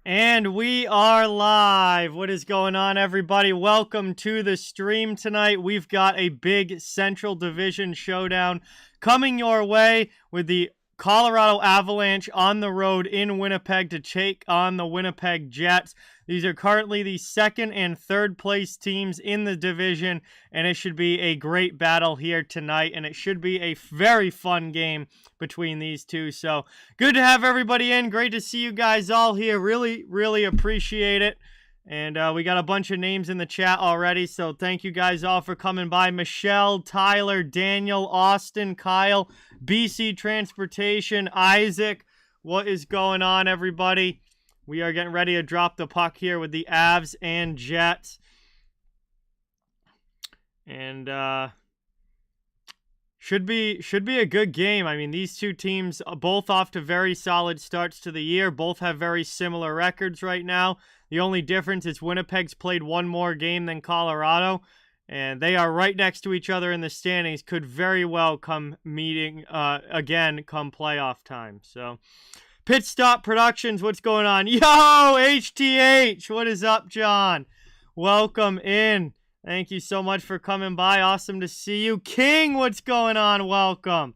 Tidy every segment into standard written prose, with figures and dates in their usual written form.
And we are live. What is going on, everybody? Welcome to the stream tonight. We've got a big Central Division showdown coming your way with the Colorado Avalanche on the road in Winnipeg to take on the Winnipeg Jets. These are currently the second and third place teams in the division, and it should be a great battle here tonight, and it should be a very fun game between these two. So good to have everybody in. Great to see you guys all here. Really appreciate it. And we got a bunch of names in the chat already, so thank you guys all for coming by. Michelle, Tyler, Daniel, Austin, Kyle, BC Transportation, Isaac. What is going on, everybody? We are getting ready to drop the puck here with the Avs and Jets. And should be a good game. I mean, these two teams are both off to very solid starts to the year. Both have very similar records right now. The only difference is Winnipeg's played one more game than Colorado, and they are right next to each other in the standings. Could very well come meeting again come playoff time. So, Pit Stop Productions, what's going on? Yo, HTH, what is up, John? Welcome in. Thank you so much for coming by. Awesome to see you. King, what's going on? Welcome.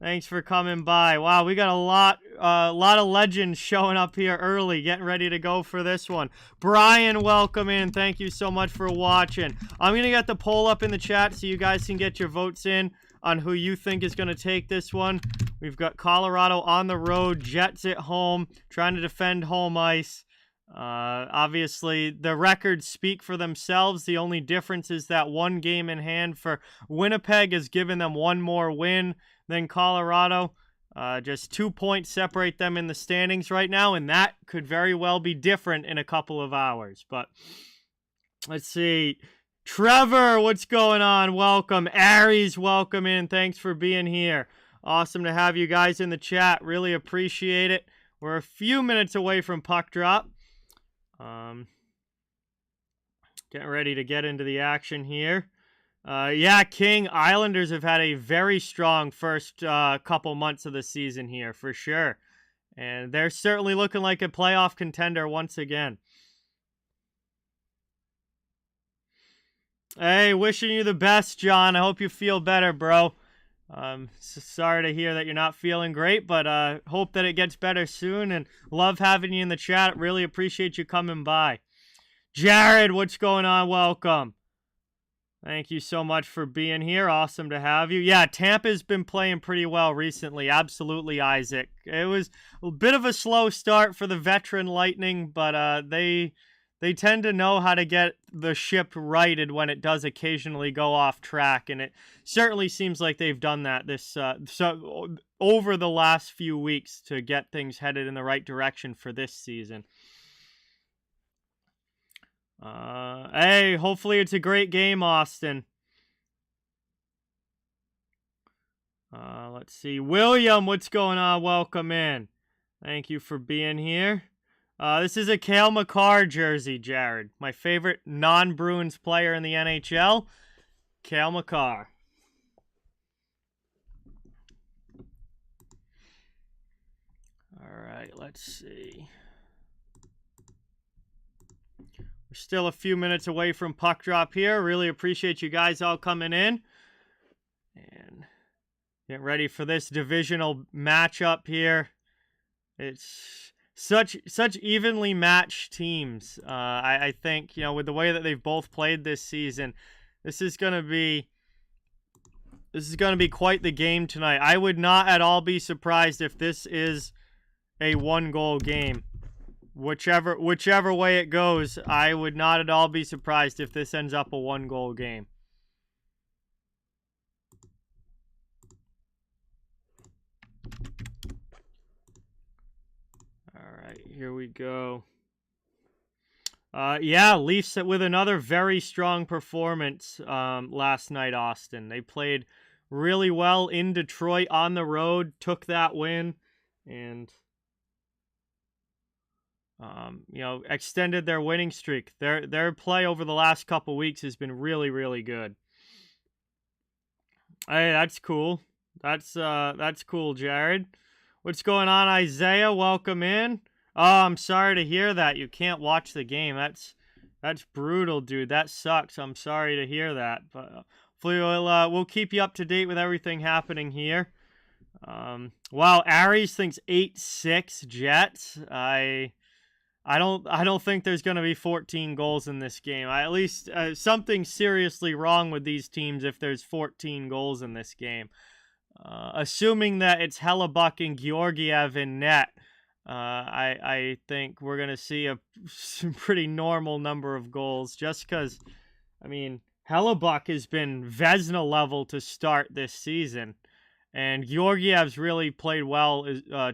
Thanks for coming by. Wow, we got a lot of legends showing up here early, getting ready to go for this one. Brian, welcome in. Thank you so much for watching. I'm going to get the poll up in the chat so you guys can get your votes in on who you think is going to take this one. We've got Colorado on the road, Jets at home, trying to defend home ice. Obviously, the records speak for themselves. The only difference is that one game in hand for Winnipeg has given them one more win than Colorado. Just 2 points separate them in the standings right now, and that could very well be different in a couple of hours. But let's see. Trevor, what's going on? Welcome. Aries, welcome in. Thanks for being here. Awesome to have you guys in the chat. Really appreciate it. We're a few minutes away from puck drop. Getting ready to get into the action here. Yeah, King, Islanders have had a very strong first couple months of the season here, for sure. And they're certainly looking like a playoff contender once again. Hey, wishing you the best, John. I hope you feel better, bro. Sorry to hear that you're not feeling great, but hope that it gets better soon, and love having you in the chat. Really appreciate you coming by. Jared, what's going on? Welcome. Thank you so much for being here. Awesome to have you. Yeah, Tampa's been playing pretty well recently. Absolutely, Isaac. It was a bit of a slow start for the veteran Lightning, but they tend to know how to get the ship righted when it does occasionally go off track, and it certainly seems like they've done that over the last few weeks to get things headed in the right direction for this season. Hey, hopefully it's a great game, Austin. Let's see. William, what's going on? Welcome in. Thank you for being here. This is a Cale Makar jersey, Jared. My favorite non-Bruins player in the NHL, Cale Makar. All right, let's see. We're still a few minutes away from puck drop here. Really appreciate you guys all coming in. And get ready for this divisional matchup here. It's such evenly matched teams. I think, you know, with the way that they've both played this season, this is going to be quite the game tonight. I would not at all be surprised if this is a one-goal game. Whichever way it goes, I would not at all be surprised if this ends up a one-goal game. All right, here we go. Yeah, Leafs with another very strong performance last night, Austin. They played really well in Detroit on the road, took that win, and you know, extended their winning streak. Their play over the last couple weeks has been really good. Hey, that's cool. That's cool, Jared. What's going on, Isaiah? Welcome in. Oh, I'm sorry to hear that. You can't watch the game. That's brutal, dude. That sucks. I'm sorry to hear that. But hopefully we'll keep you up to date with everything happening here. Wow, Aries thinks 8-6 Jets. I don't think there's going to be 14 goals in this game. At least something seriously wrong with these teams if there's 14 goals in this game. Assuming that it's Hellebuck and Georgiev in net, I think we're going to see some pretty normal number of goals just because, I mean, Hellebuck has been Vezina level to start this season. And Georgiev's really played well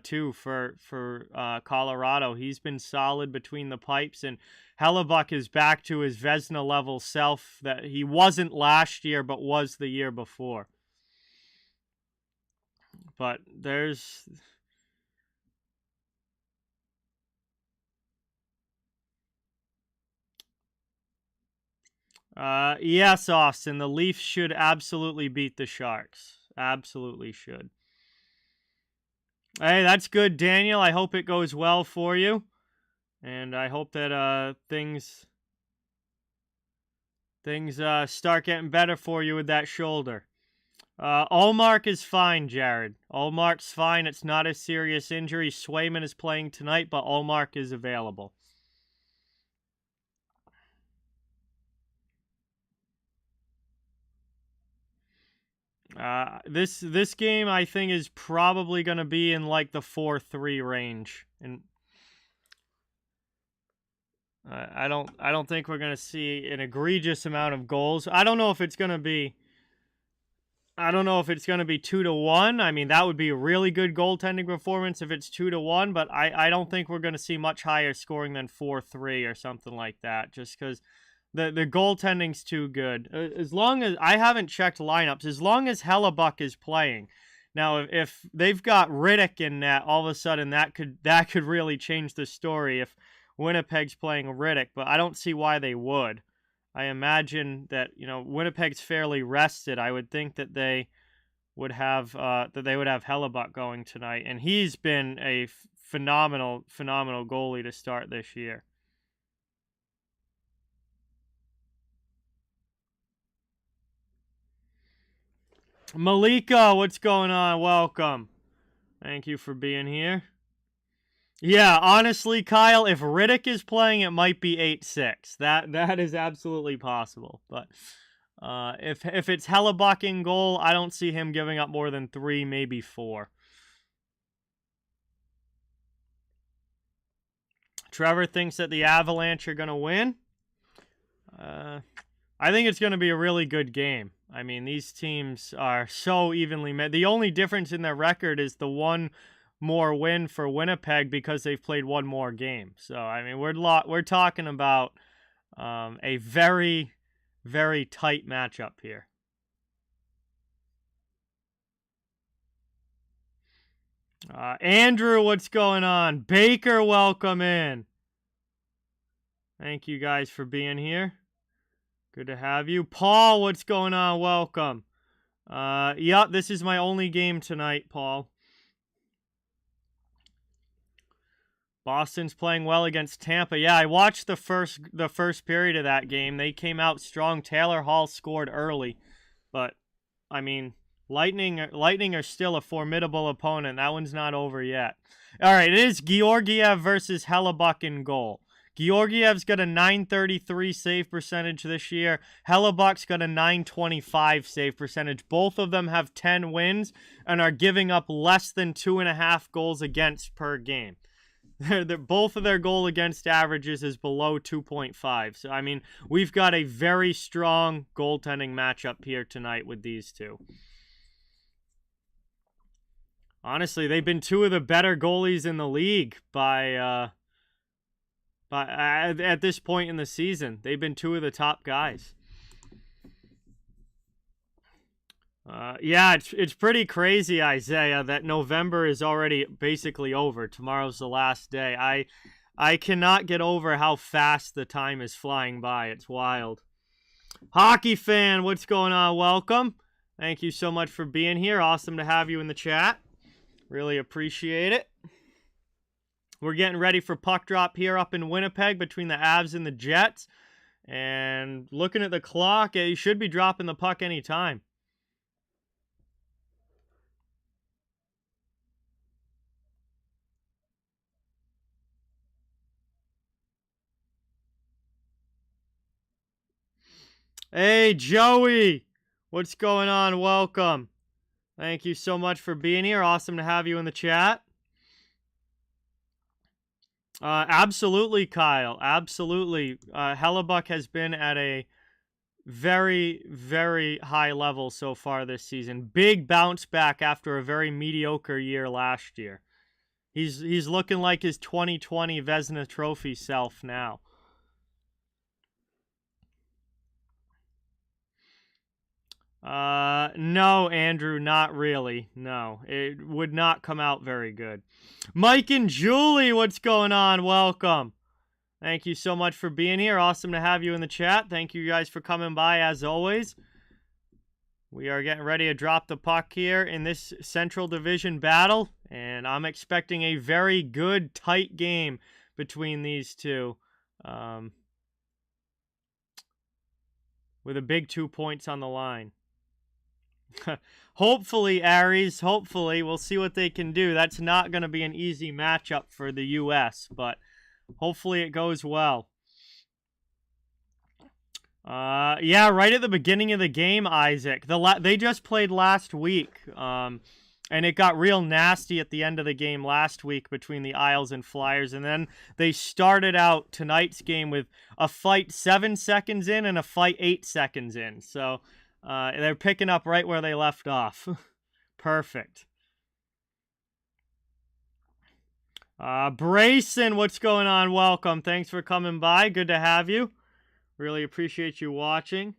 too for Colorado. He's been solid between the pipes, and Hellebuck is back to his Vezina level self that he wasn't last year but was the year before. But there's... yes, Austin, the Leafs should absolutely beat the Sharks. Absolutely should. Hey, that's good, Daniel. I hope it goes well for you. And I hope that things start getting better for you with that shoulder. Ullmark is fine, Jared. Ullmark's fine. It's not a serious injury. Swayman is playing tonight, but Ullmark is available. This game I think is probably going to be in like the 4-3 range, and I don't think we're going to see an egregious amount of goals. I don't know if it's going to be 2-1. I mean, that would be a really good goaltending performance if it's 2-1, but I don't think we're going to see much higher scoring than 4-3 or something like that, just because the goaltending's too good. As long as I haven't checked lineups, as long as Hellebuck is playing. Now, if they've got Riddick in net, all of a sudden that could really change the story if Winnipeg's playing Riddick, but I don't see why they would. I imagine that, Winnipeg's fairly rested. I would think that they would have Hellebuck going tonight, and he's been a phenomenal goalie to start this year. Malika, what's going on? Welcome. Thank you for being here. Yeah, honestly, Kyle, if Riddick is playing, it might be 8-6. That is absolutely possible. But if it's Hellebuck in goal, I don't see him giving up more than 3, maybe 4. Trevor thinks that the Avalanche are going to win. I think it's going to be a really good game. I mean, these teams are so evenly met. The only difference in their record is the one more win for Winnipeg because they've played one more game. So, I mean, we're talking about a very, very tight matchup here. Andrew, what's going on? Baker, welcome in. Thank you guys for being here. Good to have you. Paul, what's going on? Welcome. Yep, this is my only game tonight, Paul. Boston's playing well against Tampa. Yeah, I watched the first period of that game. They came out strong. Taylor Hall scored early. But, I mean, Lightning are still a formidable opponent. That one's not over yet. All right, it is Georgiev versus Hellebuck in goal. Georgiev's got a .933 save percentage this year. Hellebuck's got a .925 save percentage. Both of them have 10 wins and are giving up less than 2.5 goals against per game. Both of their goal against averages is below 2.5. So, I mean, we've got a very strong goaltending matchup here tonight with these two. Honestly, they've been two of the better goalies in the league at this point in the season. They've been two of the top guys. Yeah, it's pretty crazy, Isaiah, that November is already basically over. Tomorrow's the last day. I cannot get over how fast the time is flying by. It's wild. Hockey fan, what's going on? Welcome. Thank you so much for being here. Awesome to have you in the chat. Really appreciate it. We're getting ready for puck drop here up in Winnipeg between the Avs and the Jets. And looking at the clock, he should be dropping the puck anytime. Hey, Joey! What's going on? Welcome. Thank you so much for being here. Awesome to have you in the chat. Absolutely, Kyle. Absolutely. Hellebuck has been at a very, very high level so far this season. Big bounce back after a very mediocre year last year. He's looking like his 2020 Vezina Trophy self now. No, Andrew, not really. No, it would not come out very good. Mike and Julie, what's going on? Welcome. Thank you so much for being here. Awesome to have you in the chat. Thank you guys for coming by as always. We are getting ready to drop the puck here in this Central Division battle, and I'm expecting a very good, tight game between these two. With a big 2 points on the line. Hopefully, Aries, hopefully. We'll see what they can do. That's not going to be an easy matchup for the U.S., but hopefully it goes well. Yeah, right at the beginning of the game, Isaac. They just played last week, and it got real nasty at the end of the game last week between the Isles and Flyers, and then they started out tonight's game with a fight 7 seconds in and a fight 8 seconds in, so they're picking up right where they left off. Perfect. Brayson, what's going on? Welcome. Thanks for coming by. Good to have you. Really appreciate you watching.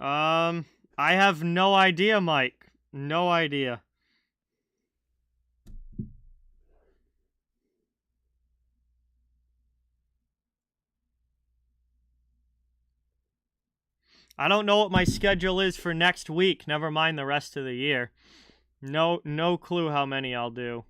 I have no idea, Mike. No idea. I don't know what my schedule is for next week. Never mind the rest of the year. No clue how many I'll do.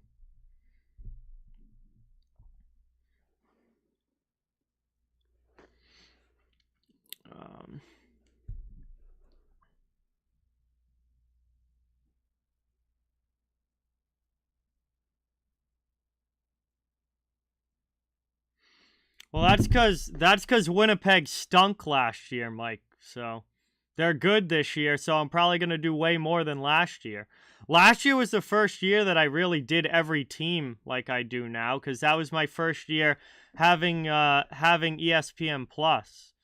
Well, that's because Winnipeg stunk last year, Mike. So they're good this year, so I'm probably going to do way more than last year. Last year was the first year that I really did every team like I do now, because that was my first year having ESPN Plus.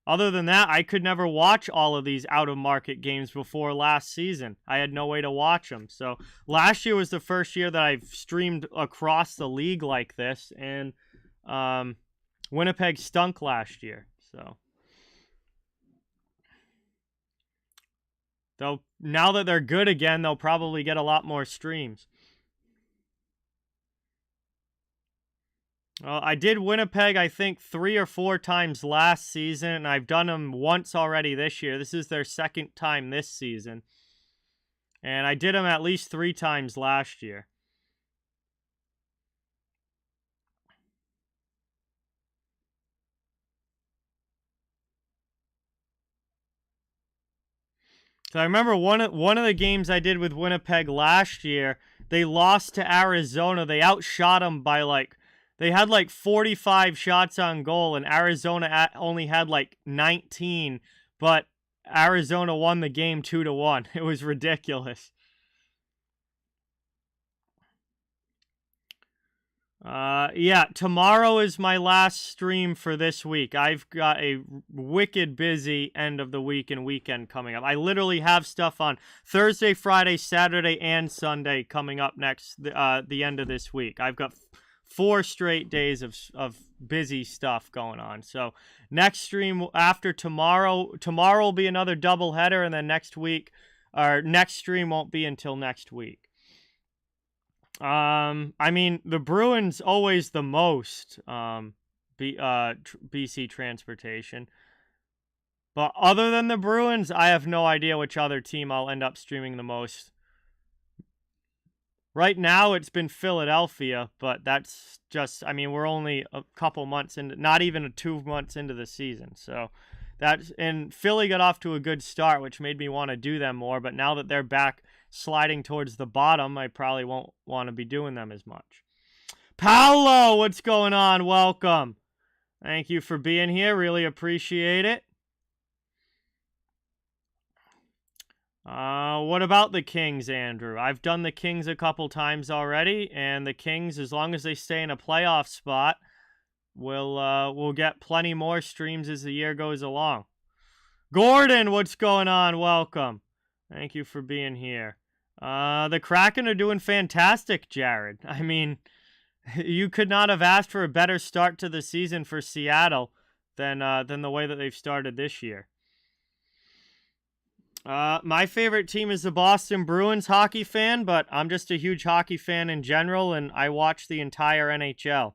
Other than that, I could never watch all of these out-of-market games before last season. I had no way to watch them. So last year was the first year that I've streamed across the league like this, and Winnipeg stunk last year, so now that they're good again, they'll probably get a lot more streams. Well, I did Winnipeg, I think, 3 or 4 times last season, and I've done them once already this year. This is their second time this season. And I did them at least 3 times last year. So I remember one of the games I did with Winnipeg last year, they lost to Arizona. They outshot them by they had 45 shots on goal, and Arizona only had 19, but Arizona won the game 2-1. It was ridiculous. Yeah, tomorrow is my last stream for this week. I've got a wicked busy end of the week and weekend coming up. I literally have stuff on Thursday, Friday, Saturday, and Sunday coming up next, the end of this week. I've got 4 straight days of busy stuff going on. So next stream after tomorrow will be another doubleheader, and then next stream won't be until next week. I mean, the Bruins always the most, BC Transportation. But other than the Bruins, I have no idea which other team I'll end up streaming the most. Right now, it's been Philadelphia, but that's just, I mean, we're only a couple months into, not even 2 months into the season. So and Philly got off to a good start, which made me want to do them more. But now that they're back sliding towards the bottom, I probably won't want to be doing them as much. Paolo, what's going on? Welcome. Thank you for being here. Really appreciate it. What about the Kings, Andrew? I've done the Kings a couple times already, and the Kings, as long as they stay in a playoff spot, we'll get plenty more streams as the year goes along. Gordon, what's going on? Welcome. Thank you for being here. The Kraken are doing fantastic, Jared. I mean, you could not have asked for a better start to the season for Seattle than the way that they've started this year. My favorite team is the Boston Bruins hockey fan, but I'm just a huge hockey fan in general, and I watch the entire NHL.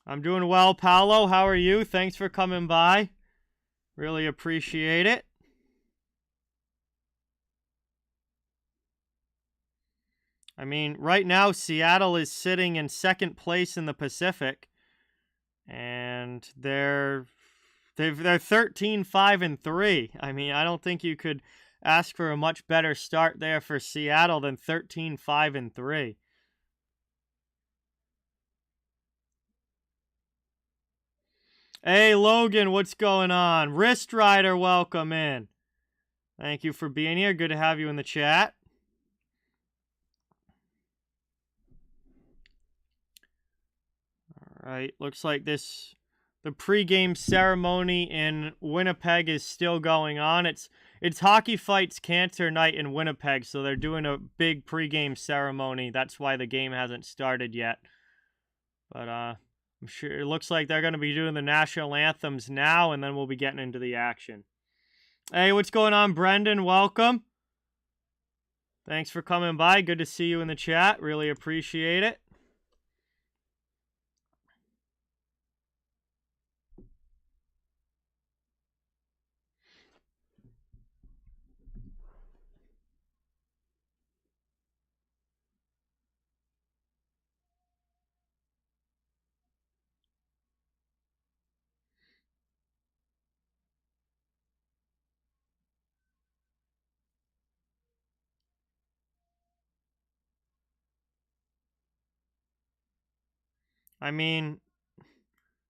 I'm doing well, Paolo. How are you? Thanks for coming by. Really appreciate it. I mean, right now, Seattle is sitting in second place in the Pacific, and they're 13-5-3. I mean, I don't think you could ask for a much better start there for Seattle than 13-5-3. Hey, Logan, what's going on? Wrist Rider, welcome in. Thank you for being here. Good to have you in the chat. All right, looks like the pregame ceremony in Winnipeg is still going on. It's Hockey Fights Cancer Night in Winnipeg, so they're doing a big pregame ceremony. That's why the game hasn't started yet. But I'm sure it looks like they're going to be doing the national anthems now, and then we'll be getting into the action. Hey, what's going on, Brendan? Welcome. Thanks for coming by. Good to see you in the chat. Really appreciate it. I mean,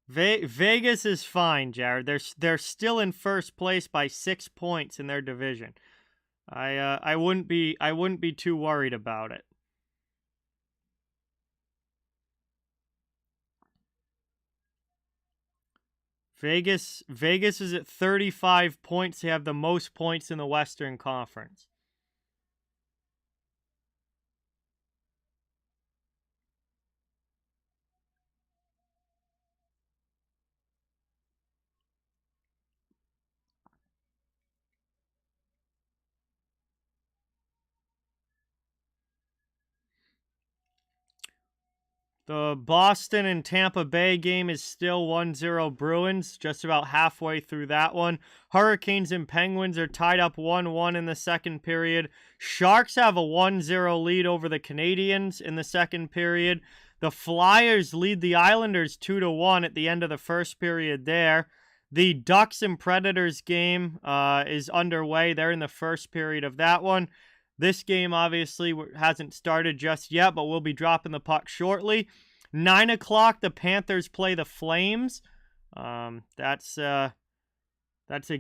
Vegas is fine, Jared. They're still in first place by 6 points in their division. I wouldn't be too worried about it. Vegas is at 35 points. They have the most points in the Western Conference. The Boston and Tampa Bay game is still 1-0 Bruins, just about halfway through that one. Hurricanes and Penguins are tied up 1-1 in the second period. Sharks have a 1-0 lead over the Canadiens in the second period. The Flyers lead the Islanders 2-1 at the end of the first period there. The Ducks and Predators game is underway. They're in the first period of that one. This game obviously hasn't started just yet, but we'll be dropping the puck shortly. 9 o'clock, the Panthers play the Flames. That's a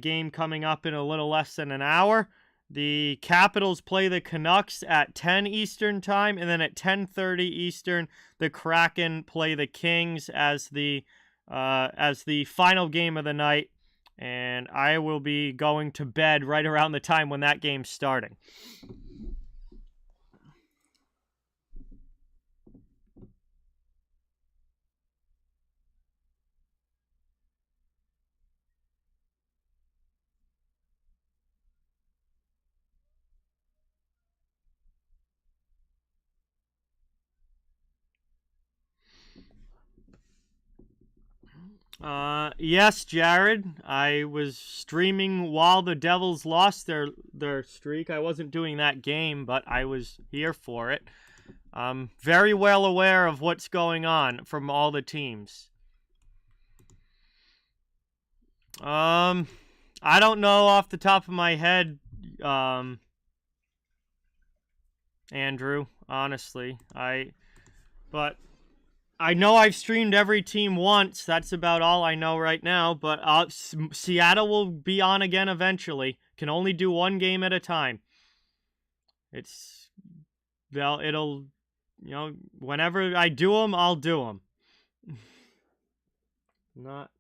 game coming up in a little less than an hour. The Capitals play the Canucks at 10 Eastern time, and then at 10:30 Eastern, the Kraken play the Kings as the final game of the night. And I will be going to bed right around the time when that game's starting. Yes, Jared. I was streaming while the Devils lost their streak. I wasn't doing that game, but I was here for it. I'm very well aware of what's going on from all the teams. I don't know off the top of my head, Andrew, honestly. But I know I've streamed every team once. That's about all I know right now. But Seattle will be on again eventually. Can only do one game at a time. It'll, whenever I do them, I'll do them. Not.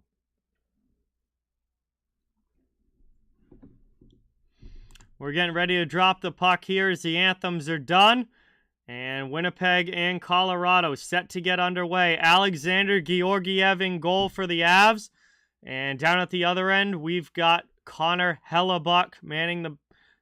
We're getting ready to drop the puck here as the Anthems are done. And Winnipeg and Colorado set to get underway. Alexander Georgiev in goal for the Avs. And down at the other end, we've got Connor Hellebuck manning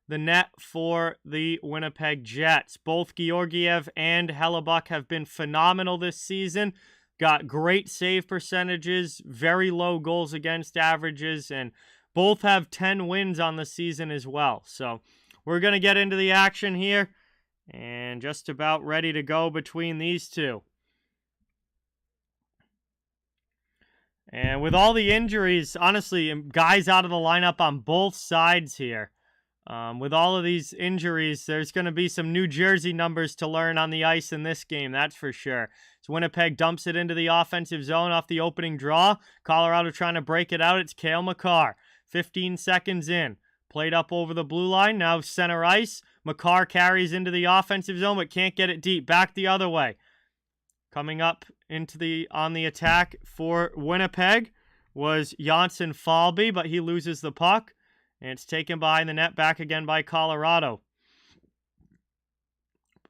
the net for the Winnipeg Jets. Both Georgiev and Hellebuck have been phenomenal this season. Got great save percentages, very low goals against averages, and both have 10 wins on the season as well. So we're going to get into the action here. And just about ready to go between these two. And with all the injuries, honestly, guys out of the lineup on both sides here. With all of these injuries, there's going to be some New Jersey numbers to learn on the ice in this game, that's for sure. So Winnipeg dumps it into the offensive zone off the opening draw. Colorado trying to break it out. It's Cale Makar. 15 seconds in. Played up over the blue line. Now center ice. Makar carries into the offensive zone, but can't get it deep. Back the other way. Coming up on the attack for Winnipeg was Janssen Falby, but he loses the puck. And it's taken behind the net, back again by Colorado.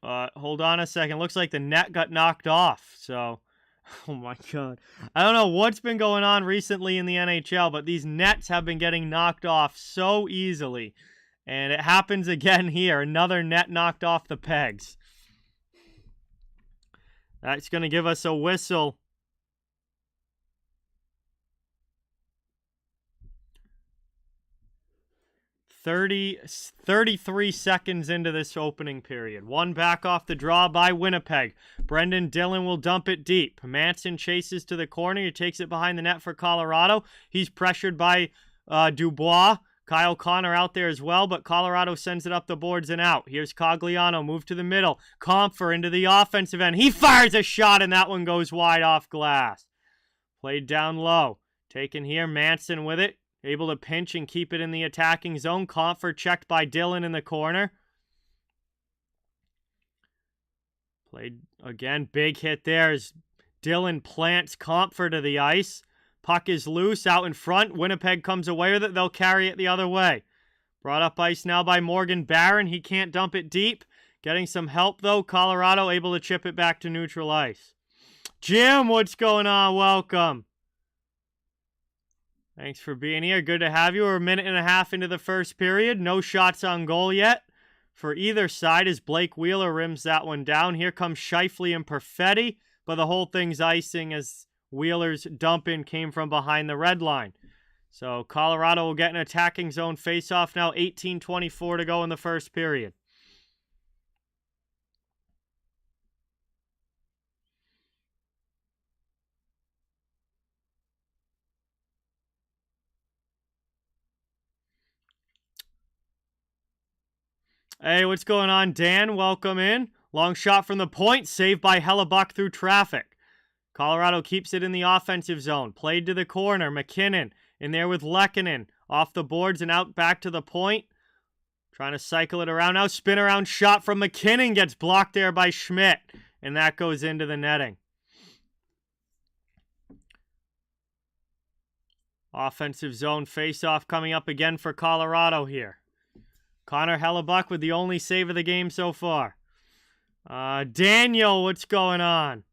Hold on a second. Looks like the net got knocked off. So, oh my God. I don't know what's been going on recently in the NHL, but these nets have been getting knocked off so easily. And it happens again here. Another net knocked off the pegs. That's going to give us a whistle. $33 seconds into this opening period. One back off the draw by Winnipeg. Brendan Dillon will dump it deep. Manson chases to the corner. He takes it behind the net for Colorado. He's pressured by Dubois. Kyle Connor out there as well, but Colorado sends it up the boards and out. Here's Cogliano, move to the middle. Comfer into the offensive end. He fires a shot, and that one goes wide off glass. Played down low. Taken here, Manson with it. Able to pinch and keep it in the attacking zone. Comfer checked by Dillon in the corner. Played again. Big hit there as Dillon plants Comfer to the ice. Puck is loose out in front. Winnipeg comes away with it. They'll carry it the other way. Brought up ice now by Morgan Barron. He can't dump it deep. Getting some help, though. Colorado able to chip it back to neutral ice. Jim, what's going on? Welcome. Thanks for being here. Good to have you. We're a minute and a half into the first period. No shots on goal yet for either side as Blake Wheeler rims that one down. Here comes Scheifele and Perfetti, but the whole thing's icing as Wheeler's dump-in came from behind the red line. So Colorado will get an attacking zone face-off now. 18:24 to go in the first period. Hey, what's going on, Dan? Welcome in. Long shot from the point, saved by Hellebuck through traffic. Colorado keeps it in the offensive zone. Played to the corner. McKinnon in there with Lehkonen. Off the boards and out back to the point. Trying to cycle it around now. Spin around shot from McKinnon gets blocked there by Schmidt. And that goes into the netting. Offensive zone face-off coming up again for Colorado here. Connor Hellebuck with the only save of the game so far. Daniel, what's going on?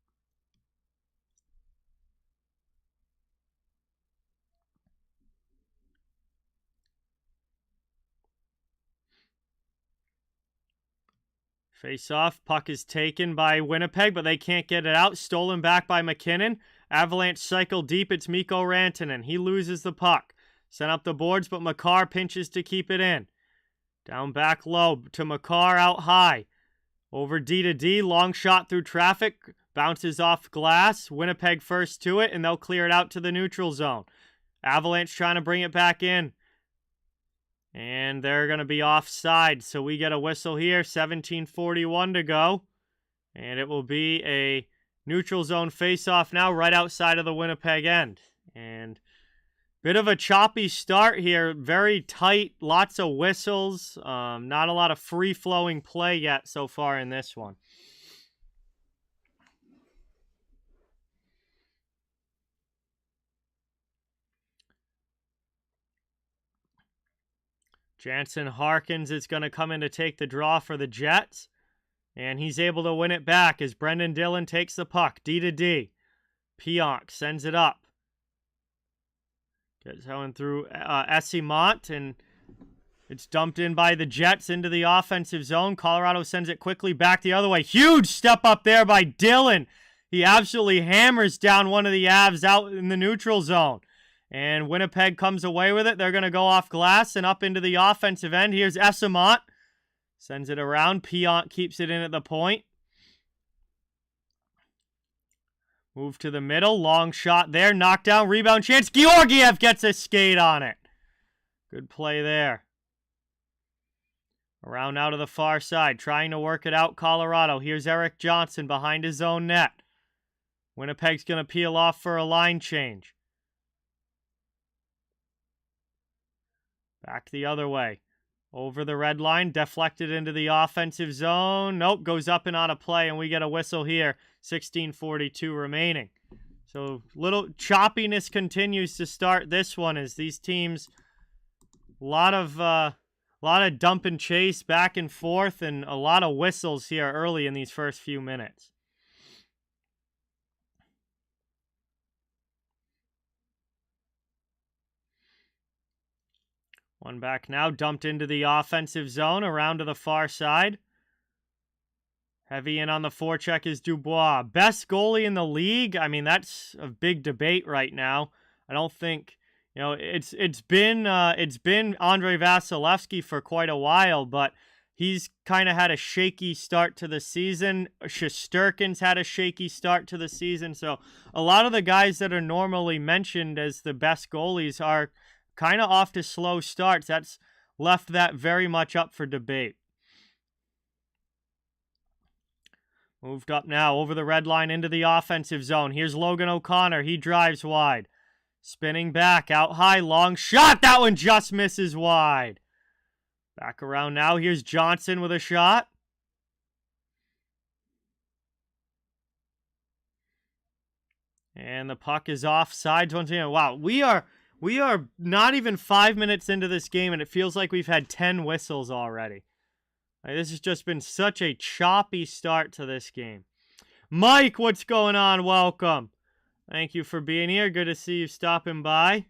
Face off. Puck is taken by Winnipeg, but they can't get it out. Stolen back by McKinnon. Avalanche cycle deep. It's Mikko Rantanen. He loses the puck. Sent up the boards, but Makar pinches to keep it in. Down back low to Makar out high. Over D to D. Long shot through traffic. Bounces off glass. Winnipeg first to it, and they'll clear it out to the neutral zone. Avalanche trying to bring it back in. And they're going to be offside, so we get a whistle here. 17:41 to go. And it will be a neutral zone face-off now right outside of the Winnipeg end. And bit of a choppy start here. Very tight, lots of whistles. Not a lot of free-flowing play yet so far in this one. Jansen Harkins is going to come in to take the draw for the Jets. And he's able to win it back as Brendan Dillon takes the puck. D to D. Pionk sends it up. Gets going through Essimont, and it's dumped in by the Jets into the offensive zone. Colorado sends it quickly back the other way. Huge step up there by Dillon. He absolutely hammers down one of the Avs out in the neutral zone. And Winnipeg comes away with it. They're going to go off glass and up into the offensive end. Here's Essimont. Sends it around. Pionk keeps it in at the point. Move to the middle. Long shot there. Knockdown. Rebound chance. Georgiev gets a skate on it. Good play there. Around now to the far side. Trying to work it out, Colorado. Here's Eric Johnson behind his own net. Winnipeg's going to peel off for a line change. Back the other way. Over the red line. Deflected into the offensive zone. Nope. Goes up and out of play. And we get a whistle here. 16:42 remaining. So little choppiness continues to start this one as these teams. A lot of dump and chase back and forth. And a lot of whistles here early in these first few minutes. One back now, dumped into the offensive zone, around to the far side. Heavy in on the forecheck is Dubois. Best goalie in the league? I mean, that's a big debate right now. I don't think, it's been Andrei Vasilevsky for quite a while, but he's kind of had a shaky start to the season. Shesterkin's had a shaky start to the season. So a lot of the guys that are normally mentioned as the best goalies are kind of off to slow starts. That's left that very much up for debate. Moved up now over the red line into the offensive zone. Here's Logan O'Connor. He drives wide. Spinning back, out high, long shot. That one just misses wide. Back around now. Here's Johnson with a shot. And the puck is offsides once again. Wow, we are not even 5 minutes into this game, and it feels like we've had 10 whistles already. This has just been such a choppy start to this game. Mike, what's going on? Welcome. Thank you for being here. Good to see you stopping by.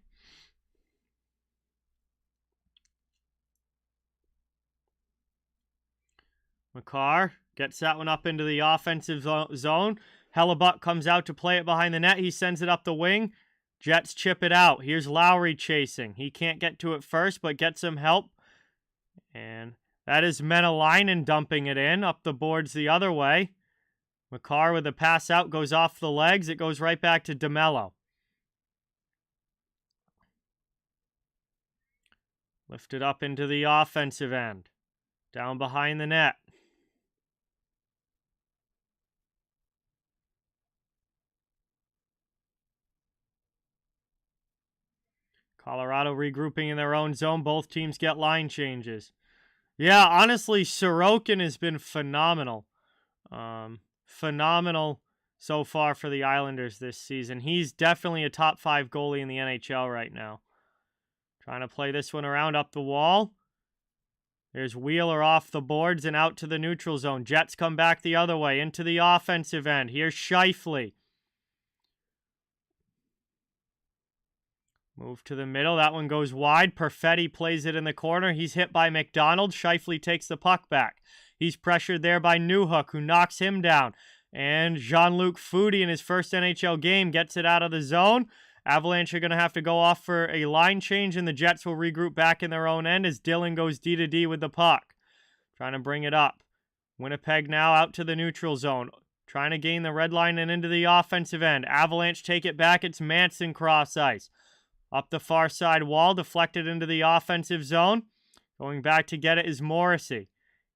Makar gets that one up into the offensive zone. Hellebuck comes out to play it behind the net. He sends it up the wing. Jets chip it out. Here's Lowry chasing. He can't get to it first, but gets some help. And that is Menelainen dumping it in, up the boards the other way. Makar with a pass out, goes off the legs. It goes right back to DeMello. Lifted up into the offensive end. Down behind the net. Colorado regrouping in their own zone. Both teams get line changes. Yeah, honestly, Sorokin has been phenomenal. Phenomenal so far for the Islanders this season. He's definitely a top 5 goalie in the NHL right now. Trying to play this one around up the wall. There's Wheeler off the boards and out to the neutral zone. Jets come back the other way into the offensive end. Here's Scheifele. Move to the middle. That one goes wide. Perfetti plays it in the corner. He's hit by McDonald. Scheifele takes the puck back. He's pressured there by Newhook, who knocks him down. And Jean-Luc Foudy in his first NHL game gets it out of the zone. Avalanche are going to have to go off for a line change, and the Jets will regroup back in their own end as Dillon goes D-to-D with the puck. Trying to bring it up. Winnipeg now out to the neutral zone. Trying to gain the red line and into the offensive end. Avalanche take it back. It's Manson cross ice. Up the far side wall, deflected into the offensive zone. Going back to get it is Morrissey.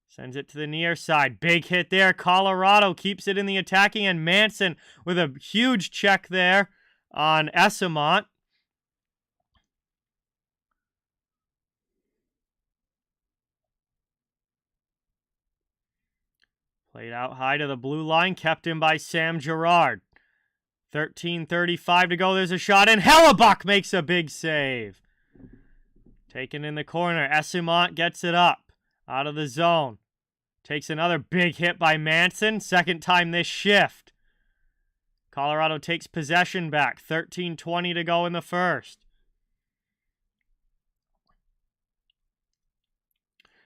Sends it to the near side. Big hit there. Colorado keeps it in the attacking end. Manson with a huge check there on Esamont. Played out high to the blue line. Kept in by Sam Girard. 13:35 to go. There's a shot in. Hellebuck makes a big save. Taken in the corner. Esamont gets it up. Out of the zone. Takes another big hit by Manson. Second time this shift. Colorado takes possession back. 13:20 to go in the first.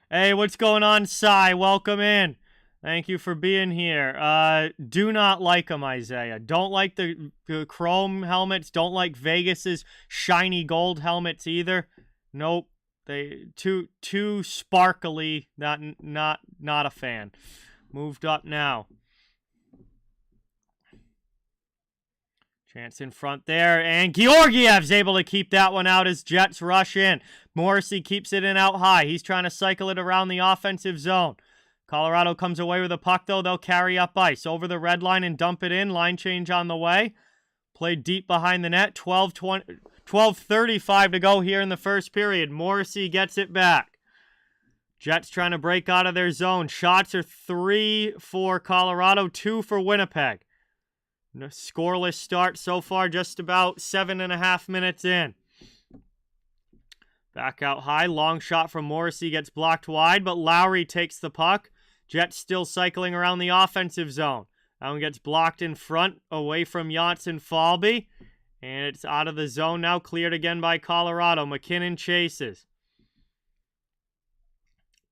Hey, what's going on, Cy? Welcome in. Thank you for being here. Do not like them, Isaiah. Don't like the chrome helmets. Don't like Vegas's shiny gold helmets either. Nope. They too sparkly. Not a fan. Moved up now. Chance in front there, and Georgiev's able to keep that one out as Jets rush in. Morrissey keeps it in out high. He's trying to cycle it around the offensive zone. Colorado comes away with a puck, though. They'll carry up ice over the red line and dump it in. Line change on the way. Played deep behind the net. 12:35 to go here in the first period. Morrissey gets it back. Jets trying to break out of their zone. Shots are 3 for Colorado, 2 for Winnipeg. Scoreless start so far, just about 7.5 minutes in. Back out high. Long shot from Morrissey gets blocked wide, but Lowry takes the puck. Jets still cycling around the offensive zone. That one gets blocked in front, away from Janssen-Falby. And it's out of the zone now, cleared again by Colorado. McKinnon chases.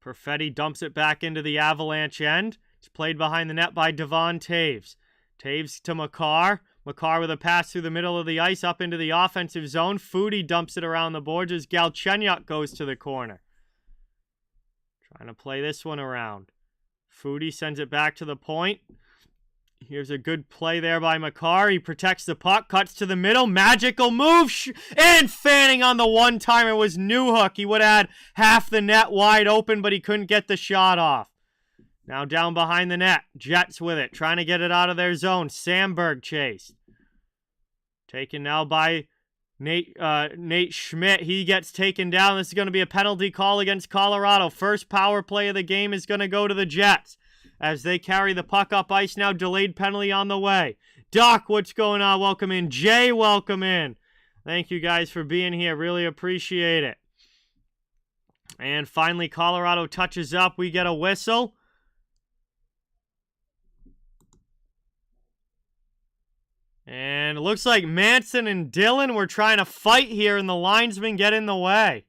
Perfetti dumps it back into the Avalanche end. It's played behind the net by Devon Taves. Taves to Makar. Makar with a pass through the middle of the ice up into the offensive zone. Foudy dumps it around the boards as Galchenyuk goes to the corner. Trying to play this one around. Foudy sends it back to the point. Here's a good play there by Makar. He protects the puck, cuts to the middle. Magical move. And fanning on the one-timer was Newhook. He would have had half the net wide open, but he couldn't get the shot off. Now down behind the net. Jets with it. Trying to get it out of their zone. Sandberg chased. Taken now by Nate Schmidt. He gets taken down. This is going to be a penalty call against Colorado. First power play of the game is going to go to the Jets as they carry the puck up ice now. Delayed penalty on the way. Doc, what's going on? Welcome in. Jay, welcome in. Thank you guys for being here. Really appreciate it. And finally, Colorado touches up. We get a whistle. And it looks like Manson and Dillon were trying to fight here, and the linesmen get in the way.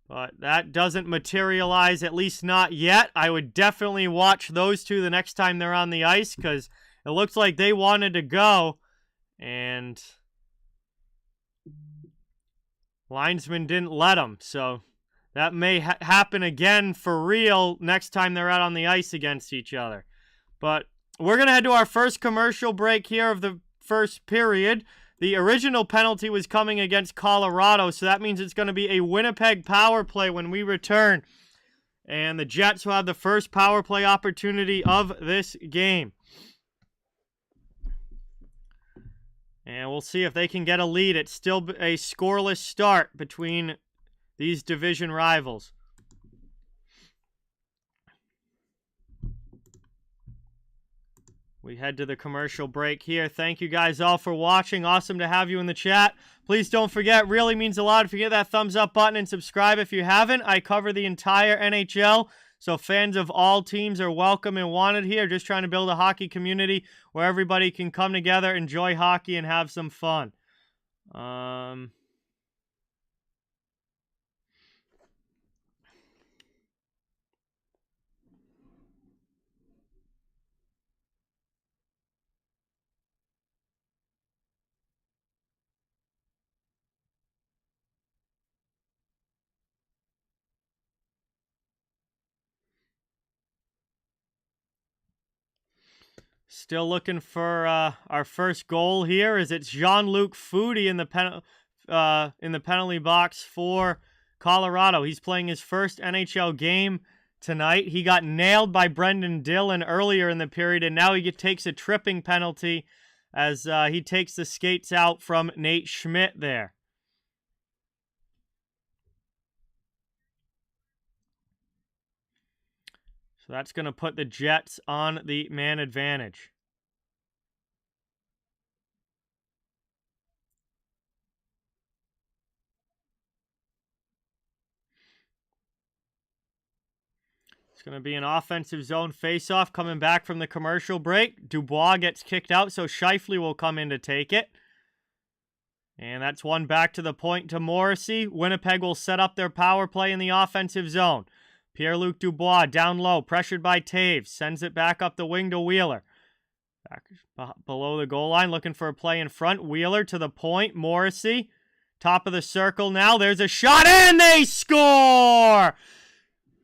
But that doesn't materialize, at least not yet. I would definitely watch those two the next time they're on the ice, because it looks like they wanted to go, and linesmen didn't let them, so that may happen again for real next time they're out on the ice against each other. But we're going to head to our first commercial break here of the first period. The original penalty was coming against Colorado, so that means it's going to be a Winnipeg power play when we return. And the Jets will have the first power play opportunity of this game. And we'll see if they can get a lead. It's still a scoreless start between these division rivals. We head to the commercial break here. Thank you guys all for watching. Awesome to have you in the chat. Please don't forget, really means a lot if you hit that thumbs up button and subscribe if you haven't. I cover the entire NHL, So fans of all teams are welcome and wanted here. Just trying to build a hockey community where everybody can come together, enjoy hockey, and have some fun. Still looking for our first goal here. Is it's Jean-Luc Foudy in the penalty box for Colorado. He's playing his first NHL game tonight. He got nailed by Brendan Dillon earlier in the period, and now he takes a tripping penalty as he takes the skates out from Nate Schmidt there. So that's going to put the Jets on the man advantage. It's going to be an offensive zone faceoff coming back from the commercial break. Dubois gets kicked out, so Scheifele will come in to take it. And that's one back to the point to Morrissey. Winnipeg will set up their power play in the offensive zone. Pierre-Luc Dubois down low, pressured by Taves. Sends it back up the wing to Wheeler. Back below the goal line, looking for a play in front. Wheeler to the point. Morrissey, top of the circle now. There's a shot, and they score!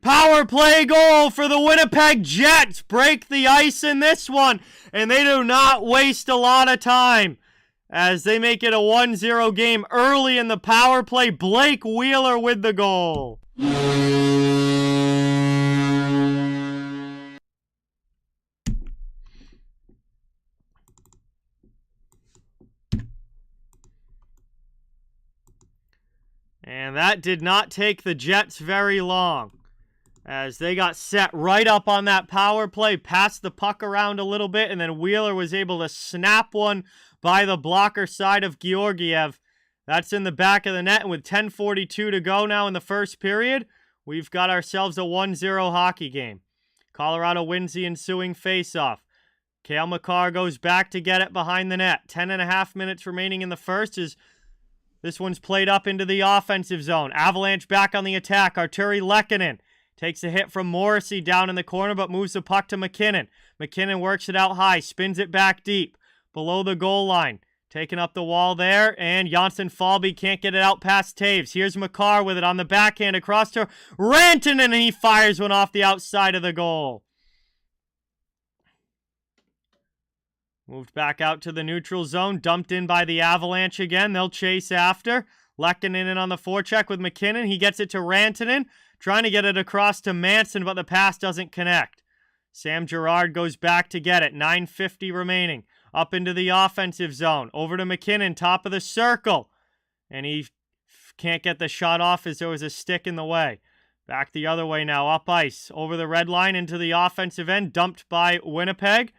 Power play goal for the Winnipeg Jets. Break the ice in this one, and they do not waste a lot of time as they make it a 1-0 game early in the power play. Blake Wheeler with the goal. And that did not take the Jets very long as they got set right up on that power play, passed the puck around a little bit, and then Wheeler was able to snap one by the blocker side of Georgiev. That's in the back of the net, and with 10:42 to go now in the first period, we've got ourselves a 1-0 hockey game. Colorado wins the ensuing faceoff. Cale Makar goes back to get it behind the net. 10.5 minutes remaining in the first as this one's played up into the offensive zone. Avalanche back on the attack. Arturi Lehkonen takes a hit from Morrissey down in the corner, but moves the puck to McKinnon. McKinnon works it out high, spins it back deep, below the goal line. Taking up the wall there, and Janssen Falby can't get it out past Taves. Here's Makar with it on the backhand across to Rantanen, and he fires one off the outside of the goal. Moved back out to the neutral zone, dumped in by the Avalanche again. They'll chase after. Lehkonen in on the forecheck with McKinnon. He gets it to Rantanen, trying to get it across to Manson, but the pass doesn't connect. Sam Girard goes back to get it. 9:50 remaining. Up into the offensive zone. Over to McKinnon, top of the circle. And he can't get the shot off as there was a stick in the way. Back the other way now, up ice. Over the red line into the offensive end, dumped by Winnipeg.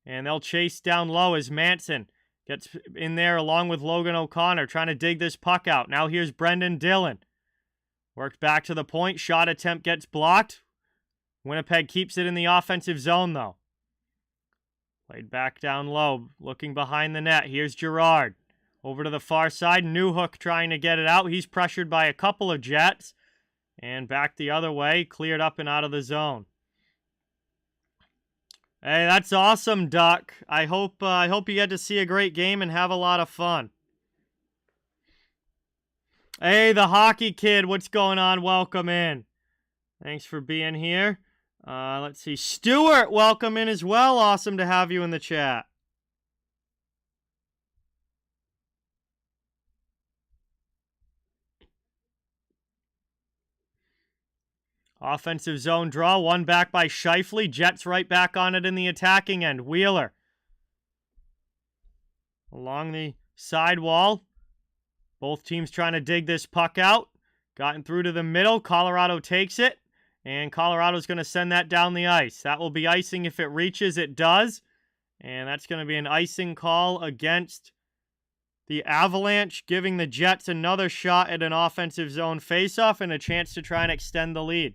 And they'll chase down low as Manson gets in there along with Logan O'Connor, trying to dig this puck out. Now here's Brendan Dillon. Worked back to the point. Shot attempt gets blocked. Winnipeg keeps it in the offensive zone, though. Played back down low, looking behind the net. Here's Girard. Over to the far side. Newhook trying to get it out. He's pressured by a couple of Jets. And back the other way. Cleared up and out of the zone. Hey, that's awesome, Duck. I hope you get to see a great game and have a lot of fun. Hey, the hockey kid, what's going on? Welcome in. Thanks for being here. Let's see. Stuart, welcome in as well. Awesome to have you in the chat. Offensive zone draw, one back by Scheifele. Jets right back on it in the attacking end. Wheeler. Along the sidewall. Both teams trying to dig this puck out. Gotten through to the middle. Colorado takes it. And Colorado's going to send that down the ice. That will be icing if it reaches. It does. And that's going to be an icing call against the Avalanche, giving the Jets another shot at an offensive zone faceoff and a chance to try and extend the lead.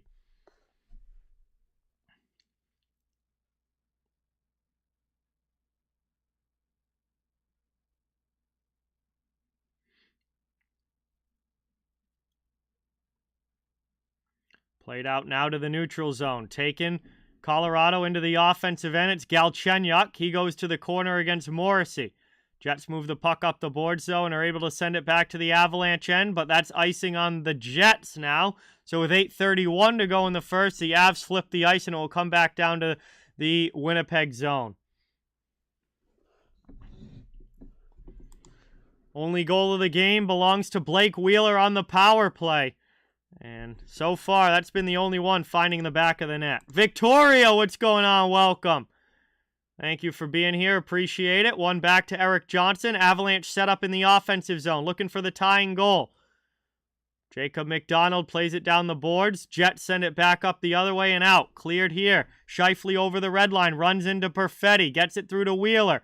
Played out now to the neutral zone. Taken Colorado into the offensive end. It's Galchenyuk. He goes to the corner against Morrissey. Jets move the puck up the boards, though, and are able to send it back to the Avalanche end, but that's icing on the Jets now. So with 8:31 to go in the first, the Avs flip the ice, and it will come back down to the Winnipeg zone. Only goal of the game belongs to Blake Wheeler on the power play. And so far, that's been the only one finding the back of the net. Victoria, what's going on? Welcome. Thank you for being here. Appreciate it. One back to Eric Johnson. Avalanche set up in the offensive zone, looking for the tying goal. Jacob McDonald plays it down the boards. Jets send it back up the other way and out. Cleared here. Scheifele over the red line. Runs into Perfetti. Gets it through to Wheeler.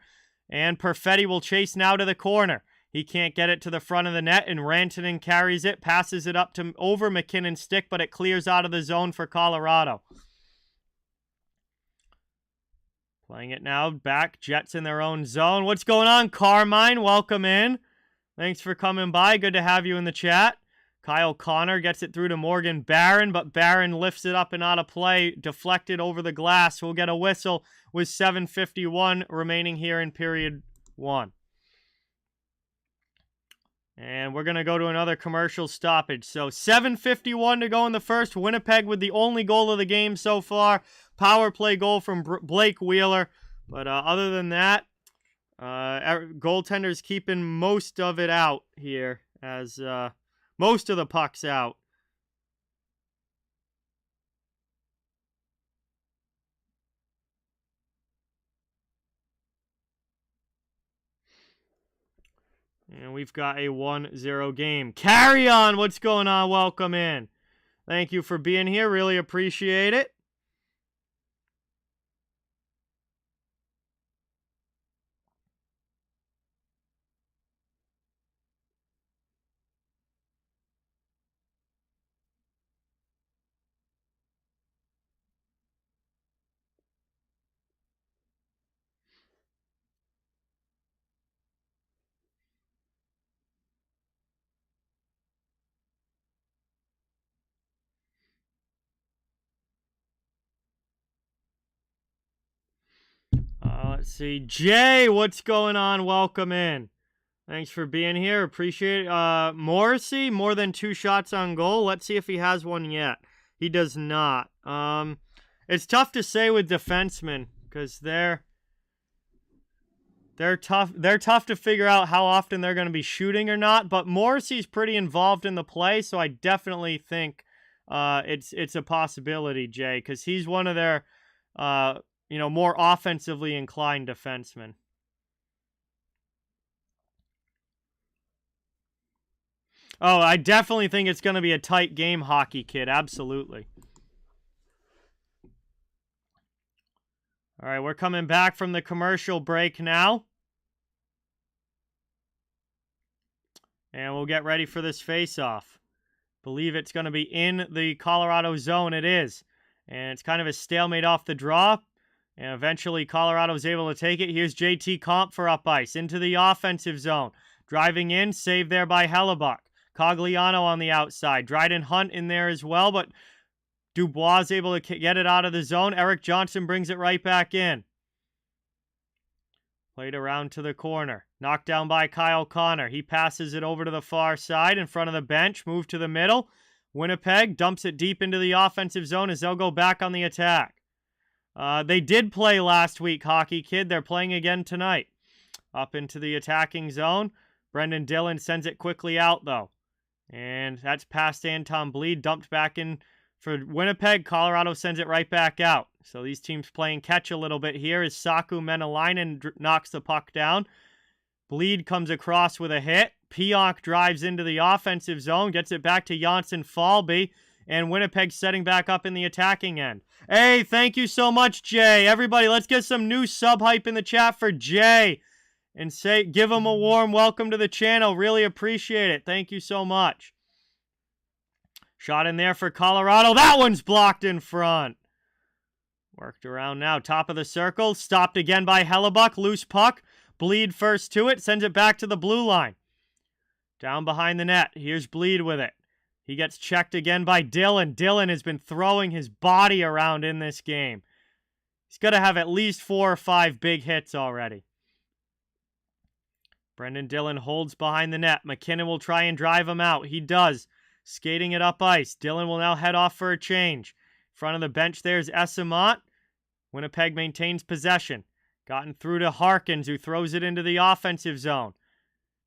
And Perfetti will chase now to the corner. He can't get it to the front of the net, and Rantanen carries it. Passes it up to over McKinnon's stick, but it clears out of the zone for Colorado. Playing it now, back, Jets in their own zone. What's going on, Carmine? Welcome in. Thanks for coming by. Good to have you in the chat. Kyle Connor gets it through to Morgan Barron, but Barron lifts it up and out of play, deflected over the glass. We'll get a whistle with 7:51 remaining here in period 1. And we're going to go to another commercial stoppage. So 7:51 to go in the first. Winnipeg with the only goal of the game so far. Power play goal from Blake Wheeler. But other than that, goaltender's keeping most of it out here, as most of the puck's out. And we've got a 1-0 game. Carry on! What's going on? Welcome in. Thank you for being here. Really appreciate it. Let's see. Jay, what's going on? Welcome in. Thanks for being here. Appreciate it. Morrissey, more than 2 shots on goal. Let's see if he has one yet. He does not. It's tough to say with defensemen because they're tough. They're tough to figure out how often they're going to be shooting or not. But Morrissey's pretty involved in the play, so I definitely think it's a possibility, Jay, because he's one of their more offensively inclined defensemen. Oh, I definitely think it's going to be a tight game, Hockey Kid. Absolutely. All right, we're coming back from the commercial break now. And we'll get ready for this face-off. Believe it's going to be in the Colorado zone. It is. And it's kind of a stalemate off the draw. And eventually Colorado's able to take it. Here's JT Comp for up ice into the offensive zone. Driving in, saved there by Hellebuck. Cogliano on the outside. Dryden Hunt in there as well, but Dubois is able to get it out of the zone. Eric Johnson brings it right back in. Played around to the corner. Knocked down by Kyle Connor. He passes it over to the far side in front of the bench. Move to the middle. Winnipeg dumps it deep into the offensive zone as they'll go back on the attack. They did play last week, Hockey Kid. They're playing again tonight. Up into the attacking zone. Brendan Dillon sends it quickly out, though. And that's past Anton Bleed. Dumped back in for Winnipeg. Colorado sends it right back out. So these teams playing catch a little bit here as Saku Menelainen knocks the puck down. Bleed comes across with a hit. Pionk drives into the offensive zone. Gets it back to Janssen Falby. And Winnipeg setting back up in the attacking end. Hey, thank you so much, Jay. Everybody, let's get some new sub hype in the chat for Jay. And give him a warm welcome to the channel. Really appreciate it. Thank you so much. Shot in there for Colorado. That one's blocked in front. Worked around now. Top of the circle. Stopped again by Hellebuck. Loose puck. Bleed first to it. Sends it back to the blue line. Down behind the net. Here's Bleed with it. He gets checked again by Dylan. Dylan has been throwing his body around in this game. He's got to have at least 4 or 5 big hits already. Brendan Dillon holds behind the net. McKinnon will try and drive him out. He does. Skating it up ice. Dillon will now head off for a change. In front of the bench there's Esamont. Winnipeg maintains possession. Gotten through to Harkins, who throws it into the offensive zone.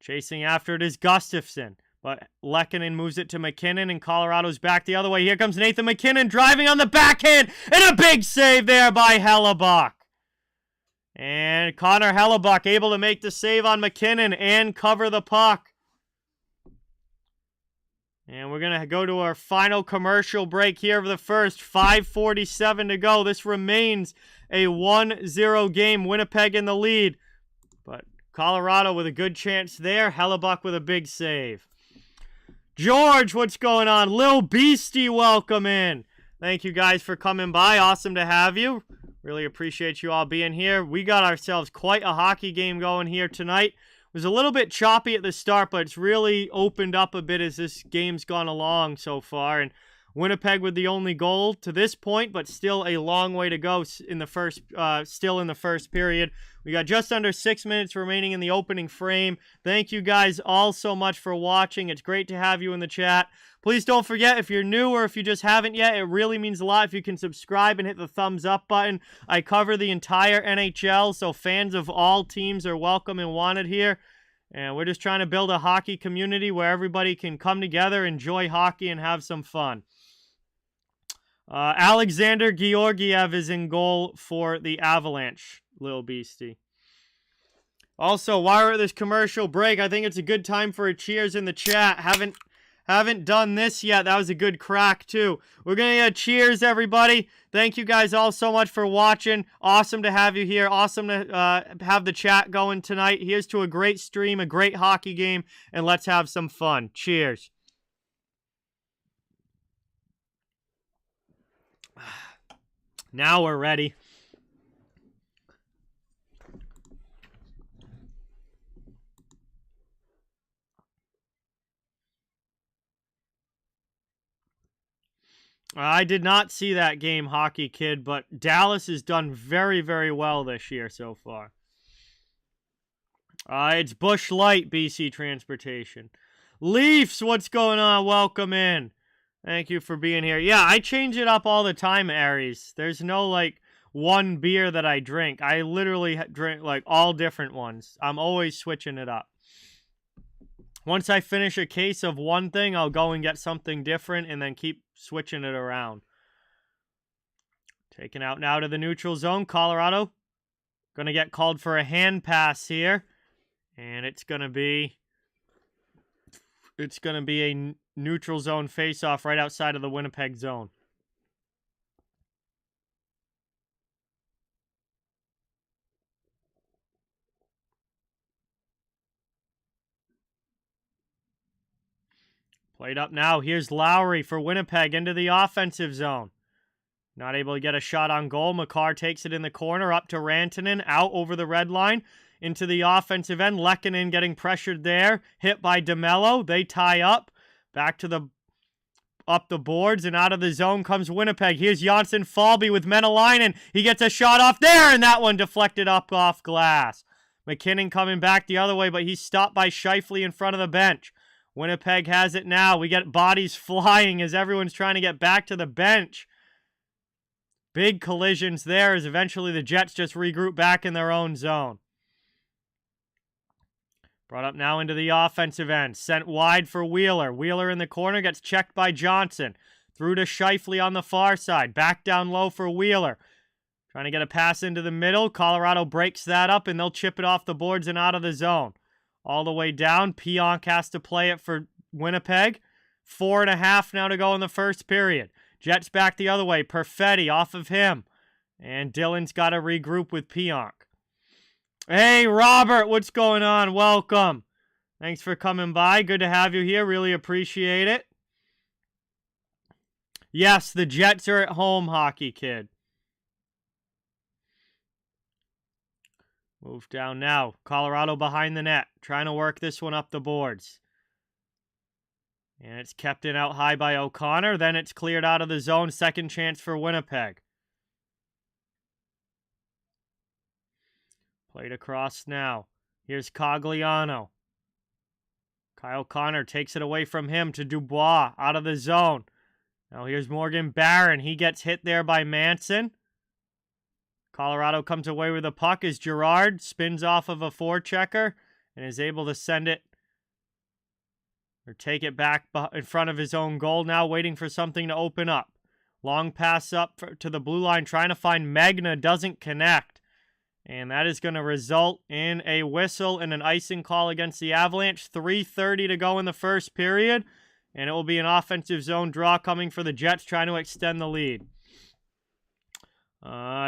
Chasing after it is Gustafsson. But Lehkonen moves it to McKinnon, and Colorado's back the other way. Here comes Nathan McKinnon driving on the backhand, and a big save there by Hellebuck. And Connor Hellebuck able to make the save on McKinnon and cover the puck. And we're going to go to our final commercial break here of the first. 5:47 to go. This remains a 1-0 game. Winnipeg in the lead. But Colorado with a good chance there. Hellebuck with a big save. George, what's going on? Lil Beastie, welcome in. Thank you guys for coming by. Awesome to have you. Really appreciate you all being here. We got ourselves quite a hockey game going here tonight. It was a little bit choppy at the start, but it's really opened up a bit as this game's gone along so far. And Winnipeg with the only goal to this point, but still a long way to go in the first, still in the first period. We got just under 6 minutes remaining in the opening frame. Thank you guys all so much for watching. It's great to have you in the chat. Please don't forget, if you're new or if you just haven't yet, it really means a lot if you can subscribe and hit the thumbs up button. I cover the entire NHL, so fans of all teams are welcome and wanted here. And we're just trying to build a hockey community where everybody can come together, enjoy hockey, and have some fun. Alexander Georgiev is in goal for the Avalanche, Lil Beastie. Also, while we're at this commercial break, I think it's a good time for a cheers in the chat. Haven't done this yet. That was a good crack, too. We're going to get a cheers, everybody. Thank you guys all so much for watching. Awesome to have you here. Awesome to have the chat going tonight. Here's to a great stream, a great hockey game, and let's have some fun. Cheers. Now we're ready. I did not see that game, Hockey Kid, but Dallas has done very, very well this year so far. It's Busch Light, BC Transportation. Leafs, what's going on? Welcome in. Thank you for being here. Yeah, I change it up all the time, Aries. There's no, like, one beer that I drink. I literally drink, like, all different ones. I'm always switching it up. Once I finish a case of one thing, I'll go and get something different and then keep switching it around. Taken out now to the neutral zone. Colorado going to get called for a hand pass here. And it's going to be a neutral zone face-off right outside of the Winnipeg zone. Played up now. Here's Lowry for Winnipeg into the offensive zone. Not able to get a shot on goal. McCarr takes it in the corner up to Rantanen. Out over the red line. Into the offensive end. Lehkonen getting pressured there. Hit by DeMello. They tie up. Back to up the boards and out of the zone comes Winnipeg. Here's Janssen Falby with Menelainen. He gets a shot off there, and that one deflected up off glass. McKinnon coming back the other way, but he's stopped by Scheifele in front of the bench. Winnipeg has it now. We get bodies flying as everyone's trying to get back to the bench. Big collisions there as eventually the Jets just regroup back in their own zone. Brought up now into the offensive end. Sent wide for Wheeler. Wheeler in the corner gets checked by Johnson. Through to Scheifele on the far side. Back down low for Wheeler. Trying to get a pass into the middle. Colorado breaks that up and they'll chip it off the boards and out of the zone. All the way down. Pionk has to play it for Winnipeg. 4.5 now to go in the first period. Jets back the other way. Perfetti off of him. And Dillon's got to regroup with Pionk. Hey, Robert, what's going on? Welcome. Thanks for coming by. Good to have you here. Really appreciate it. Yes, the Jets are at home, Hockey Kid. Move down now. Colorado behind the net. Trying to work this one up the boards. And it's kept in out high by O'Connor. Then it's cleared out of the zone. Second chance for Winnipeg. Played across now. Here's Cogliano. Kyle Connor takes it away from him to Dubois out of the zone. Now here's Morgan Barron. He gets hit there by Manson. Colorado comes away with the puck as Girard spins off of a forechecker and is able to send it or take it back in front of his own goal now, waiting for something to open up. Long pass up to the blue line, trying to find Magna, doesn't connect. And that is going to result in a whistle and an icing call against the Avalanche. 3:30 to go in the first period. And it will be an offensive zone draw coming for the Jets, trying to extend the lead.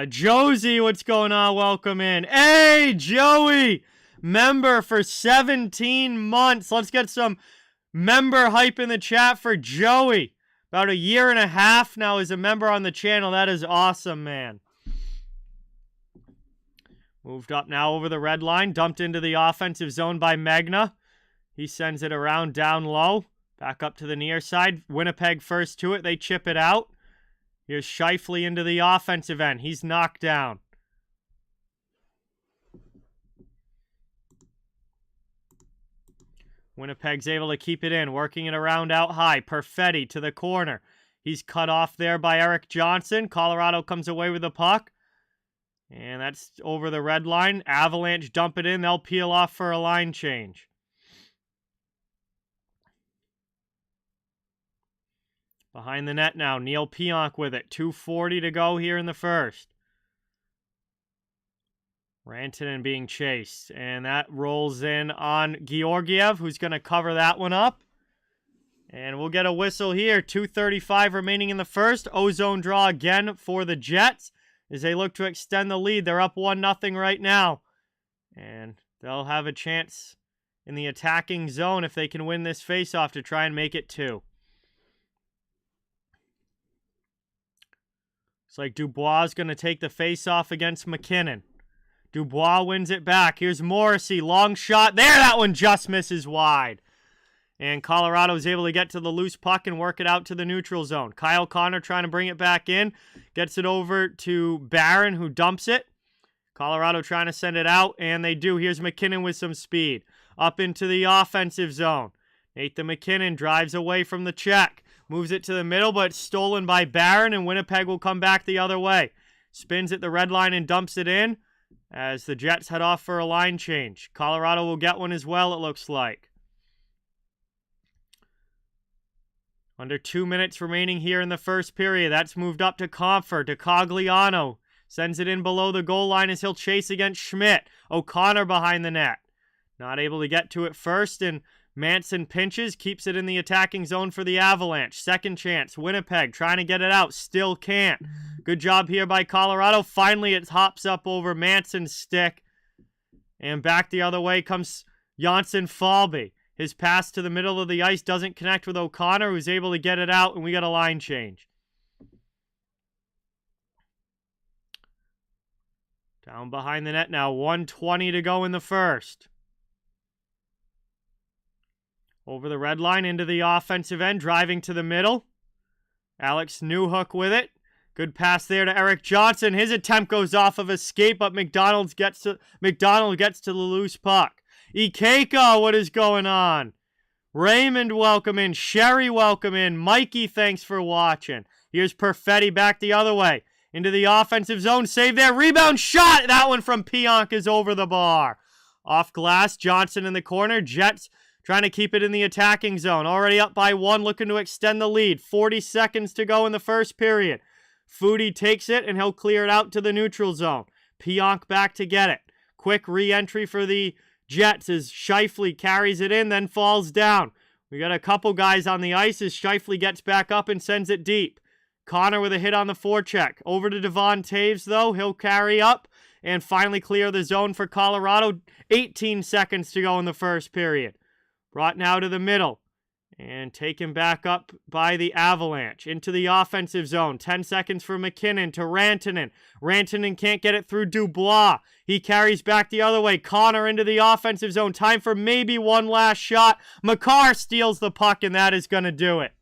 Josie, what's going on? Welcome in. Hey, Joey! Member for 17 months. Let's get some member hype in the chat for Joey. About a year and a half now as a member on the channel. That is awesome, man. Moved up now over the red line. Dumped into the offensive zone by Magna. He sends it around down low. Back up to the near side. Winnipeg first to it. They chip it out. Here's Scheifele into the offensive end. He's knocked down. Winnipeg's able to keep it in. Working it around out high. Perfetti to the corner. He's cut off there by Eric Johnson. Colorado comes away with the puck. And that's over the red line. Avalanche dump it in. They'll peel off for a line change. Behind the net now. Neil Pionk with it. 2:40 to go here in the first. Rantanen being chased. And that rolls in on Georgiev, who's going to cover that one up. And we'll get a whistle here. 2:35 remaining in the first. Ozone draw again for the Jets as they look to extend the lead. They're up 1-0 right now. And they'll have a chance in the attacking zone if they can win this faceoff to try and make it 2. It's like Dubois is going to take the faceoff against McKinnon. Dubois wins it back. Here's Morrissey. Long shot. There, that one just misses wide. And Colorado is able to get to the loose puck and work it out to the neutral zone. Kyle Connor trying to bring it back in. Gets it over to Barron, who dumps it. Colorado trying to send it out, and they do. Here's McKinnon with some speed. Up into the offensive zone. Nathan McKinnon drives away from the check. Moves it to the middle, but it's stolen by Barron, and Winnipeg will come back the other way. Spins at the red line and dumps it in as the Jets head off for a line change. Colorado will get one as well, it looks like. Under 2 minutes remaining here in the first period. That's moved up to Comfort, to Cogliano. Sends it in below the goal line as he'll chase against Schmidt. O'Connor behind the net. Not able to get to it first, and Manson pinches, keeps it in the attacking zone for the Avalanche. Second chance. Winnipeg trying to get it out. Still can't. Good job here by Colorado. Finally, it hops up over Manson's stick. And back the other way comes Janssen Falby. His pass to the middle of the ice doesn't connect with O'Connor, who's able to get it out, and we got a line change. Down behind the net now. 1:20 to go in the first. Over the red line into the offensive end, driving to the middle. Alex Newhook with it. Good pass there to Eric Johnson. His attempt goes off of escape, but McDonald gets to the loose puck. Ikeka, what is going on? Raymond, welcome in. Sherry, welcome in. Mikey, thanks for watching. Here's Perfetti back the other way. Into the offensive zone. Save there. Rebound shot. That one from Pionk is over the bar. Off glass. Johnson in the corner. Jets trying to keep it in the attacking zone. Already up by 1, looking to extend the lead. 40 seconds to go in the first period. Foodie takes it, and he'll clear it out to the neutral zone. Pionk back to get it. Quick re-entry for the Jets as Scheifele carries it in, then falls down. We got a couple guys on the ice as Scheifele gets back up and sends it deep. Connor with a hit on the forecheck. Over to Devon Taves, though. He'll carry up and finally clear the zone for Colorado. 18 seconds to go in the first period. Brought now to the middle. And taken back up by the Avalanche. Into the offensive zone. 10 seconds for McKinnon to Rantanen. Rantanen can't get it through Dubois. He carries back the other way. Connor into the offensive zone. Time for maybe one last shot. Makar steals the puck, and that is going to do it.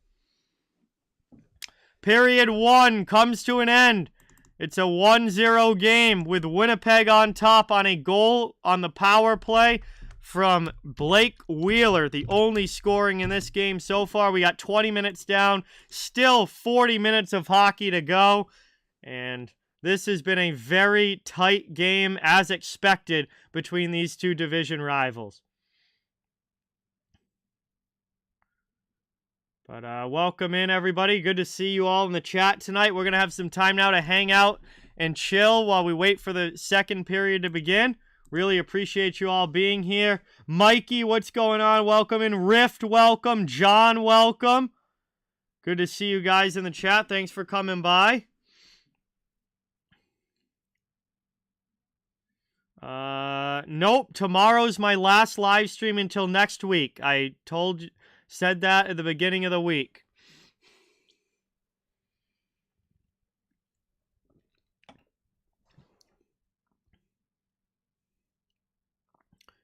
Period 1 comes to an end. It's a 1-0 game with Winnipeg on top on a goal on the power play from Blake Wheeler, the only scoring in this game so far. We got 20 minutes down, still 40 minutes of hockey to go, and this has been a very tight game, as expected, between these two division rivals. But welcome in, everybody. Good to see you all in the chat tonight. We're going to have some time now to hang out and chill while we wait for the second period to begin. Really appreciate you all being here. Mikey, what's going on? Welcome in. Rift, welcome. John, welcome. Good to see you guys in the chat. Thanks for coming by. Nope. Tomorrow's my last live stream until next week. I said that at the beginning of the week.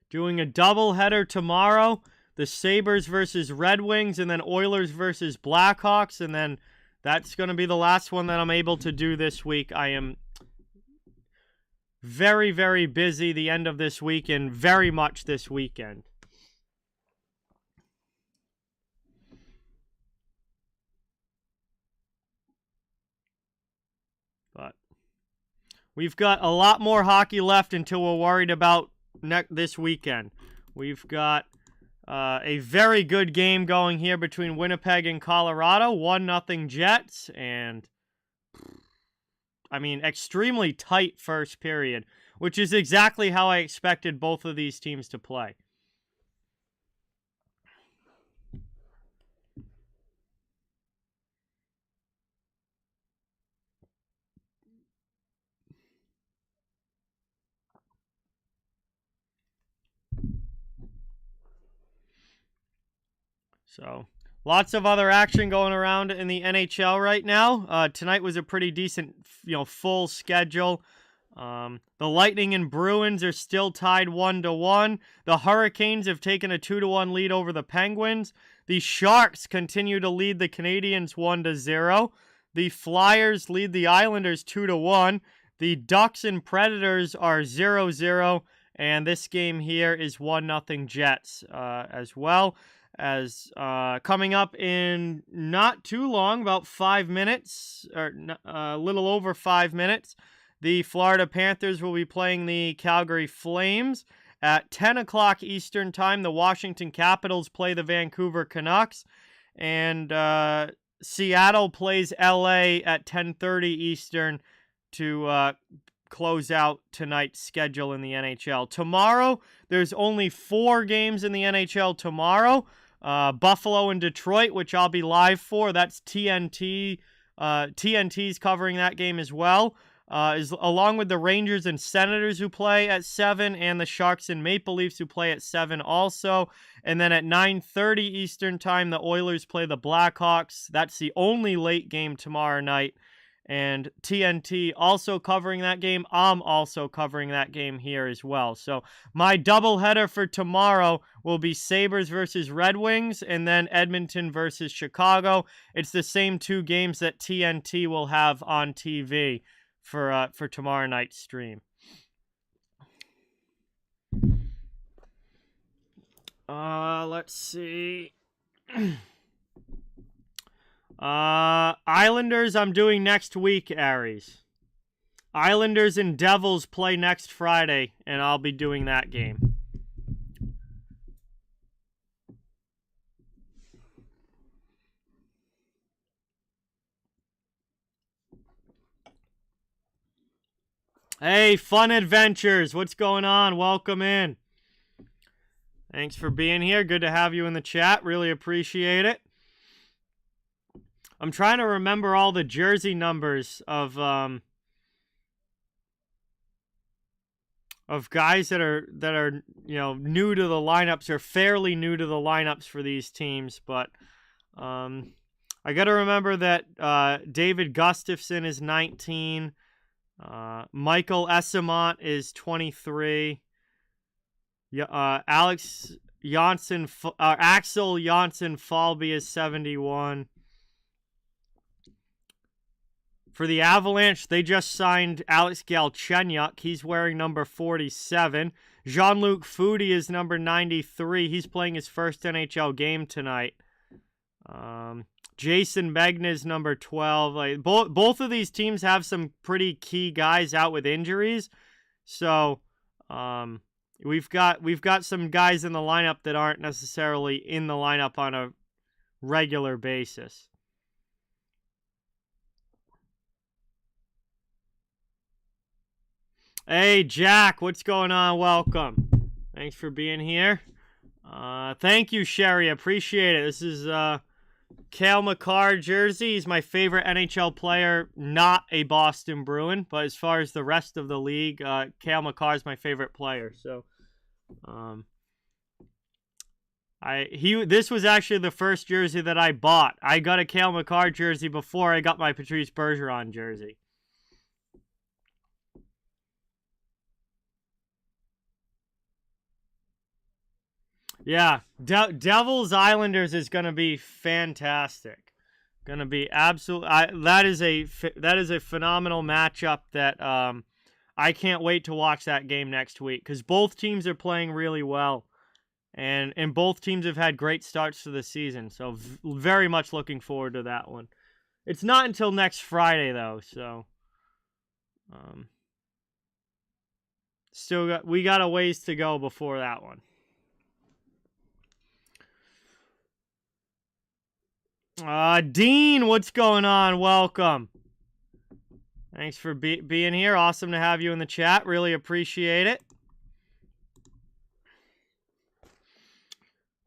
Doing a doubleheader tomorrow. The Sabres versus Red Wings, and then Oilers versus Blackhawks, and then that's going to be the last one that I'm able to do this week. I am very, very busy the end of this week and very much this weekend. But we've got a lot more hockey left until we're worried about this weekend. We've got a very good game going here between Winnipeg and Colorado. 1-0 Jets, and I mean, extremely tight first period, which is exactly how I expected both of these teams to play. So, lots of other action going around in the NHL right now. Tonight was a pretty decent, full schedule. The Lightning and Bruins are still tied 1-1. The Hurricanes have taken a 2-1 lead over the Penguins. The Sharks continue to lead the Canadiens 1-0. The Flyers lead the Islanders 2-1. The Ducks and Predators are 0-0. And this game here is 1-0 Jets as well. As coming up in not too long, about 5 minutes, or a little over 5 minutes, the Florida Panthers will be playing the Calgary Flames. At 10 o'clock Eastern Time, the Washington Capitals play the Vancouver Canucks. And Seattle plays LA at 10:30 Eastern to close out tonight's schedule in the NHL. Tomorrow, there's only 4 games in the NHL tomorrow. Buffalo and Detroit, which I'll be live for. That's TNT. TNT's covering that game as well. Along with the Rangers and Senators who play at 7, and the Sharks and Maple Leafs who play at 7 also. And then at 9:30 Eastern Time, the Oilers play the Blackhawks. That's the only late game tomorrow night. And TNT also covering that game. I'm also covering that game here as well. So my doubleheader for tomorrow will be Sabres versus Red Wings, and then Edmonton versus Chicago. It's the same 2 games that TNT will have on TV for tomorrow night's stream. Let's see. Islanders I'm doing next week, Aries. Islanders and Devils play next Friday, and I'll be doing that game. Hey, Fun Adventures, what's going on? Welcome in. Thanks for being here. Good to have you in the chat. Really appreciate it. I'm trying to remember all the jersey numbers of of guys that are new to the lineups, or fairly new to the lineups for these teams. But I got to remember that David Gustafson is 19. Michael Esamont is 23. Axel Janssen Falby is 71. For the Avalanche, they just signed Alex Galchenyuk. He's wearing number 47. Jean-Luc Foudy is number 93. He's playing his first NHL game tonight. Jason Megna is number 12. Like, both of these teams have some pretty key guys out with injuries. So we've got some guys in the lineup that aren't necessarily in the lineup on a regular basis. Hey, Jack, what's going on? Welcome. Thanks for being here. Thank you, Sherry. Appreciate it. This is Cale Makar jersey. He's my favorite NHL player, not a Boston Bruin, but as far as the rest of the league, Cale Makar is my favorite player. So, this was actually the first jersey that I bought. I got a Cale Makar jersey before I got my Patrice Bergeron jersey. Yeah, Devils Islanders is going to be fantastic. Going to be absolute. That is a phenomenal matchup that I can't wait to watch that game next week, because both teams are playing really well, and both teams have had great starts to the season. So very much looking forward to that one. It's not until next Friday though, so we got a ways to go before that one. Dean, what's going on? Welcome. Thanks for being here. Awesome to have you in the chat. Really appreciate it.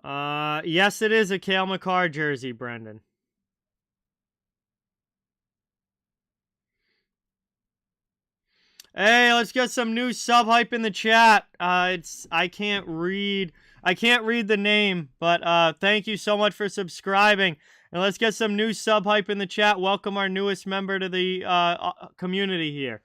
Yes, it is a Cale Makar jersey, Brendan. Hey, let's get some new sub hype in the chat. I can't read the name, but thank you so much for subscribing. And let's get some new sub hype in the chat. Welcome our newest member to the community here.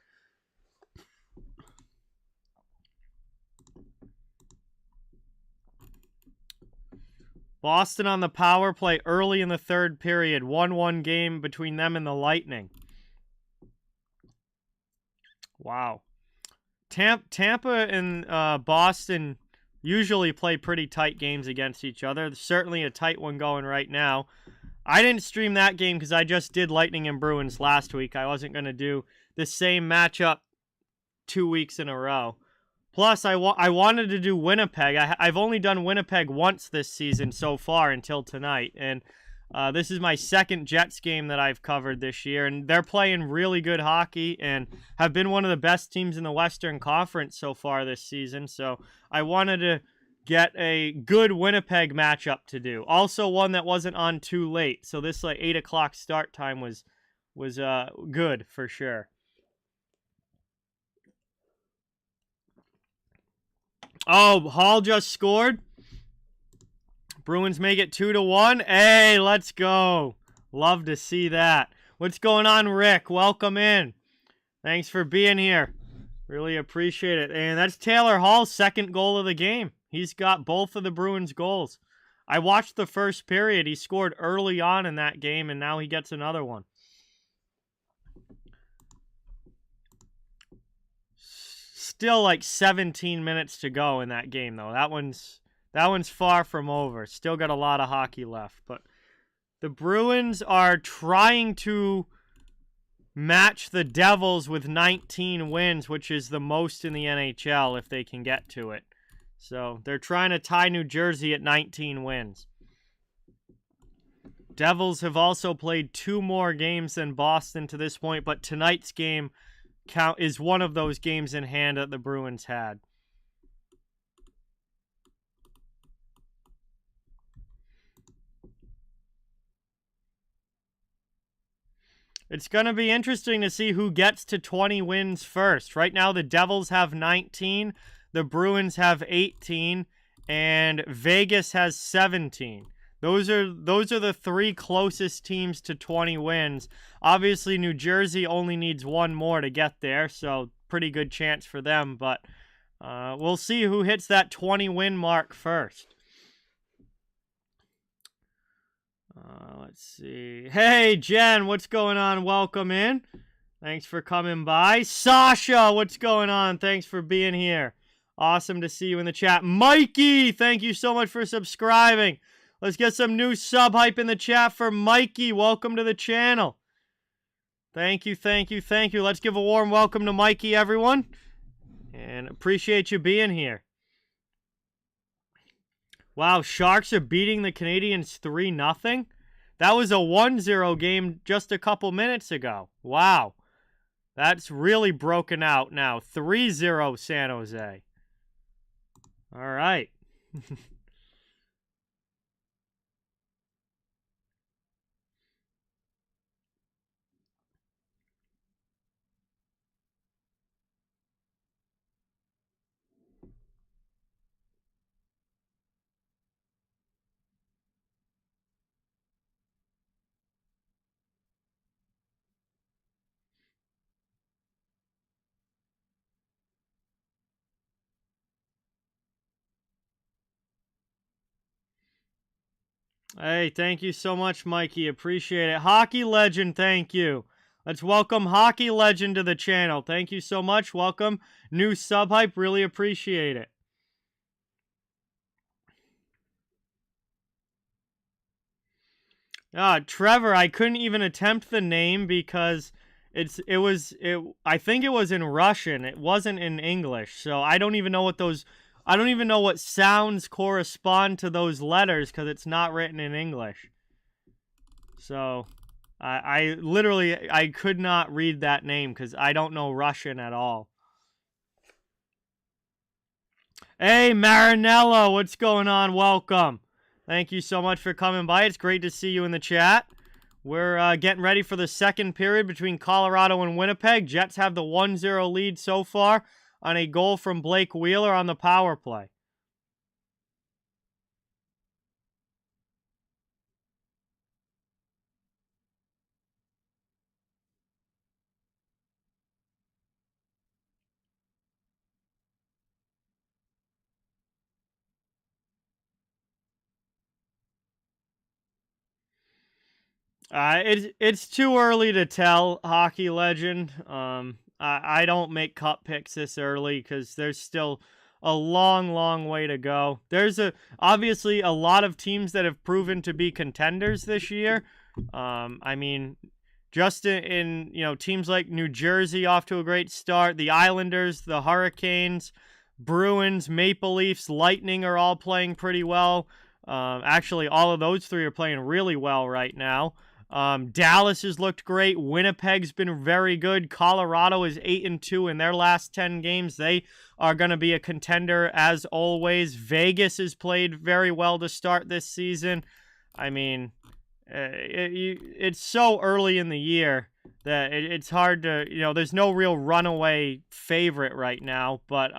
Boston on the power play early in the third period. 1-1 game between them and the Lightning. Wow. Tampa and Boston usually play pretty tight games against each other. There's certainly a tight one going right now. I didn't stream that game because I just did Lightning and Bruins last week. I wasn't going to do the same matchup 2 weeks in a row. Plus, I wanted to do Winnipeg. I've only done Winnipeg once this season so far until tonight. And this is my second Jets game that I've covered this year. And they're playing really good hockey and have been one of the best teams in the Western Conference so far this season. So I wanted to get a good Winnipeg matchup to do. Also one that wasn't on too late. So this 8 o'clock start time was good for sure. Oh, Hall just scored. Bruins make it 2-1. Hey, let's go. Love to see that. What's going on, Rick? Welcome in. Thanks for being here. Really appreciate it. And that's Taylor Hall's second goal of the game. He's got both of the Bruins' goals. I watched the first period. He scored early on in that game, and now he gets another one. Still 17 minutes to go in that game, though. That one's far from over. Still got a lot of hockey left. But the Bruins are trying to match the Devils with 19 wins, which is the most in the NHL if they can get to it. So they're trying to tie New Jersey at 19 wins. Devils have also played 2 more games than Boston to this point, but tonight's game is one of those games in hand that the Bruins had. It's going to be interesting to see who gets to 20 wins first. Right now, the Devils have 19, the Bruins have 18, and Vegas has 17. Those are the three closest teams to 20 wins. Obviously, New Jersey only needs one more to get there, so pretty good chance for them. But we'll see who hits that 20-win mark first. Let's see. Hey, Jen, what's going on? Welcome in. Thanks for coming by. Sasha, what's going on? Thanks for being here. Awesome to see you in the chat. Mikey, thank you so much for subscribing. Let's get some new sub hype in the chat for Mikey. Welcome to the channel. Thank you, thank you, thank you. Let's give a warm welcome to Mikey, everyone. And appreciate you being here. Wow, Sharks are beating the Canadiens 3-0. That was a 1-0 game just a couple minutes ago. Wow. That's really broken out now. 3-0 San Jose. All right. Hey, thank you so much, Mikey. Appreciate it. Hockey Legend, thank you. Let's welcome Hockey Legend to the channel. Thank you so much. Welcome. New sub hype. Really appreciate it. Trevor, I couldn't even attempt the name because I think it was in Russian. It wasn't in English. So I don't even know what sounds correspond to those letters because it's not written in English. So I literally could not read that name because I don't know Russian at all. Hey, Marinella, what's going on? Welcome. Thank you so much for coming by. It's great to see you in the chat. We're getting ready for the second period between Colorado and Winnipeg. Jets have the 1-0 lead so far on a goal from Blake Wheeler on the power play. It's too early to tell, Hockey Legend. I don't make cup picks this early because there's still a long, long way to go. There's obviously a lot of teams that have proven to be contenders this year. I mean, just in teams like New Jersey off to a great start, the Islanders, the Hurricanes, Bruins, Maple Leafs, Lightning are all playing pretty well. Actually, all of those three are playing really well right now. Dallas has looked great. Winnipeg's been very good. Colorado is 8-2 in their last 10 games. They are going to be a contender as always. Vegas has played very well to start this season. I mean, it's so early in the year that it's hard to, there's no real runaway favorite right now. But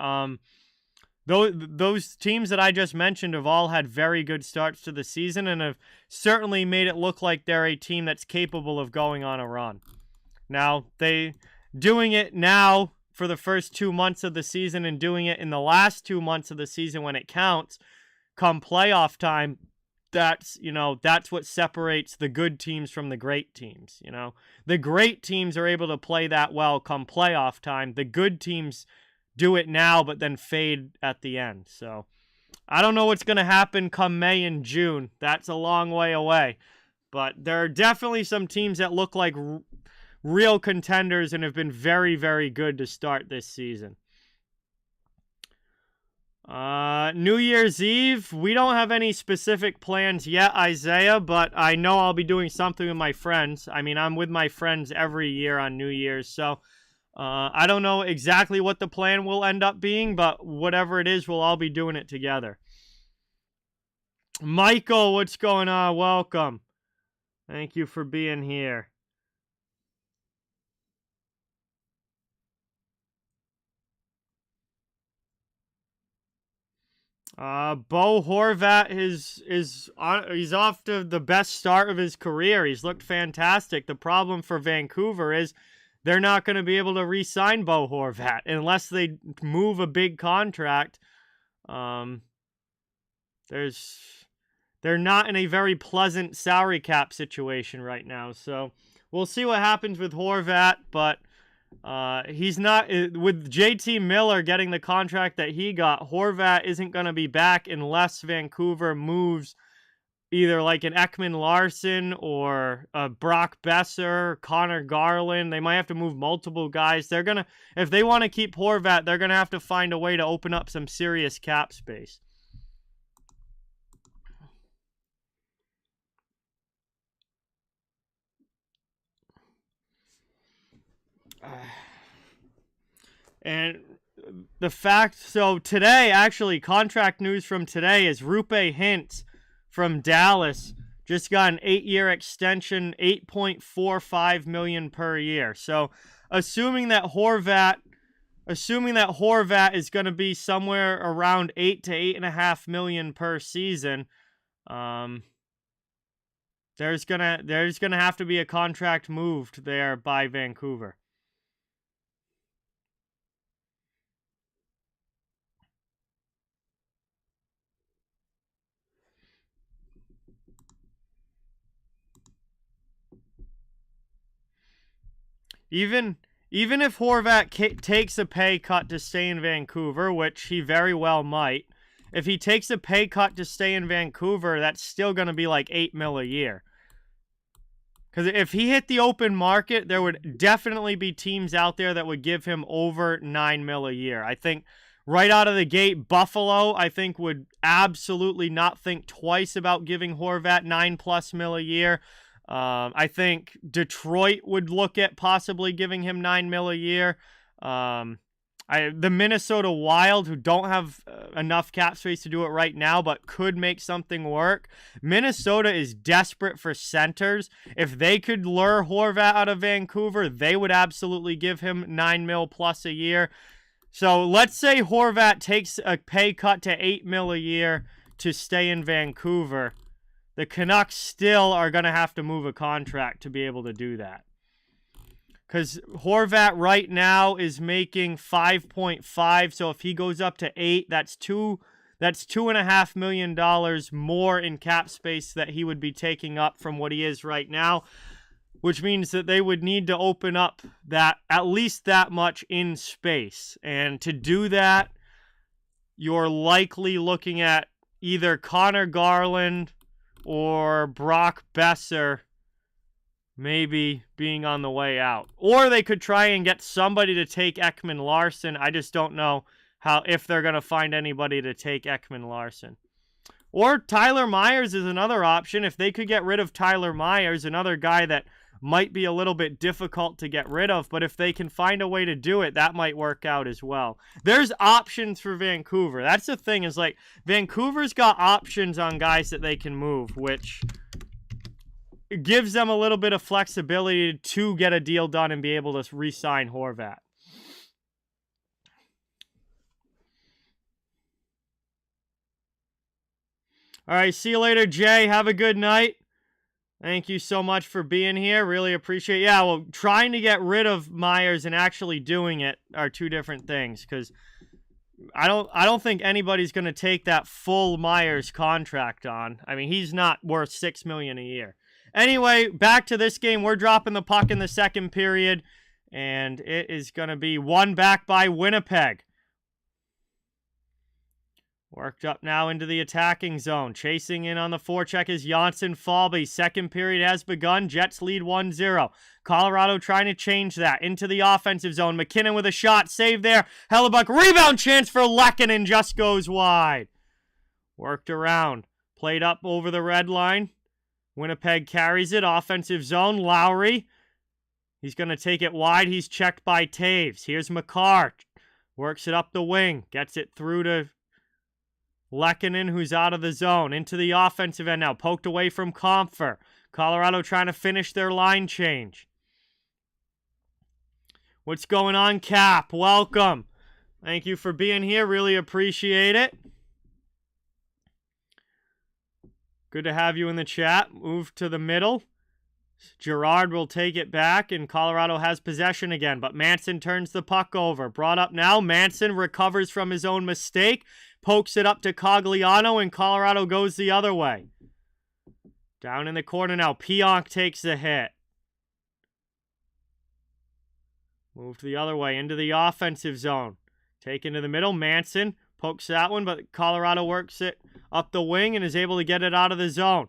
those teams that I just mentioned have all had very good starts to the season and have certainly made it look like they're a team that's capable of going on a run. Now, doing it now for the first 2 months of the season and doing it in the last 2 months of the season when it counts, come playoff time, that's what separates the good teams from the great teams. The great teams are able to play that well come playoff time. The good teams do it now, but then fade at the end. So I don't know what's going to happen come May and June. That's a long way away. But there are definitely some teams that look like real contenders and have been very, very good to start this season. New Year's Eve, we don't have any specific plans yet, Isaiah, but I know I'll be doing something with my friends. I mean, I'm with my friends every year on New Year's, so I don't know exactly what the plan will end up being, but whatever it is, we'll all be doing it together. Michael, what's going on? Welcome. Thank you for being here. Bo Horvat he's off to the best start of his career. He's looked fantastic. The problem for Vancouver is they're not going to be able to re-sign Bo Horvat unless they move a big contract. They're not in a very pleasant salary cap situation right now. So we'll see what happens with Horvat, but he's not, with JT Miller getting the contract that he got, Horvat isn't going to be back unless Vancouver moves either like an Ekman Larson or Brock Besser, Connor Garland. They might have to move multiple guys. If they want to keep Horvat, they're going to have to find a way to open up some serious cap space. And the fact, so today, actually, contract news from today is Roope Hintz from Dallas just got an 8-year extension, $8.45 million per year. So assuming that Horvat is going to be somewhere around $8 to $8.5 million per season, there's gonna have to be a contract moved there by Vancouver. Even if Horvat takes a pay cut to stay in Vancouver, which he very well might, if he takes a pay cut to stay in Vancouver, that's still going to be like $8 million a year. Because if he hit the open market, there would definitely be teams out there that would give him over $9 million a year. I think right out of the gate, Buffalo, I think, would absolutely not think twice about giving Horvat $9+ million a year. I think Detroit would look at possibly giving him $9 million a year. The Minnesota Wild, who don't have enough cap space to do it right now, but could make something work. Minnesota is desperate for centers. If they could lure Horvat out of Vancouver, they would absolutely give him $9 million plus a year. So let's say Horvat takes a pay cut to $8 million a year to stay in Vancouver. The Canucks still are going to have to move a contract to be able to do that. Because Horvat right now is making 5.5, so if he goes up to 8, that's $2.5 million more in cap space that he would be taking up from what he is right now, which means that they would need to open up that at least that much in space. And to do that, you're likely looking at either Connor Garland or Brock Besser maybe being on the way out. Or they could try and get somebody to take Ekman Larson. I just don't know if they're going to find anybody to take Ekman Larson. Or Tyler Myers is another option. If they could get rid of Tyler Myers, another guy that might be a little bit difficult to get rid of, but if they can find a way to do it, that might work out as well. There's options for Vancouver. That's the thing, is like Vancouver's got options on guys that they can move, which gives them a little bit of flexibility to get a deal done and be able to re-sign Horvat. All right, see you later, Jay. Have a good night. Thank you so much for being here. Really appreciate it. Yeah, well, trying to get rid of Myers and actually doing it are two different things, because I don't think anybody's going to take that full Myers contract on. I mean, he's not worth $6 million a year. Anyway, back to this game. We're dropping the puck in the second period, and it is going to be won back by Winnipeg. Worked up now into the attacking zone. Chasing in on the forecheck is Janssen Falby. Second period has begun. Jets lead 1-0. Colorado trying to change that into the offensive zone. McKinnon with a shot. Save there. Hellebuck. Rebound chance for Lehkonen. Just goes wide. Worked around. Played up over the red line. Winnipeg carries it. Offensive zone. Lowry. He's going to take it wide. He's checked by Taves. Here's McCarr. Works it up the wing. Gets it through to Lehkonen, who's out of the zone. Into the offensive end now. Poked away from Compher. Colorado trying to finish their line change. What's going on, Cap? Welcome. Thank you for being here. Really appreciate it. Good to have you in the chat. Move to the middle. Gerard will take it back, and Colorado has possession again. But Manson turns the puck over. Brought up now. Manson recovers from his own mistake. Pokes it up to Cogliano, and Colorado goes the other way. Down in the corner now. Pionk takes the hit. Move to the other way, into the offensive zone. Taken to the middle. Manson pokes that one, but Colorado works it up the wing and is able to get it out of the zone.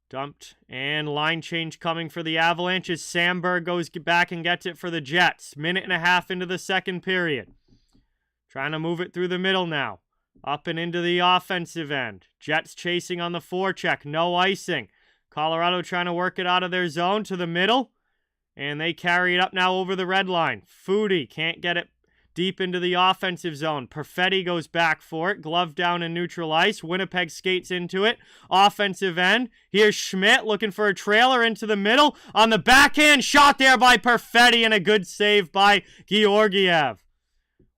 Dumped, and line change coming for the Avalanche as Samberg goes back and gets it for the Jets. Minute and a half into the second period. Trying to move it through the middle now. Up and into the offensive end. Jets chasing on the forecheck. No icing. Colorado trying to work it out of their zone to the middle. And they carry it up now over the red line. Foodie can't get it deep into the offensive zone. Perfetti goes back for it. Glove down in neutral ice. Winnipeg skates into it. Offensive end. Here's Schmidt looking for a trailer into the middle. On the backhand. Shot there by Perfetti and a good save by Georgiev.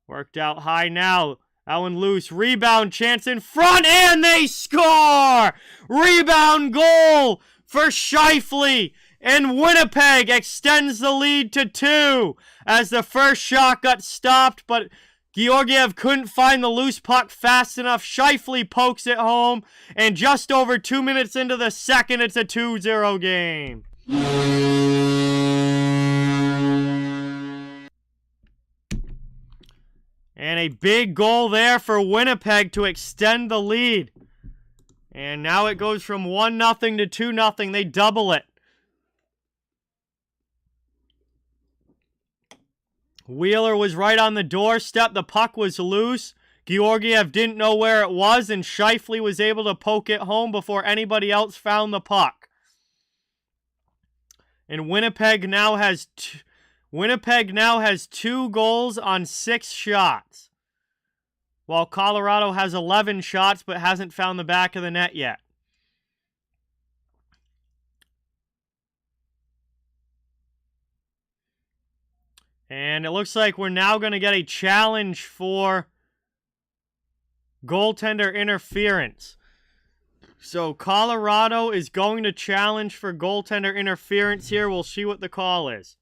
Worked out high now. That one loose. Rebound chance in front. And they score! Rebound goal for Scheifele. And Winnipeg extends the lead to 2 as the first shot got stopped, but Georgiev couldn't find the loose puck fast enough. Scheifele pokes it home, and just over 2 minutes into the second, it's a 2-0 game. And a big goal there for Winnipeg to extend the lead. And now it goes from 1-0 to 2-0. They double it. Wheeler was right on the doorstep. The puck was loose. Georgiev didn't know where it was, and Scheifele was able to poke it home before anybody else found the puck. And Winnipeg now has 2 goals on 6 shots, while Colorado has 11 shots but hasn't found the back of the net yet. And it looks like we're now going to get a challenge for goaltender interference. So Colorado is going to challenge for goaltender interference here. We'll see what the call is.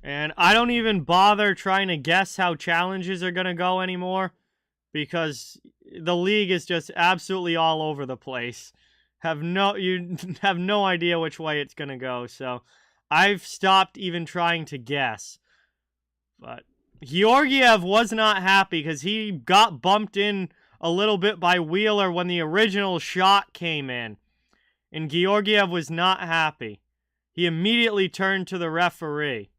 And I don't even bother trying to guess how challenges are going to go anymore, because the league is just absolutely all over the place. You have no idea which way it's going to go. So I've stopped even trying to guess. But Georgiev was not happy because he got bumped in a little bit by Wheeler when the original shot came in. And Georgiev was not happy. He immediately turned to the referee.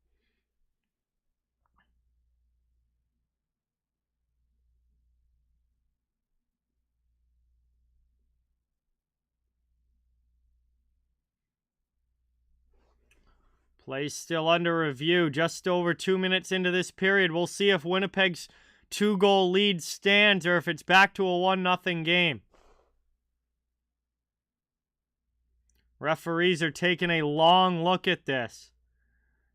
Play still under review. Just over 2 minutes into this period. We'll see if Winnipeg's 2-goal lead stands or if it's back to a 1-0 game. Referees are taking a long look at this.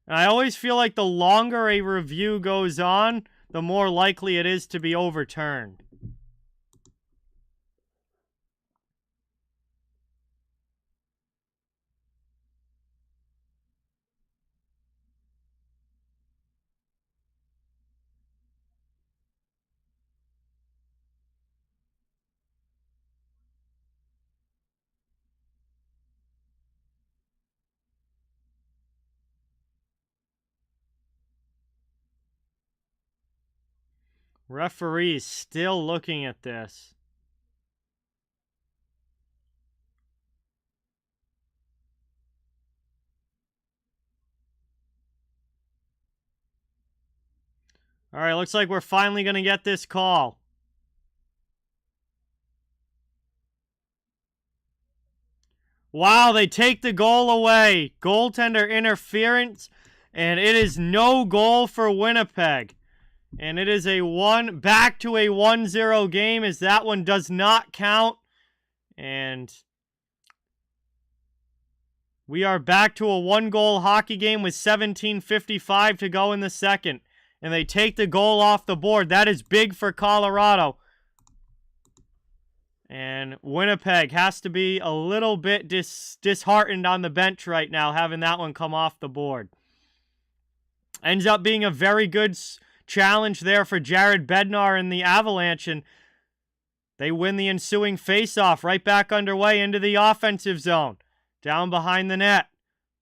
And I always feel like the longer a review goes on, the more likely it is to be overturned. Referees still looking at this. All right, looks like we're finally going to get this call. Wow, they take the goal away. Goaltender interference, and it is no goal for Winnipeg. And it is back to a 1-0 game, as that one does not count. And We are back to a one-goal hockey game with 17:55 to go in the second. And they take the goal off the board. That is big for Colorado. And Winnipeg has to be a little bit disheartened on the bench right now, having that one come off the board. Ends up being a very good challenge there for Jared Bednar and the Avalanche, and they win the ensuing faceoff. Right back underway into the offensive zone. Down behind the net.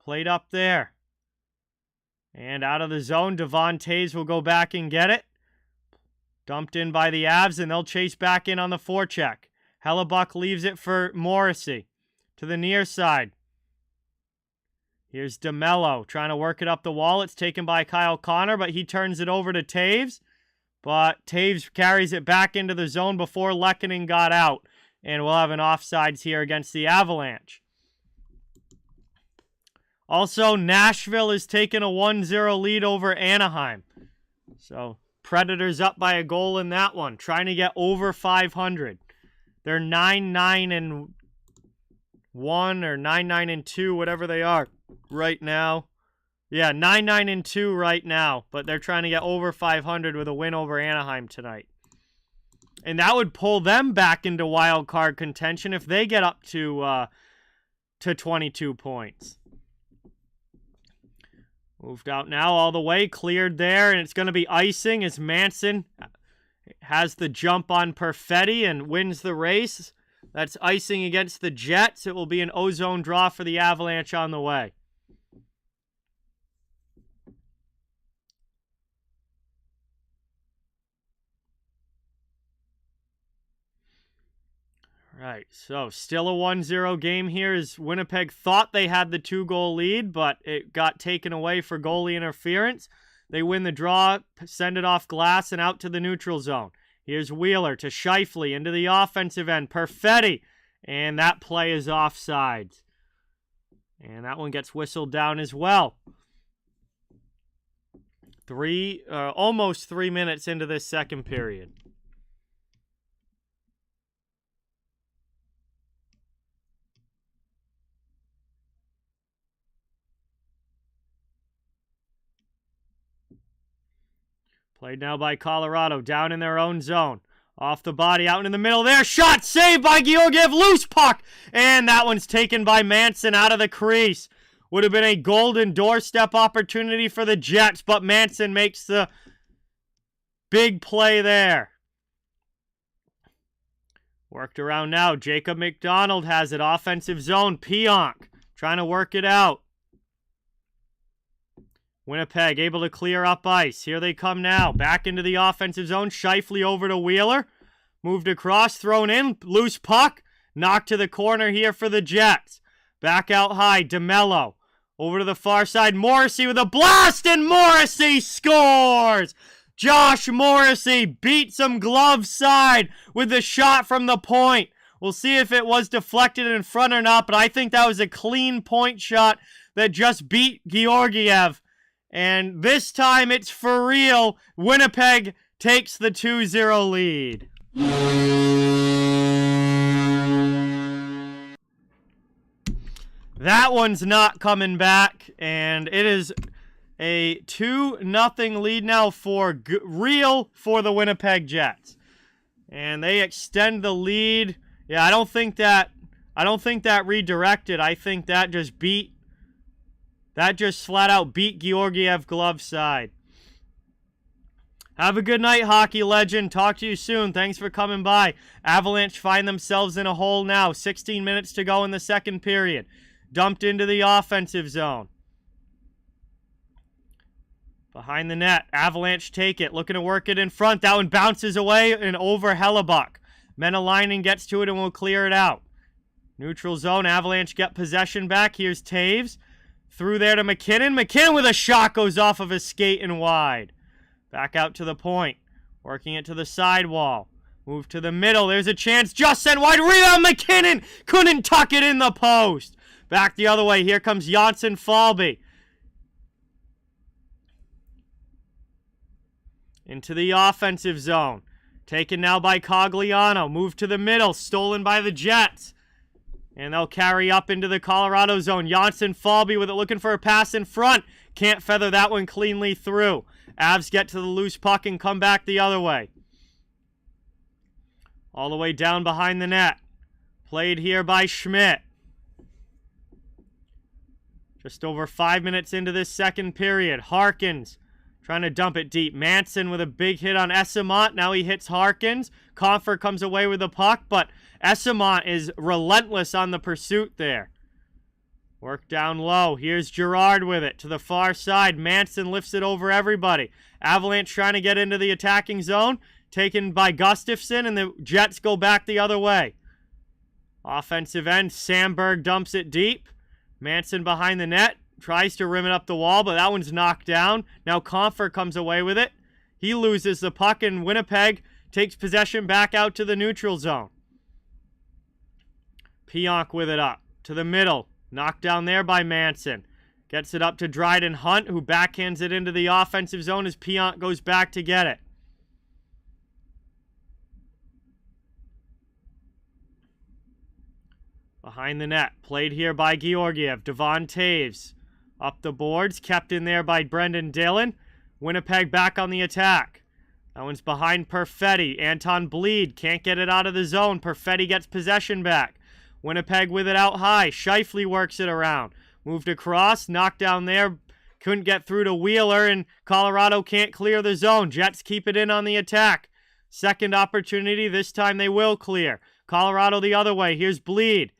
Played up there. And out of the zone, Devon Toews will go back and get it. Dumped in by the Avs, and they'll chase back in on the forecheck. Hellebuck leaves it for Morrissey to the near side. Here's DeMello trying to work it up the wall. It's taken by Kyle Connor, but he turns it over to Toews. But Toews carries it back into the zone before Lehkonen got out. And we'll have an offsides here against the Avalanche. Also, Nashville is taking a 1-0 lead over Anaheim. So, Predators up by a goal in that one, trying to get over 500. They're 9-9-1 or 9-9-2, whatever they are right now. Yeah, 9-9-2 right now, but they're trying to get over 500 with a win over Anaheim tonight. And that would pull them back into wild card contention if they get up to 22 points. Moved out now all the way, cleared there, and it's going to be icing as Manson has the jump on Perfetti and wins the race. That's icing against the Jets. It will be an ozone draw for the Avalanche on the way. Right, so still a 1-0 game here as Winnipeg thought they had the 2-goal lead, but it got taken away for goalie interference. They win the draw, send it off glass, and out to the neutral zone. Here's Wheeler to Scheifele into the offensive end. Perfetti, and that play is offsides. And that one gets whistled down as well. Almost 3 minutes into this second period. Played now by Colorado, down in their own zone. Off the body, out in the middle there. Shot saved by Georgiev, loose puck. And that one's taken by Manson out of the crease. Would have been a golden doorstep opportunity for the Jets, but Manson makes the big play there. Worked around now. Jacob McDonald has it. Offensive zone. Pionk trying to work it out. Winnipeg able to clear up ice. Here they come now. Back into the offensive zone. Scheifele over to Wheeler. Moved across, thrown in. Loose puck. Knocked to the corner here for the Jets. Back out high. DeMello. Over to the far side. Morrissey with a blast, and Morrissey scores! Josh Morrissey beats him glove side with the shot from the point. We'll see if it was deflected in front or not, but I think that was a clean point shot that just beat Georgiev. And this time it's for real. Winnipeg takes the 2-0 lead. That one's not coming back, and it is a 2-0 lead now for real for the Winnipeg Jets. And they extend the lead. Yeah, I don't think that redirected. I think that just flat out beat Georgiev glove side. Have a good night, hockey legend. Talk to you soon. Thanks for coming by. Avalanche find themselves in a hole now. 16 minutes to go in the second period. Dumped into the offensive zone. Behind the net. Avalanche take it. Looking to work it in front. That one bounces away and over Hellebuck. Menelainen gets to it and will clear it out. Neutral zone. Avalanche get possession back. Here's Toews. Through there to McKinnon. McKinnon with a shot goes off of his skate and wide. Back out to the point. Working it to the sidewall. Move to the middle. There's a chance. Just sent wide. Rebound. McKinnon couldn't tuck it in the post. Back the other way. Here comes Janssen Falby. Into the offensive zone. Taken now by Cogliano. Move to the middle. Stolen by the Jets. And they'll carry up into the Colorado zone. Janssen-Falby with it, looking for a pass in front. Can't feather that one cleanly through. Avs get to the loose puck and come back the other way. All the way down behind the net. Played here by Schmidt. Just over 5 minutes into this second period. Harkins trying to dump it deep. Manson with a big hit on Esamont. Now he hits Harkins. Confer comes away with the puck, but Esamont is relentless on the pursuit there. Work down low. Here's Girard with it to the far side. Manson lifts it over everybody. Avalanche trying to get into the attacking zone. Taken by Gustafsson, and the Jets go back the other way. Offensive end, Sandberg dumps it deep. Manson behind the net. Tries to rim it up the wall, but that one's knocked down. Now Confer comes away with it. He loses the puck, and Winnipeg takes possession back out to the neutral zone. Pionk with it up to the middle. Knocked down there by Manson. Gets it up to Dryden Hunt, who backhands it into the offensive zone as Pionk goes back to get it. Behind the net. Played here by Georgiev. Devon Taves. Up the boards. Kept in there by Brendan Dillon. Winnipeg back on the attack. That one's behind Perfetti. Anton Bleed can't get it out of the zone. Perfetti gets possession back. Winnipeg with it out high. Scheifele works it around. Moved across. Knocked down there. Couldn't get through to Wheeler, and Colorado can't clear the zone. Jets keep it in on the attack. Second opportunity. This time they will clear. Colorado the other way. Here's Bleed.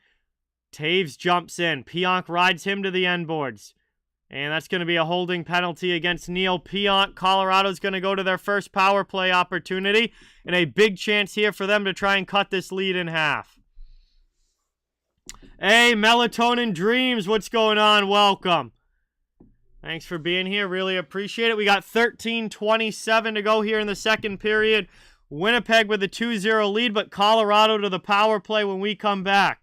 Taves jumps in. Pionk rides him to the end boards. And that's going to be a holding penalty against Neil Pionk. Colorado's going to go to their first power play opportunity. And a big chance here for them to try and cut this lead in half. Hey, Melatonin Dreams, what's going on? Welcome. Thanks for being here. Really appreciate it. We got 13:27 to go here in the second period. Winnipeg with a 2-0 lead, but Colorado to the power play when we come back.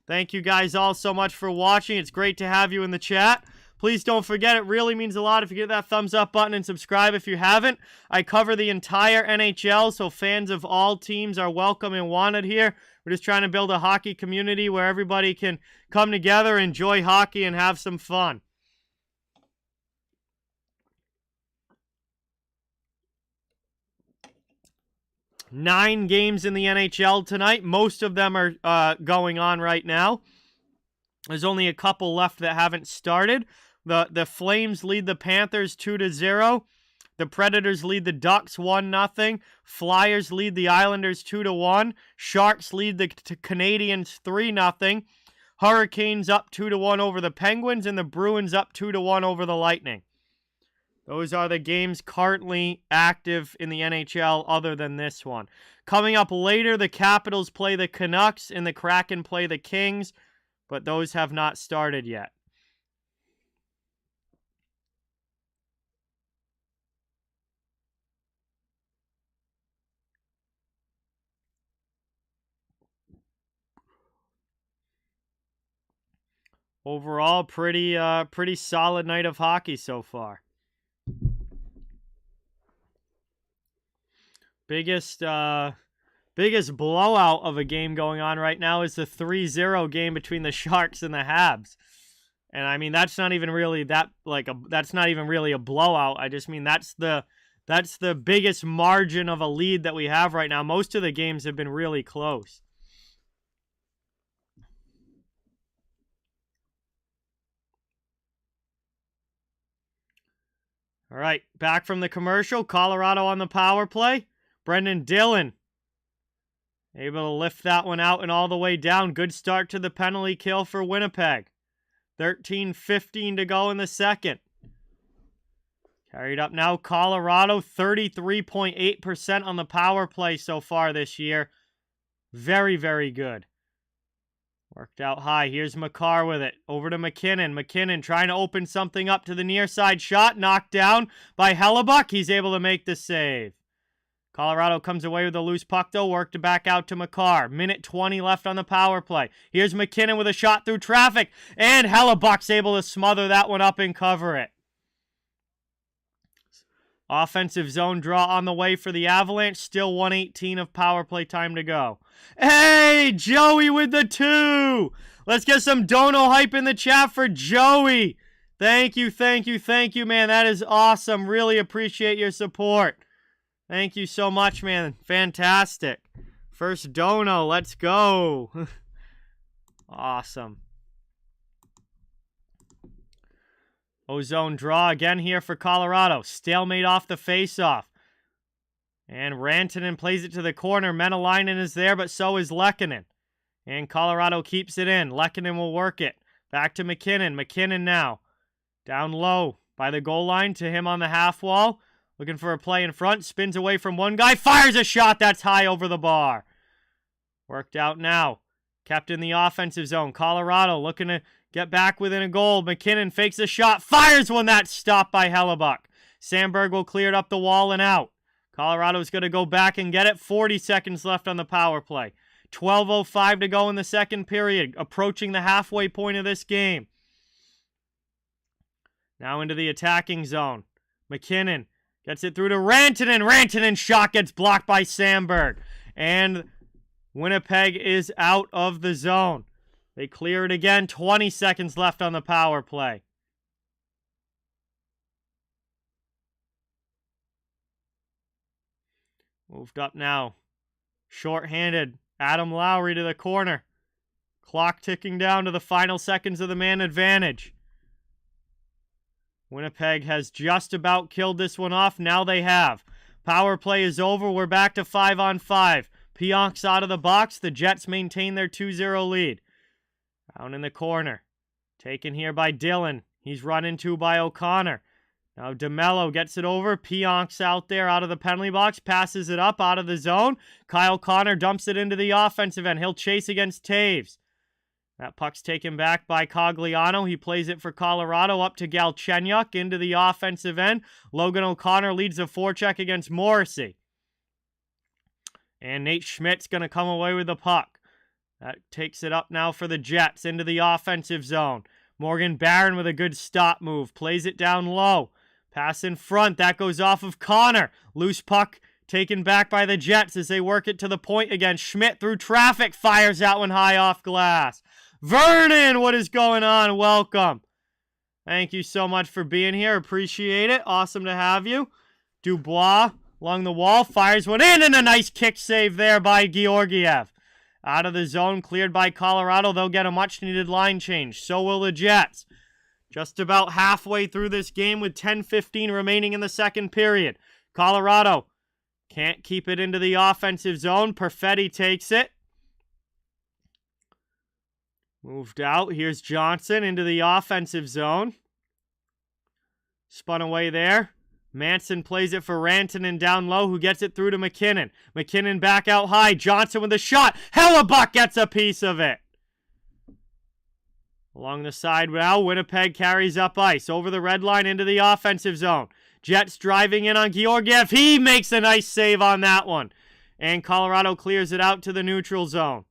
Thank you guys all so much for watching. It's great to have you in the chat. Please don't forget, it really means a lot if you get that thumbs up button and subscribe if you haven't. I cover the entire NHL, so fans of all teams are welcome and wanted here. We're just trying to build a hockey community where everybody can come together, enjoy hockey, and have some fun. Nine games in the NHL tonight. Most of them are going on right now. There's only a couple left that haven't started. The Flames lead the Panthers 2-0. The Predators lead the Ducks 1-0. Flyers lead the Islanders 2-1. Sharks lead the Canadiens 3-0. Hurricanes up 2-1 over the Penguins, and the Bruins up 2-1 over the Lightning. Those are the games currently active in the NHL other than this one. Coming up later, the Capitals play the Canucks and the Kraken play the Kings, but those have not started yet. Overall, pretty solid night of hockey so far. Biggest blowout of a game going on right now is the 3-0 game between the Sharks and the Habs. And I mean, that's not even really that's not even really a blowout. I just mean that's the biggest margin of a lead that we have right now. Most of the games have been really close. All right, back from the commercial. Colorado on the power play. Brendan Dillon able to lift that one out and all the way down. Good start to the penalty kill for Winnipeg. 13:15 to go in the second. Carried up now. Colorado, 33.8% on the power play so far this year. Very, very good. Worked out high. Here's Makar with it. Over to McKinnon. McKinnon trying to open something up to the near side shot. Knocked down by Hellebuck. He's able to make the save. Colorado comes away with a loose puck, though. Worked back out to Makar. Minute 20 left on the power play. Here's McKinnon with a shot through traffic. And Hellebuck's able to smother that one up and cover it. Offensive zone draw on the way for the Avalanche. Still 1:18 of power play time to go. Hey, Joey with the 2. Let's get some dono hype in the chat for Joey. Thank you, thank you, thank you, man. That is awesome. Really appreciate your support. Thank you so much, man. Fantastic. First dono. Let's go. Awesome. Ozone draw again here for Colorado. Stalemate off the faceoff. And Rantanen plays it to the corner. Menelainen is there, but so is Lehkonen. And Colorado keeps it in. Lehkonen will work it. Back to McKinnon. McKinnon now. Down low by the goal line to him on the half wall. Looking for a play in front. Spins away from one guy. Fires a shot that's high over the bar. Worked out now. Kept in the offensive zone. Colorado looking to get back within a goal. McKinnon fakes a shot. Fires one that's stopped by Hellebuck. Sandberg will clear it up the wall and out. Colorado's going to go back and get it. 40 seconds left on the power play. 12:05 to go in the second period. Approaching the halfway point of this game. Now into the attacking zone. McKinnon gets it through to Rantanen. Rantanen's shot gets blocked by Sandberg. And Winnipeg is out of the zone. They clear it again. 20 seconds left on the power play. Moved up now. Short-handed. Adam Lowry to the corner. Clock ticking down to the final seconds of the man advantage. Winnipeg has just about killed this one off. Now they have. Power play is over. We're back to 5-on-5. Pionk's out of the box. The Jets maintain their 2-0 lead. Down in the corner. Taken here by Dillon. He's run into by O'Connor. Now DeMello gets it over. Pionk's out there out of the penalty box. Passes it up out of the zone. Kyle Connor dumps it into the offensive end. He'll chase against Taves. That puck's taken back by Cogliano. He plays it for Colorado up to Galchenyuk into the offensive end. Logan O'Connor leads the forecheck against Morrissey. And Nate Schmidt's going to come away with the puck. That takes it up now for the Jets into the offensive zone. Morgan Barron with a good stop move. Plays it down low. Pass in front. That goes off of Connor. Loose puck taken back by the Jets as they work it to the point again. Schmidt through traffic. Fires that one high off glass. Vernon, what is going on? Welcome. Thank you so much for being here. Appreciate it. Awesome to have you. Dubois along the wall. Fires one in and a nice kick save there by Georgiev. Out of the zone, cleared by Colorado. They'll get a much-needed line change. So will the Jets. Just about halfway through this game with 10:15 remaining in the second period. Colorado can't keep it into the offensive zone. Perfetti takes it. Moved out. Here's Johnson into the offensive zone. Spun away there. Manson plays it for Rantanen down low, who gets it through to McKinnon. McKinnon back out high. Johnson with a shot. Hellebuck gets a piece of it. Along the side now, Winnipeg carries up ice. Over the red line into the offensive zone. Jets driving in on Georgiev. He makes a nice save on that one. And Colorado clears it out to the neutral zone.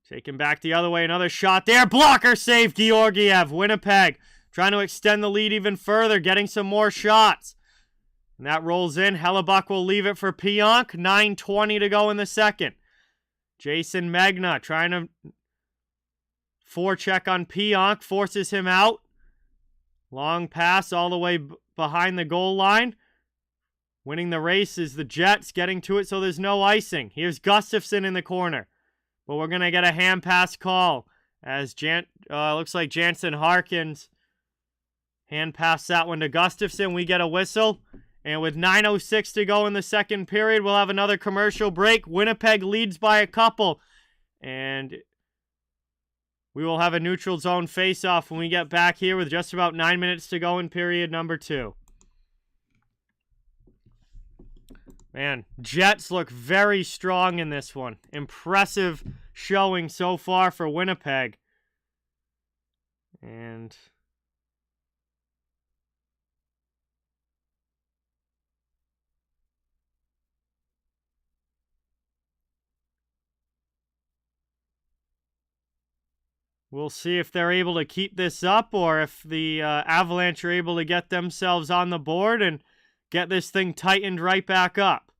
Taken back the other way. Another shot there. Blocker save, Georgiev. Winnipeg trying to extend the lead even further, getting some more shots. And that rolls in. Hellebuck will leave it for Pionk. 9:20 to go in the second. Jason Megna trying to forecheck on Pionk. Forces him out. Long pass all the way behind the goal line. Winning the race is the Jets. Getting to it so there's no icing. Here's Gustafsson in the corner. But we're going to get a hand pass call as looks like Jansen Harkins hand pass that one to Gustafsson. We get a whistle. And with 9:06 to go in the second period, we'll have another commercial break. Winnipeg leads by a couple. And we will have a neutral zone face-off when we get back here with just about 9 minutes to go in period number 2. Man, Jets look very strong in this one. Impressive showing so far for Winnipeg. And We'll see if they're able to keep this up or if the Avalanche are able to get themselves on the board and get this thing tightened right back up.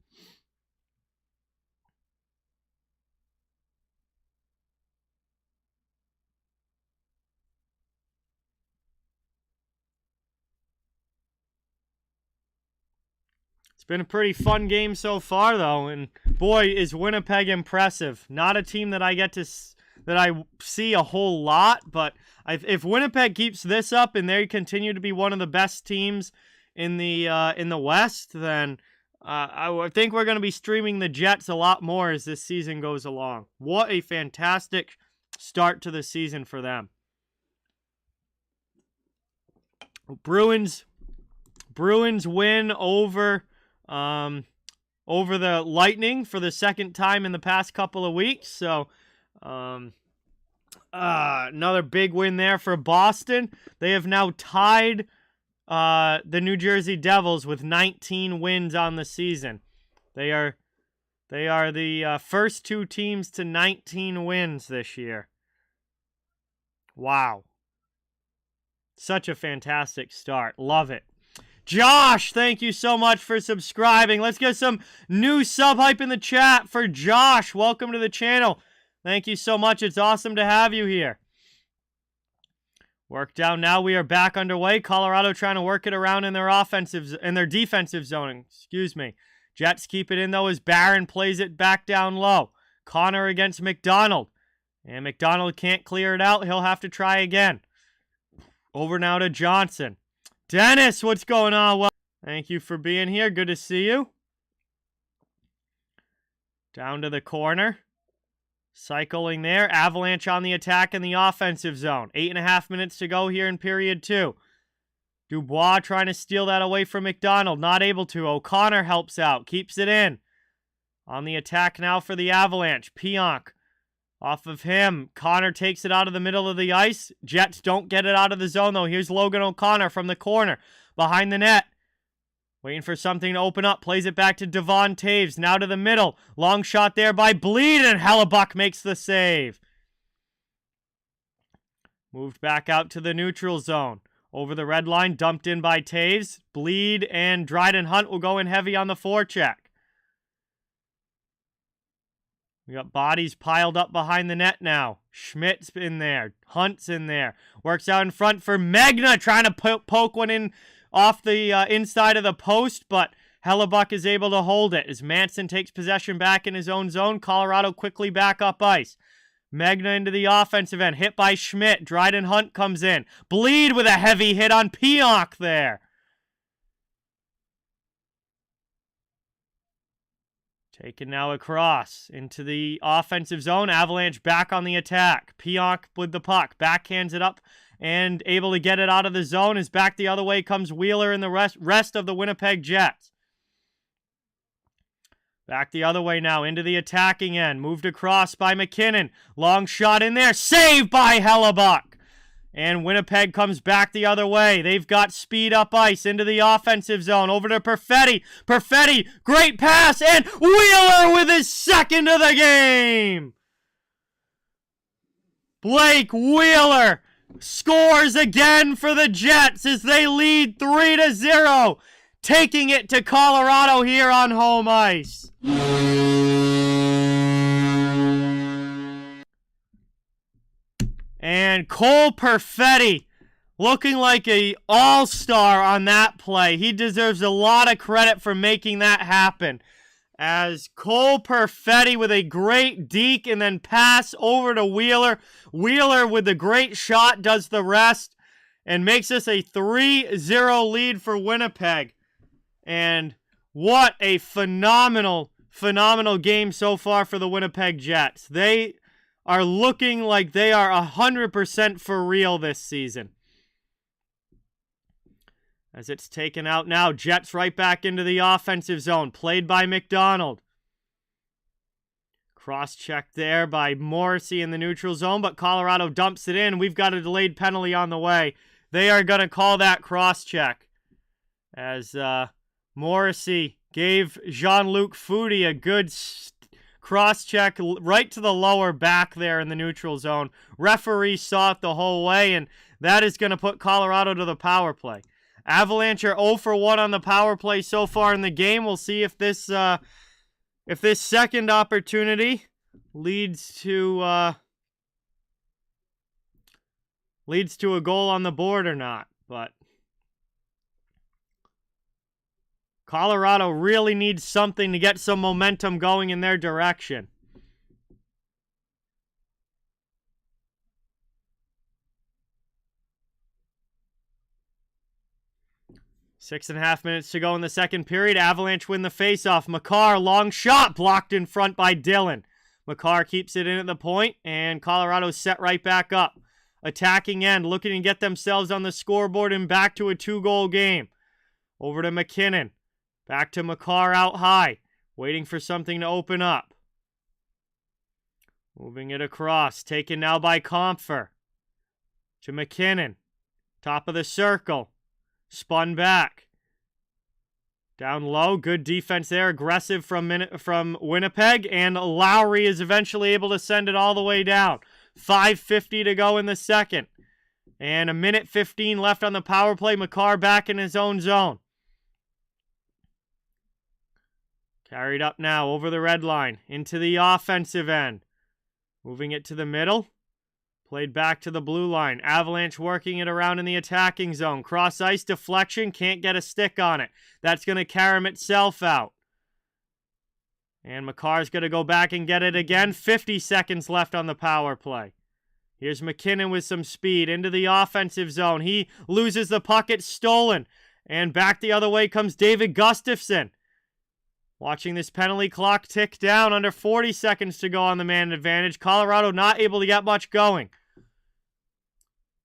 It's been a pretty fun game so far, though, and boy, is Winnipeg impressive. Not a team that I get to that I see a whole lot, but if Winnipeg keeps this up and they continue to be one of the best teams in the West, then I think we're going to be streaming the Jets a lot more as this season goes along. What a fantastic start to the season for them. Bruins win over the Lightning for the second time in the past couple of weeks. So another big win there for Boston. They have now tied the New Jersey Devils with 19 wins on the season. They are the first two teams to 19 wins this year. Wow. Such a fantastic start. Love it. Josh, thank you so much for subscribing. Let's get some new sub hype in the chat for Josh. Welcome to the channel. Thank you so much. It's awesome to have you here. Work down now. We are back underway. Colorado trying to work it around in their defensive zone. Excuse me. Jets keep it in though as Barron plays it back down low. Connor against McDonald. And McDonald can't clear it out. He'll have to try again. Over now to Johnson. Dennis, what's going on? Well, thank you for being here. Good to see you. Down to the corner. Cycling there. Avalanche on the attack in the offensive zone. 8.5 minutes to go here in period 2. Dubois trying to steal that away from McDonald. Not able to. O'Connor helps out. Keeps it in. On the attack now for the Avalanche. Pionk. Off of him. Connor takes it out of the middle of the ice. Jets don't get it out of the zone, though. Here's Logan O'Connor from the corner. Behind the net. Waiting for something to open up. Plays it back to Devon Taves. Now to the middle. Long shot there by Bleed, and Hellebuck makes the save. Moved back out to the neutral zone. Over the red line. Dumped in by Taves. Bleed and Dryden Hunt will go in heavy on the forecheck. We got bodies piled up behind the net now. Schmidt's in there. Hunt's in there. Works out in front for Magna, trying to poke one in off the inside of the post, but Hellebuck is able to hold it as Manson takes possession back in his own zone. Colorado quickly back up ice. Magna into the offensive end. Hit by Schmidt. Dryden Hunt comes in. Bleed with a heavy hit on Pionk there. Taken now across into the offensive zone. Avalanche back on the attack. Pionk with the puck. Backhands it up and able to get it out of the zone. As back the other way comes Wheeler and the rest of the Winnipeg Jets. Back the other way now into the attacking end. Moved across by McKinnon. Long shot in there. Saved by Hellebuck. And Winnipeg comes back the other way. They've got speed up ice into the offensive zone. Over to Perfetti. Perfetti, great pass. And Wheeler with his second of the game. Blake Wheeler scores again for the Jets as they lead 3-0. Taking it to Colorado here on home ice. And Cole Perfetti looking like an all-star on that play. He deserves a lot of credit for making that happen. As Cole Perfetti with a great deke and then pass over to Wheeler. Wheeler with the great shot does the rest and makes us a 3-0 lead for Winnipeg. And what a phenomenal game so far for the Winnipeg Jets. They are looking like they are 100% for real this season. As it's taken out now, Jets right back into the offensive zone, played by McDonald. Cross-check there by Morrissey in the neutral zone, but Colorado dumps it in. We've got a delayed penalty on the way. They are going to call that cross-check. As Morrissey gave Jean-Luc Foudy cross-check right to the lower back there in the neutral zone. Referee saw it the whole way, and that is going to put Colorado to the power play. Avalanche are 0 for 1 on the power play so far in the game. We'll see if this second opportunity leads to a goal on the board or not. But Colorado really needs something to get some momentum going in their direction. Six and a half minutes to go in the second period. Avalanche win the faceoff. Makar, long shot, blocked in front by Dillon. Makar keeps it in at the point, and Colorado's set right back up. Attacking end, looking to get themselves on the scoreboard and back to a 2-goal game. Over to McKinnon. Back to Makar out high, waiting for something to open up. Moving it across, taken now by Compher. To McKinnon. Top of the circle. Spun back. Down low, good defense there. Aggressive from Winnipeg. And Lowry is eventually able to send it all the way down. 5:50 to go in the second. And 1:15 left on the power play. Makar back in his own zone. Carried up now over the red line. Into the offensive end. Moving it to the middle. Played back to the blue line. Avalanche working it around in the attacking zone. Cross ice deflection. Can't get a stick on it. That's going to carry itself out. And Makar's going to go back and get it again. 50 seconds left on the power play. Here's McKinnon with some speed into the offensive zone. He loses the puck. It's stolen. And back the other way comes David Gustafsson. Watching this penalty clock tick down. Under 40 seconds to go on the man advantage. Colorado not able to get much going.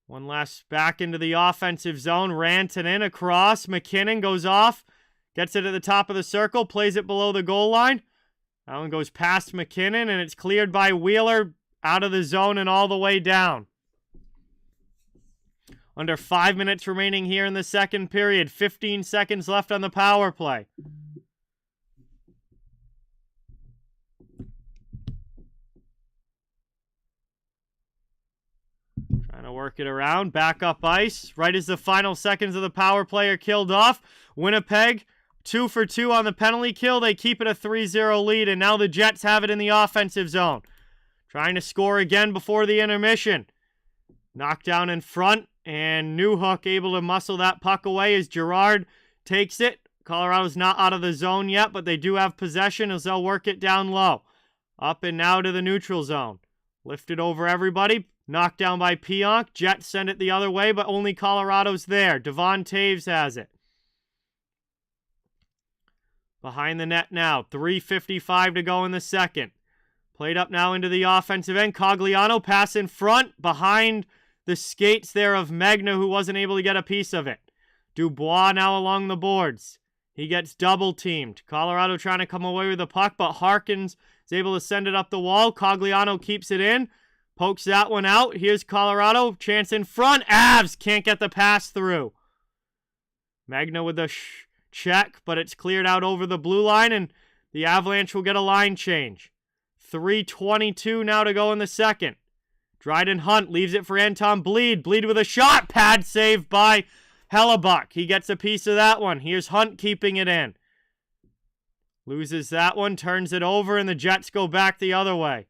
One last back into the offensive zone. Rantanen across. McKinnon goes off. Gets it at the top of the circle. Plays it below the goal line. That one goes past McKinnon, and it's cleared by Wheeler out of the zone and all the way down. Under 5 minutes remaining here in the second period. 15 seconds left on the power play. Trying to work it around. Back up ice. Right as the final seconds of the power play are killed off. Winnipeg, 2 for 2 on the penalty kill. They keep it a 3-0 lead, and now the Jets have it in the offensive zone. Trying to score again before the intermission. Knockdown in front, and Newhook able to muscle that puck away as Girard takes it. Colorado's not out of the zone yet, but they do have possession as they'll work it down low. Up and now to the neutral zone. Lifted over everybody. Knocked down by Pionk. Jets send it the other way, but only Colorado's there. Devon Taves has it. Behind the net now. 3:55 to go in the second. Played up now into the offensive end. Cogliano pass in front. Behind the skates there of Magna, who wasn't able to get a piece of it. Dubois now along the boards. He gets double teamed. Colorado trying to come away with the puck, but Harkins is able to send it up the wall. Cogliano keeps it in. Pokes that one out. Here's Colorado. Chance in front. Avs can't get the pass through. Magna with the check, but it's cleared out over the blue line, and the Avalanche will get a line change. 3:22 now to go in the second. Dryden Hunt leaves it for Anton Bleed. Bleed with a shot. Pad save by Hellebuck. He gets a piece of that one. Here's Hunt keeping it in. Loses that one. Turns it over, and the Jets go back the other way.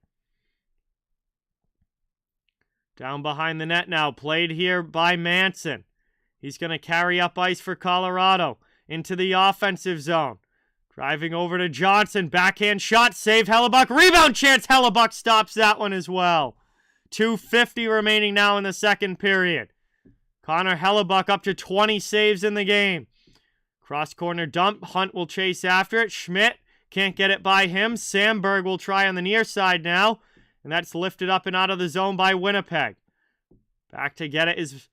Down behind the net now. Played here by Manson. He's going to carry up ice for Colorado. Into the offensive zone. Driving over to Johnson. Backhand shot. Save Hellebuck. Rebound chance. Hellebuck stops that one as well. 2:50 remaining now in the second period. Connor Hellebuck up to 20 saves in the game. Cross corner dump. Hunt will chase after it. Schmidt can't get it by him. Sandberg will try on the near side now. And that's lifted up and out of the zone by Winnipeg. Back to get it is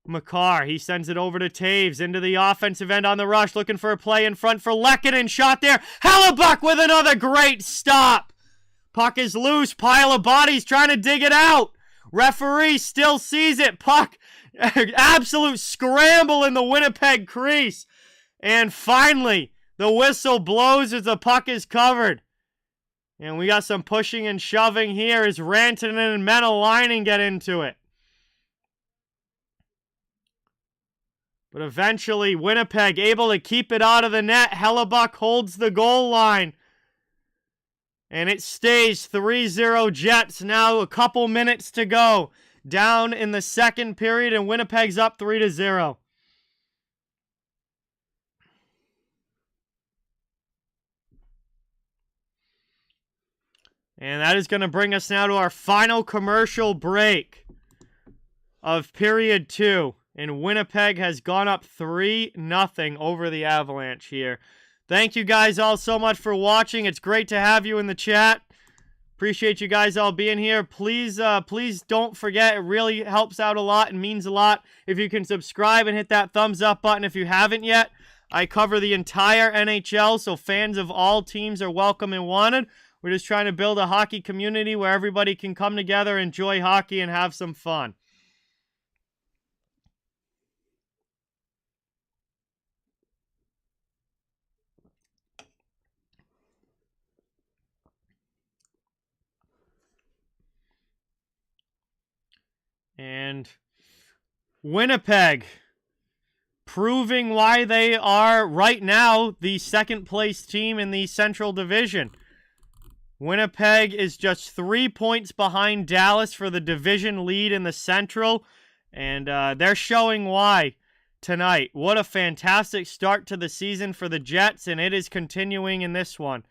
Makar. He sends it over to Taves into the offensive end on the rush. Looking for a play in front for Lehkonen. Shot there. Hellebuck with another great stop. Puck is loose. Pile of bodies trying to dig it out. Referee still sees it. Puck. Absolute scramble in the Winnipeg crease. And finally, the whistle blows as the puck is covered. And we got some pushing and shoving here as Rantanen and Menelainen get into it. But eventually, Winnipeg able to keep it out of the net. Hellebuck holds the goal line. And it stays 3-0 Jets. Now a couple minutes to go. Down in the second period, and Winnipeg's up 3-0. And that is going to bring us now to our final commercial break of period 2. And Winnipeg has gone up 3-0 over the Avalanche here. Thank you guys all so much for watching. It's great to have you in the chat. Appreciate you guys all being here. Please don't forget, it really helps out a lot and means a lot if you can subscribe and hit that thumbs up button if you haven't yet. I cover the entire NHL, so fans of all teams are welcome and wanted. We're just trying to build a hockey community where everybody can come together, enjoy hockey, and have some fun. And Winnipeg proving why they are right now the second place team in the Central Division. Winnipeg is just 3 points behind Dallas for the division lead in the Central. And they're showing why tonight. What a fantastic start to the season for the Jets, and it is continuing in this one.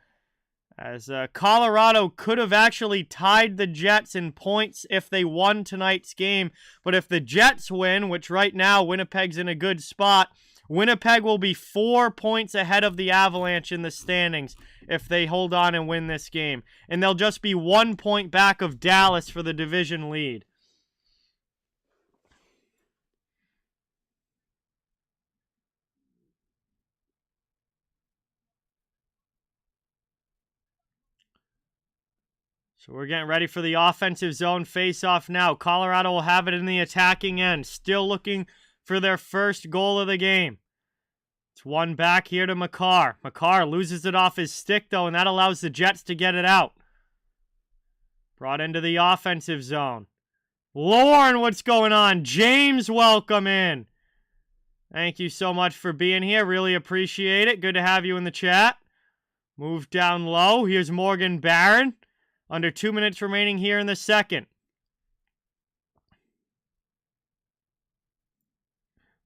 As Colorado could have actually tied the Jets in points if they won tonight's game. But if the Jets win, which right now Winnipeg's in a good spot, Winnipeg will be 4 points ahead of the Avalanche in the standings if they hold on and win this game. And they'll just be 1 point back of Dallas for the division lead. So we're getting ready for the offensive zone face-off now. Colorado will have it in the attacking end. Still looking for their first goal of the game. It's one back here to Makar. Makar loses it off his stick, though, and that allows the Jets to get it out. Brought into the offensive zone. Lauren, what's going on? James, welcome in. Thank you so much for being here. Really appreciate it. Good to have you in the chat. Move down low. Here's Morgan Barron. Under 2 minutes remaining here in the second.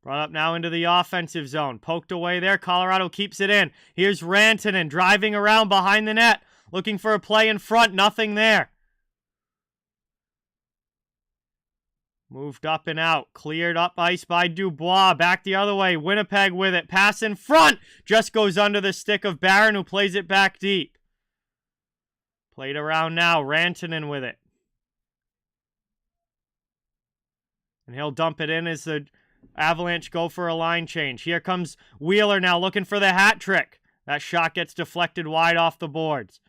Brought up now into the offensive zone. Poked away there. Colorado keeps it in. Here's Rantanen driving around behind the net. Looking for a play in front. Nothing there. Moved up and out. Cleared up ice by Dubois. Back the other way. Winnipeg with it. Pass in front. Just goes under the stick of Barron, who plays it back deep. Played around now. Rantanen with it. And he'll dump it in as the Avalanche go for a line change. Here comes Wheeler now looking for the hat trick. That shot gets deflected wide off the boards.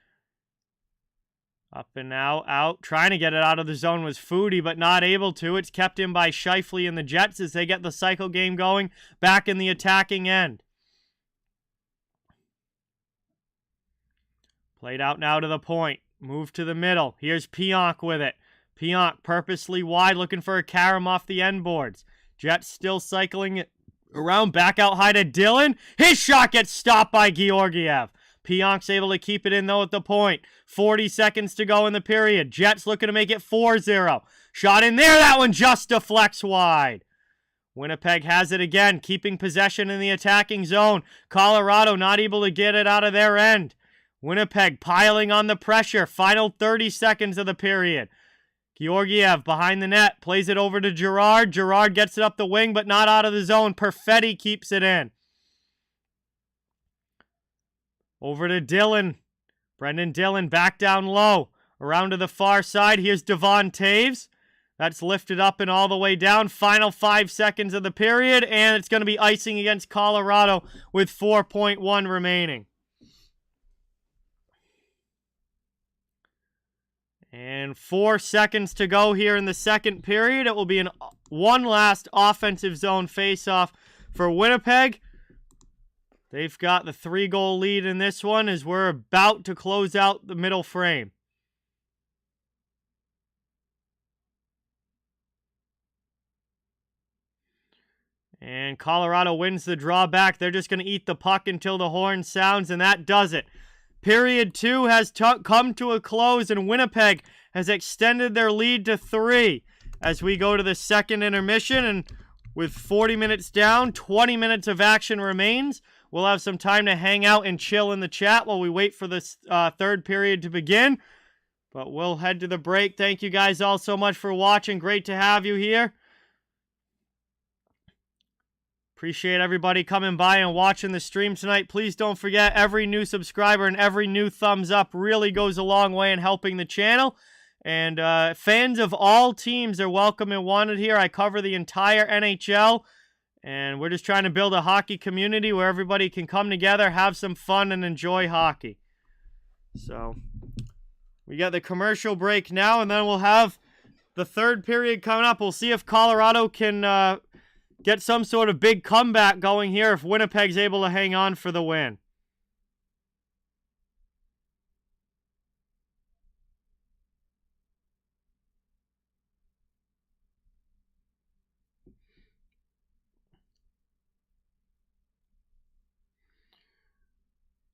Up and now, out. Trying to get it out of the zone was Foodie, but not able to. It's kept in by Scheifele and the Jets as they get the cycle game going back in the attacking end. Played out now to the point. Move to the middle. Here's Pionk with it. Pionk purposely wide, looking for a carom off the end boards. Jets still cycling it around. Back out high to Dillon. His shot gets stopped by Georgiev. Pionk's able to keep it in, though, at the point. 40 seconds to go in the period. Jets looking to make it 4-0. Shot in there. That one just deflects wide. Winnipeg has it again, keeping possession in the attacking zone. Colorado not able to get it out of their end. Winnipeg piling on the pressure. Final 30 seconds of the period. Georgiev behind the net. Plays it over to Girard. Girard gets it up the wing, but not out of the zone. Perfetti keeps it in. Over to Dillon. Brendan Dillon back down low. Around to the far side. Here's Devon Taves. That's lifted up and all the way down. Final 5 seconds of the period. And it's going to be icing against Colorado with 4.1 remaining. And 4 seconds to go here in the second period. It will be one last offensive zone face-off for Winnipeg. They've got the 3-goal lead in this one as we're about to close out the middle frame. And Colorado wins the drawback. They're just going to eat the puck until the horn sounds, and that does it. Period 2 has come to a close, and Winnipeg has extended their lead to 3 as we go to the second intermission. And with 40 minutes down, 20 minutes of action remains. We'll have some time to hang out and chill in the chat while we wait for this third period to begin. But we'll head to the break. Thank you guys all so much for watching. Great to have you here. Appreciate everybody coming by and watching the stream tonight. Please don't forget, every new subscriber and every new thumbs up really goes a long way in helping the channel. And fans of all teams are welcome and wanted here. I cover the entire NHL. And we're just trying to build a hockey community where everybody can come together, have some fun, and enjoy hockey. So, we got the commercial break now, and then we'll have the third period coming up. We'll see if Colorado can get some sort of big comeback going here if Winnipeg's able to hang on for the win.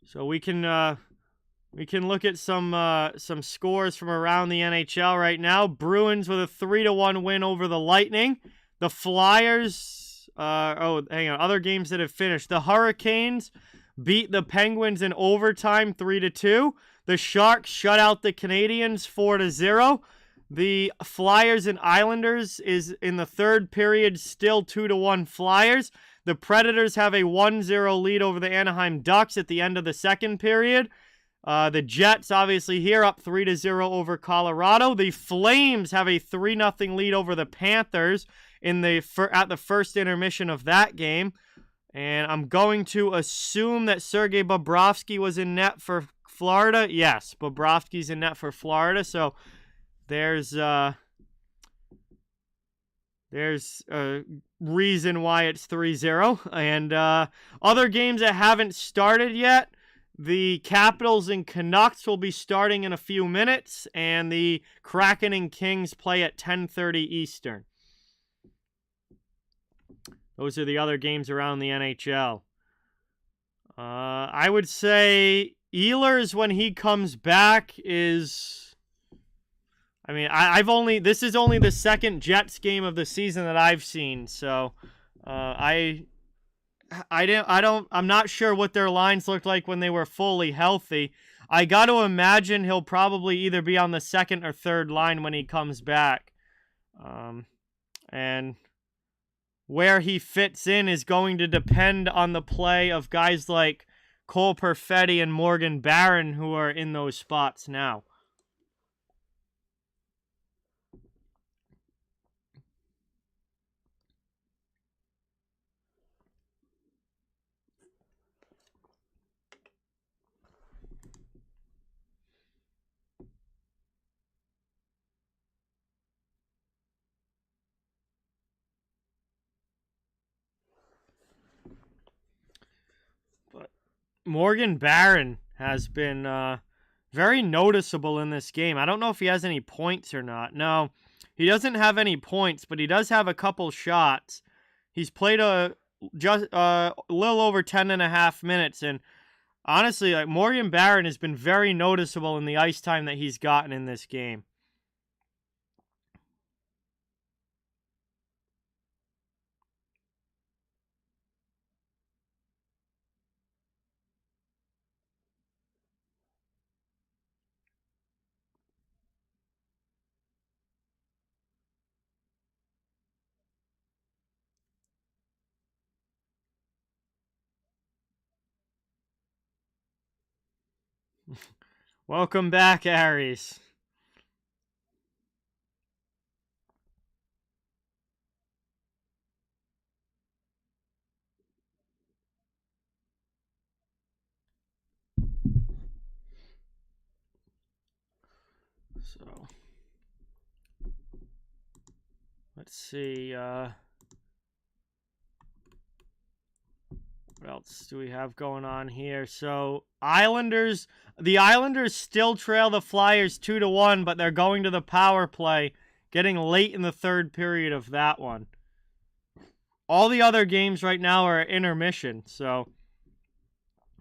So we can look at some scores from around the NHL right now. Bruins with a 3-1 win over the Lightning. The Flyers, other games that have finished. The Hurricanes beat the Penguins in overtime 3-2. The Sharks shut out the Canadiens 4-0. The Flyers and Islanders is in the third period still 2-1 Flyers. The Predators have a 1-0 lead over the Anaheim Ducks at the end of the second period. The Jets, obviously, here up 3-0 over Colorado. The Flames have a 3-0 lead over the Panthers at the first intermission of that game. And I'm going to assume that Sergei Bobrovsky was in net for Florida. Yes, Bobrovsky's in net for Florida. So there's a reason why it's 3-0. And other games that haven't started yet. The Capitals and Canucks will be starting in a few minutes, and the Kraken and Kings play at 10:30 Eastern. Those are the other games around the NHL. I would say Ehlers, when he comes back, is... I mean, this is only the second Jets game of the season that I've seen, so I'm not sure what their lines looked like when they were fully healthy. I got to imagine he'll probably either be on the second or third line when he comes back. And where he fits in is going to depend on the play of guys like Cole Perfetti and Morgan Barron, who are in those spots now. Morgan Barron has been very noticeable in this game. I don't know if he has any points or not. No, he doesn't have any points, but he does have a couple shots. He's played just a little over 10.5 minutes, and honestly, like, Morgan Barron has been very noticeable in the ice time that he's gotten in this game. Welcome back, Aries. So, let's see. What else do we have going on here? So, the Islanders still trail the Flyers 2-1, but they're going to the power play, getting late in the third period of that one. All the other games right now are intermission, so,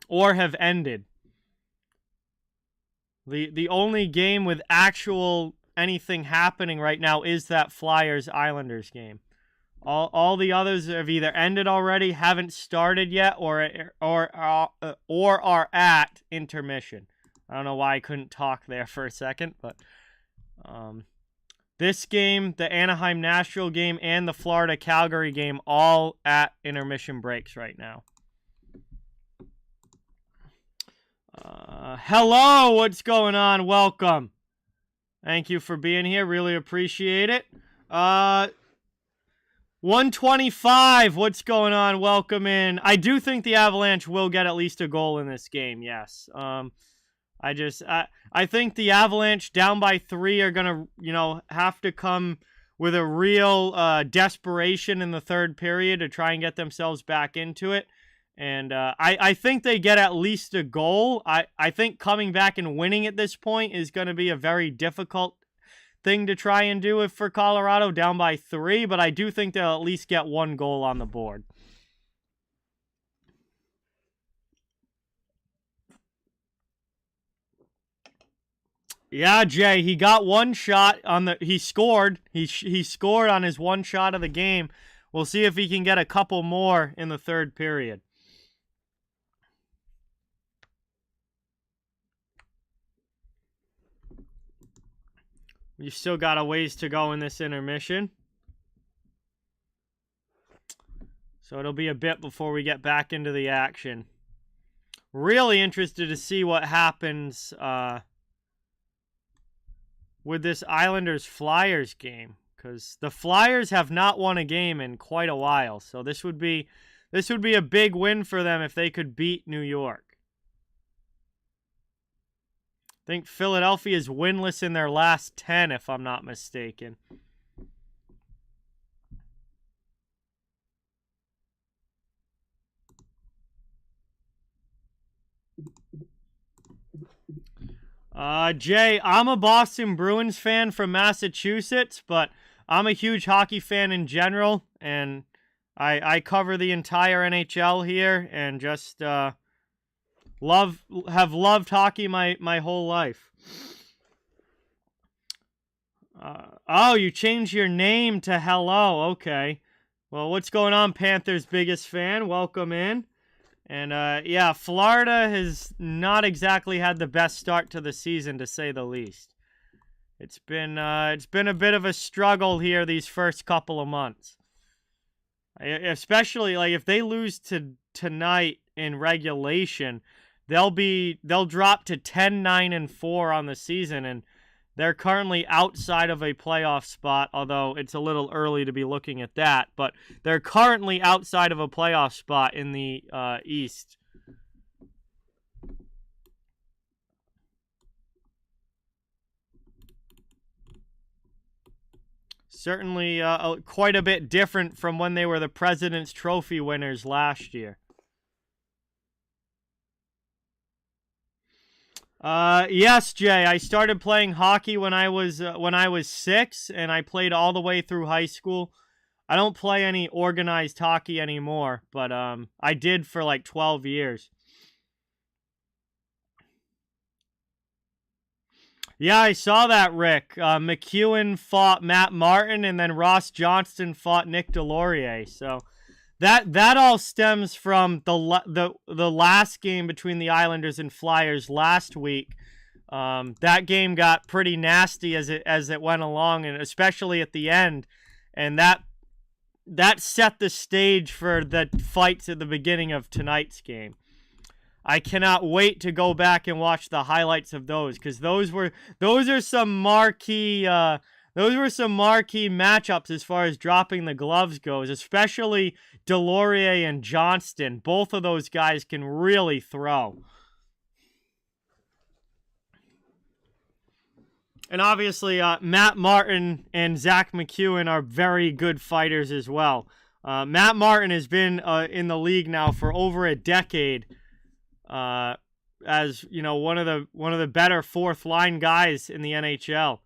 or have ended. The only game with actual anything happening right now is that Flyers-Islanders game. All the others have either ended already, haven't started yet, or are at intermission. I don't know why I couldn't talk there for a second, but this game, the Anaheim-Nashville game, and the Florida-Calgary game, all at intermission breaks right now. Hello, what's going on? Welcome. Thank you for being here. Really appreciate it. 125, what's going on? Welcome in. I do think the Avalanche will get at least a goal in this game, yes. I think the Avalanche down by 3 are going to, have to come with a real desperation in the third period to try and get themselves back into it. And I think they get at least a goal. I think coming back and winning at this point is going to be a very difficult thing to try and do for Colorado down by 3, but I do think they'll at least get 1 goal on the board. Yeah, Jay, he got 1 shot on he scored. He scored on his 1 shot of the game. We'll see if he can get a couple more in the third period. We've still got a ways to go in this intermission. So it'll be a bit before we get back into the action. Really interested to see what happens with this Islanders-Flyers game. Because the Flyers have not won a game in quite a while. So this would be a big win for them if they could beat New York. I think Philadelphia is winless in their last 10, if I'm not mistaken. Jay, I'm a Boston Bruins fan from Massachusetts, but I'm a huge hockey fan in general, and I cover the entire NHL here, and just have loved hockey my whole life. Oh, you changed your name to Hello. Okay. Well, what's going on, Panthers' biggest fan? Welcome in. And, yeah, Florida has not exactly had the best start to the season, to say the least. It's been a bit of a struggle here these first couple of months. Especially, like, if they lose tonight in regulation, they'll drop to 10-9-4 on the season, and they're currently outside of a playoff spot, although it's a little early to be looking at that. But they're currently outside of a playoff spot in the East. Certainly quite a bit different from when they were the President's Trophy winners last year. Yes, Jay. I started playing hockey when I was 6, and I played all the way through high school. I don't play any organized hockey anymore, but I did for like 12 years. Yeah, I saw that, Rick. McEwen fought Matt Martin, and then Ross Johnston fought Nick Delorier. So that all stems from the last game between the Islanders and Flyers last week. That game got pretty nasty as it went along, and especially at the end, and that set the stage for the fights at the beginning of tonight's game. I cannot wait to go back and watch the highlights of those, because those are some marquee matchups as far as dropping the gloves goes, especially Delorier and Johnston. Both of those guys can really throw. And obviously, Matt Martin and Zach McEwen are very good fighters as well. Matt Martin has been in the league now for over a decade, as you know, one of the better fourth line guys in the NHL.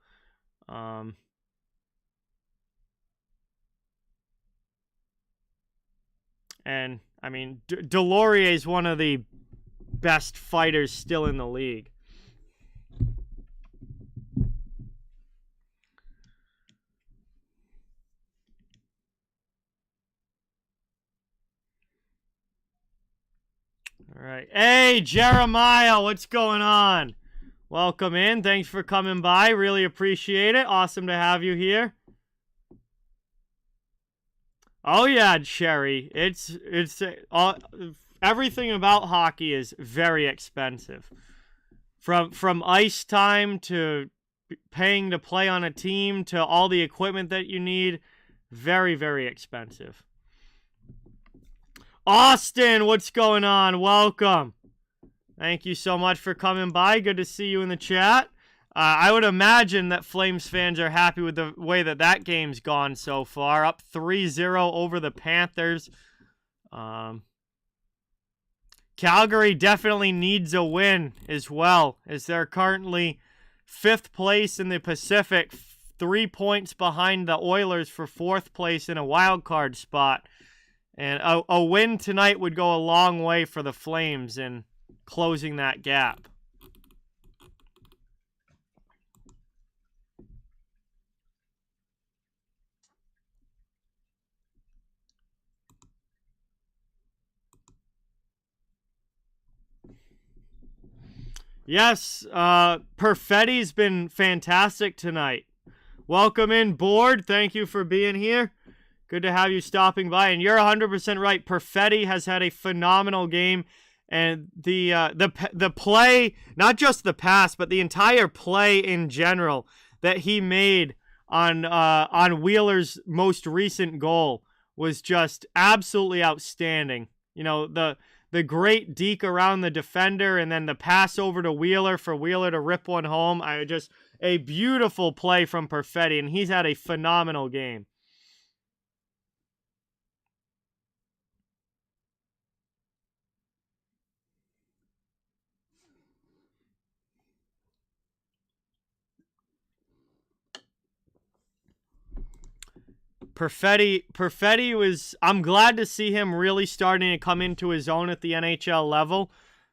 And I mean, Delorier is one of the best fighters still in the league. All right. Hey, Jeremiah, what's going on? Welcome in. Thanks for coming by. Really appreciate it. Awesome to have you here. Oh yeah, Cherry. It's everything about hockey is very expensive. From ice time to paying to play on a team to all the equipment that you need, very, very expensive. Austin, what's going on? Welcome. Thank you so much for coming by. Good to see you in the chat. I would imagine that Flames fans are happy with the way that game's gone so far. Up 3-0 over the Panthers. Calgary definitely needs a win as well, as they're currently 5th place in the Pacific, 3 points behind the Oilers for 4th place in a wild card spot. And a win tonight would go a long way for the Flames in closing that gap. Yes, Perfetti's been fantastic tonight. Welcome in, Board. Thank you for being here. Good to have you stopping by. And you're 100% right. Perfetti has had a phenomenal game. And the play, not just the pass, but the entire play in general that he made on Wheeler's most recent goal was just absolutely outstanding. You know, the great deke around the defender and then the pass over to Wheeler for Wheeler to rip one home. A beautiful play from Perfetti, and he's had a phenomenal game. Perfetti was, I'm glad to see him really starting to come into his own at the NHL level,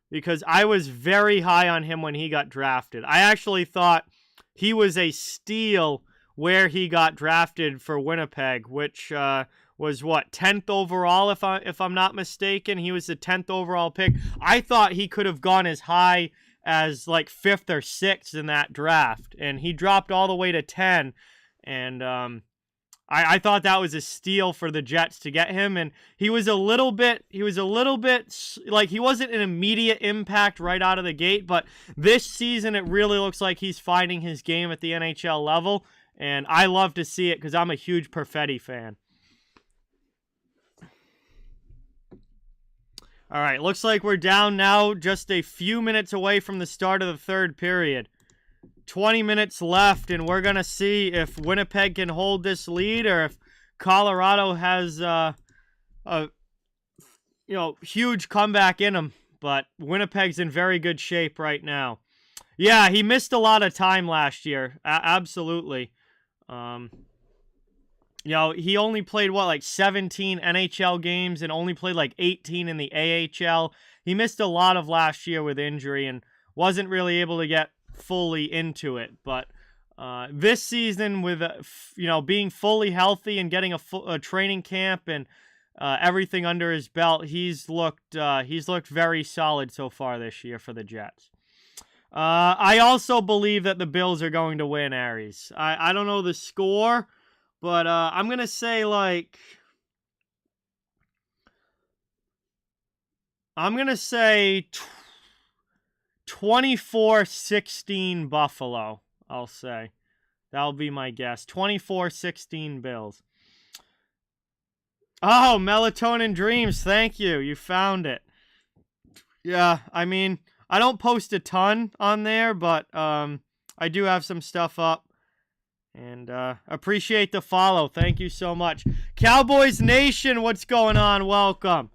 because I was very high on him when he got drafted. I actually thought he was a steal where he got drafted for Winnipeg, which was what, 10th overall if I'm not mistaken. He was the 10th overall pick. I thought he could have gone as high as like 5th or 6th in that draft, and he dropped all the way to 10. And I thought that was a steal for the Jets to get him, and he was a little bit like he wasn't an immediate impact right out of the gate, but this season it really looks like he's finding his game at the NHL level, and I love to see it because I'm a huge Perfetti fan. All right, looks like we're down now, just a few minutes away from the start of the third period. 20 minutes left, and we're going to see if Winnipeg can hold this lead or if Colorado has a huge comeback in them. But Winnipeg's in very good shape right now. Yeah, he missed a lot of time last year. Absolutely. He only played, like 17 NHL games and only played like 18 in the AHL. He missed a lot of last year with injury and wasn't really able to get fully into it, but this season with being fully healthy and getting a training camp and everything under his belt, he's looked very solid so far this year for the Jets. I also believe that the Bills are going to win, Aries. I don't know the score, but I'm gonna say 24-16 Buffalo, I'll say. That'll be my guess. 24-16 Bills. Oh, Melatonin Dreams. Thank you. You found it. Yeah, I mean, I don't post a ton on there, but I do have some stuff up. And appreciate the follow. Thank you so much. Cowboys Nation, what's going on? Welcome.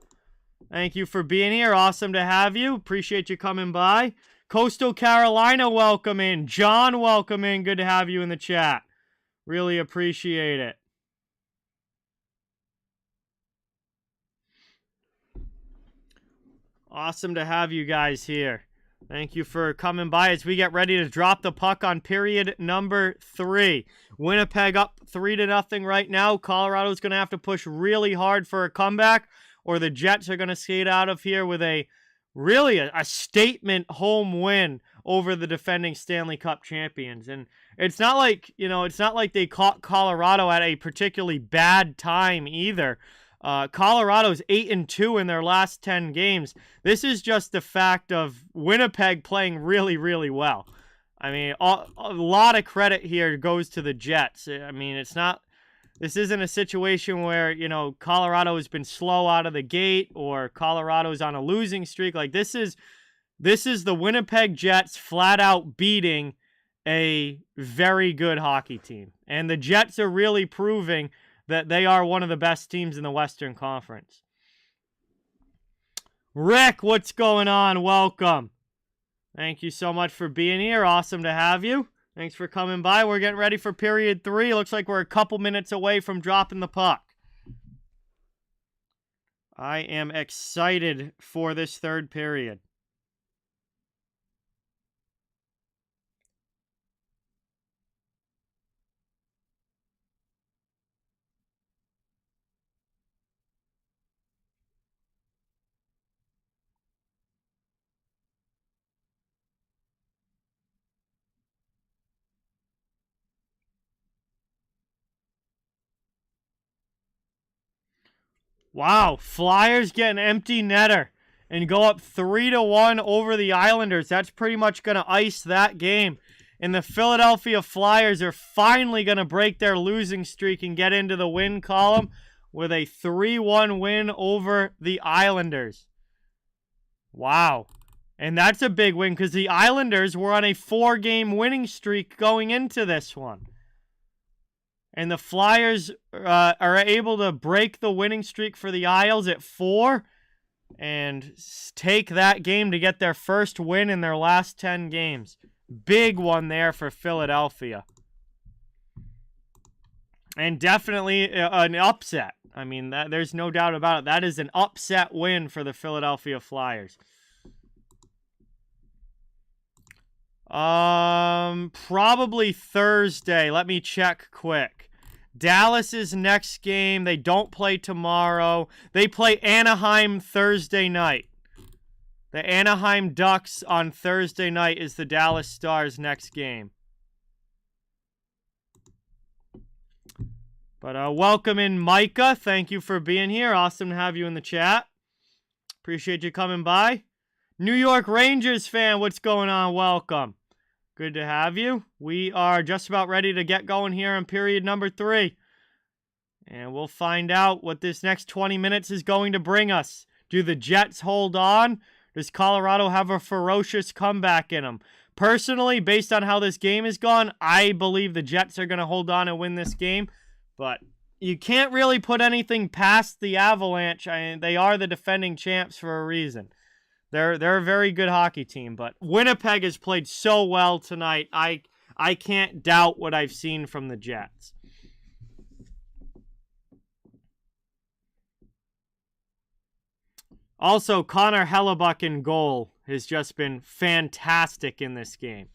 Thank you for being here. Awesome to have you. Appreciate you coming by. Coastal Carolina, welcome in. John, welcome in. Good to have you in the chat. Really appreciate it. Awesome to have you guys here. Thank you for coming by as we get ready to drop the puck on period number 3. Winnipeg up 3-0 right now. Colorado's going to have to push really hard for a comeback, or the Jets are going to skate out of here with a statement home win over the defending Stanley Cup champions. And it's not like, it's not like they caught Colorado at a particularly bad time either. Colorado's 8-2 in their last 10 games. This is just the fact of Winnipeg playing really, really well. I mean, a lot of credit here goes to the Jets. I mean, this isn't a situation where, Colorado has been slow out of the gate or Colorado's on a losing streak. Like, this is the Winnipeg Jets flat out beating a very good hockey team. And the Jets are really proving that they are one of the best teams in the Western Conference. Rick, what's going on? Welcome. Thank you so much for being here. Awesome to have you. Thanks for coming by. We're getting ready for period 3. Looks like we're a couple minutes away from dropping the puck. I am excited for this third period. Wow, Flyers get an empty netter and go up 3-1 over the Islanders. That's pretty much going to ice that game. And the Philadelphia Flyers are finally going to break their losing streak and get into the win column with a 3-1 win over the Islanders. Wow. And that's a big win because the Islanders were on a 4-game winning streak going into this one. And the Flyers are able to break the winning streak for the Isles at 4 and take that game to get their first win in their last 10 games. Big one there for Philadelphia. And definitely an upset. I mean, there's no doubt about it. That is an upset win for the Philadelphia Flyers. Probably Thursday. Let me check quick. Dallas's next game, they don't play tomorrow. They play Anaheim Thursday night. The Anaheim Ducks on Thursday night is the Dallas Stars' next game. But welcome in, Micah. Thank you for being here. Awesome to have you in the chat. Appreciate you coming by. New York Rangers fan, what's going on? Welcome. Good to have you. We are just about ready to get going here on period number 3. And we'll find out what this next 20 minutes is going to bring us. Do the Jets hold on? Does Colorado have a ferocious comeback in them? Personally, based on how this game has gone, I believe the Jets are going to hold on and win this game. But you can't really put anything past the Avalanche. They are the defending champs for a reason. They're a very good hockey team, but Winnipeg has played so well tonight. I can't doubt what I've seen from the Jets. Also, Connor Hellebuck in goal has just been fantastic in this game.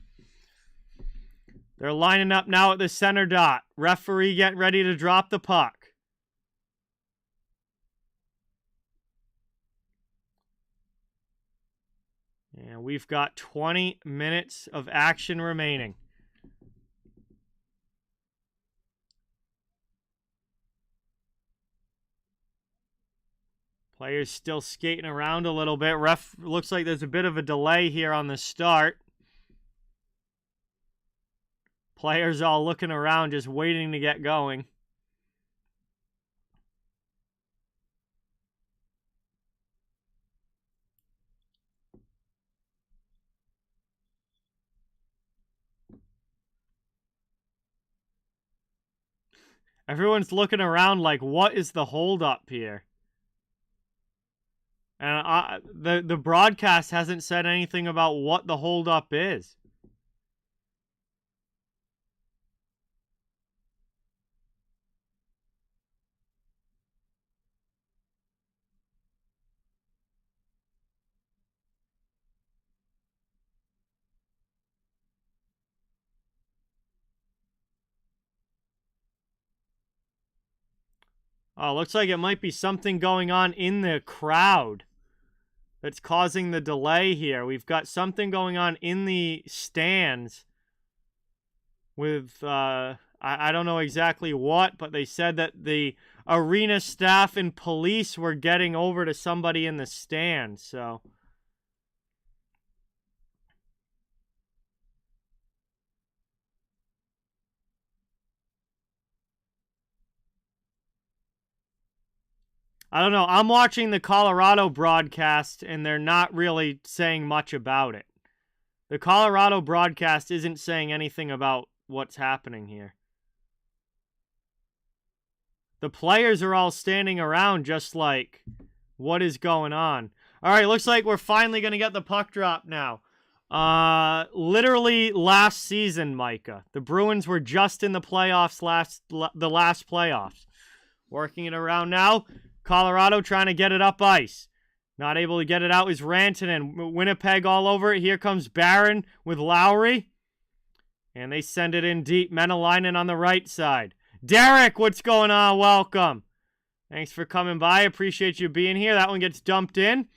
They're lining up now at the center dot. Referee getting ready to drop the puck. And we've got 20 minutes of action remaining. Players still skating around a little bit. Ref looks like there's a bit of a delay here on the start. Players all looking around, just waiting to get going. Everyone's looking around like, what is the holdup here? And the broadcast hasn't said anything about what the holdup is. Oh, looks like it might be something going on in the crowd that's causing the delay here. We've got something going on in the stands with, I don't know exactly what, but they said that the arena staff and police were getting over to somebody in the stands, so... I don't know. I'm watching the Colorado broadcast, and they're not really saying much about it. The Colorado broadcast isn't saying anything about what's happening here. The players are all standing around just like, what is going on? All right, looks like we're finally going to get the puck drop now. Literally last season, Micah. The Bruins were just in the playoffs the last playoffs. Working it around now. Colorado trying to get it up ice. Not able to get it out is Rantanen. Winnipeg all over it. Here comes Barron with Lowry. And they send it in deep. Menelainen on the right side. Derek, what's going on? Welcome. Thanks for coming by. Appreciate you being here. That one gets dumped in.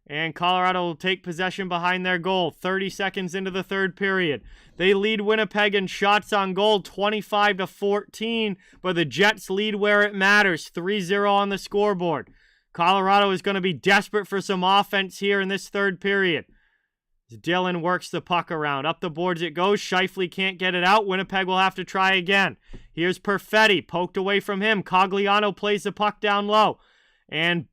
And Colorado will take possession behind their goal. 30 seconds into the third period. They lead Winnipeg in shots on goal 25-14, but the Jets lead where it matters. 3-0 on the scoreboard. Colorado is going to be desperate for some offense here in this third period. Dylan works the puck around. Up the boards it goes. Scheifele can't get it out. Winnipeg will have to try again. Here's Perfetti. Poked away from him. Cogliano plays the puck down low. And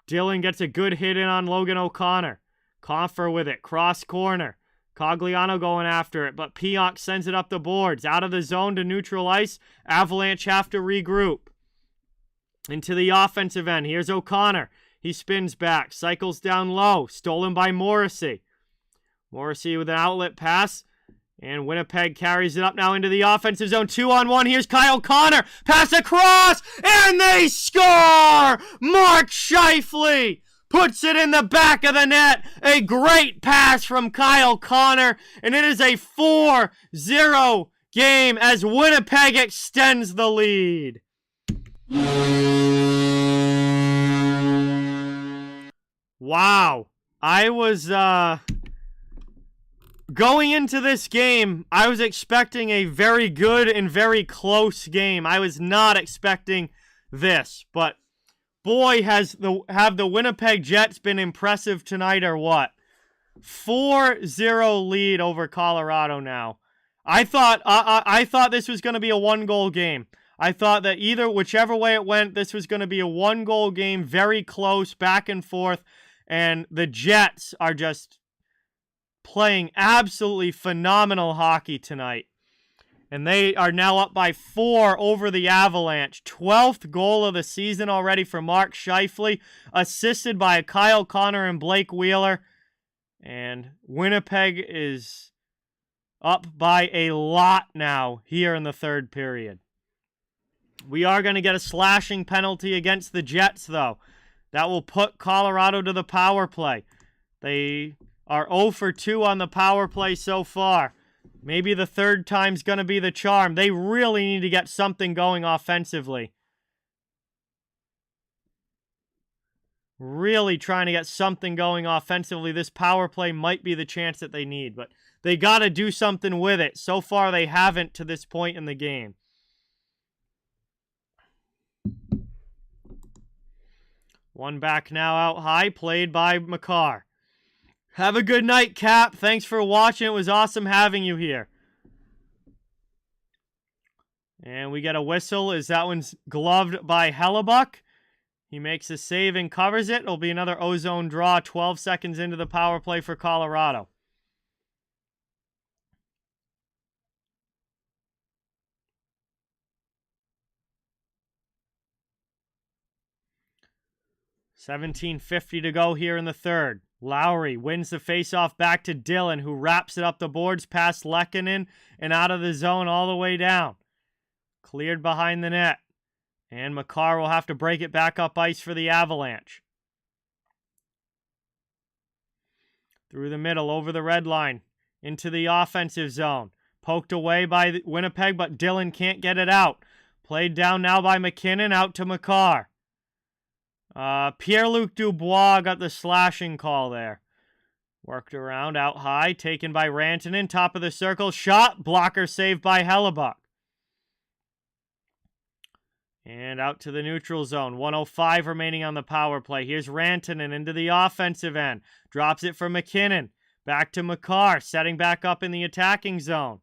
Dylan gets a good hit in on Logan O'Connor. Confer with it. Cross corner. Cogliano going after it, but Pionk sends it up the boards. Out of the zone to neutral ice. Avalanche have to regroup. Into the offensive end. Here's O'Connor. He spins back. Cycles down low. Stolen by Morrissey. Morrissey with an outlet pass. And Winnipeg carries it up now into the offensive zone. 2-on-1. Here's Kyle Connor. Pass across. And they score! Mark Scheifele puts it in the back of the net. A great pass from Kyle Connor. And it is a 4-0 game as Winnipeg extends the lead. Wow. I was, going into this game, I was expecting a very good and very close game. I was not expecting this, but boy, have the Winnipeg Jets been impressive tonight or what? 4-0 lead over Colorado now. I thought this was going to be a one-goal game. I thought that whichever way it went, this was going to be a one-goal game, very close, back and forth, and the Jets are just playing absolutely phenomenal hockey tonight. And they are now up by 4 over the Avalanche. 12th goal of the season already for Mark Scheifele, assisted by Kyle Connor and Blake Wheeler. And Winnipeg is up by a lot now here in the third period. We are going to get a slashing penalty against the Jets, though. That will put Colorado to the power play. They are 0 for 2 on the power play so far. Maybe the third time's going to be the charm. They really need to get something going offensively. Really trying to get something going offensively. This power play might be the chance that they need, but they got to do something with it. So far, they haven't to this point in the game. One back now out high, played by Makar. Have a good night, Cap. Thanks for watching. It was awesome having you here. And we get a whistle as that one's gloved by Hellebuck. He makes a save and covers it. It'll be another ozone draw 12 seconds into the power play for Colorado. 17:50 to go here in the third. Lowry wins the faceoff back to Dillon, who wraps it up the boards past Lehkonen and out of the zone all the way down. Cleared behind the net. And Makar will have to break it back up ice for the Avalanche. Through the middle, over the red line, into the offensive zone. Poked away by Winnipeg, but Dillon can't get it out. Played down now by McKinnon, out to Makar. Pierre-Luc Dubois got the slashing call there. Worked around, out high, taken by Rantanen, top of the circle, shot, blocker saved by Hellebuyck. And out to the neutral zone, 1:05 remaining on the power play. Here's Rantanen into the offensive end, drops it for McKinnon, back to Makar, setting back up in the attacking zone.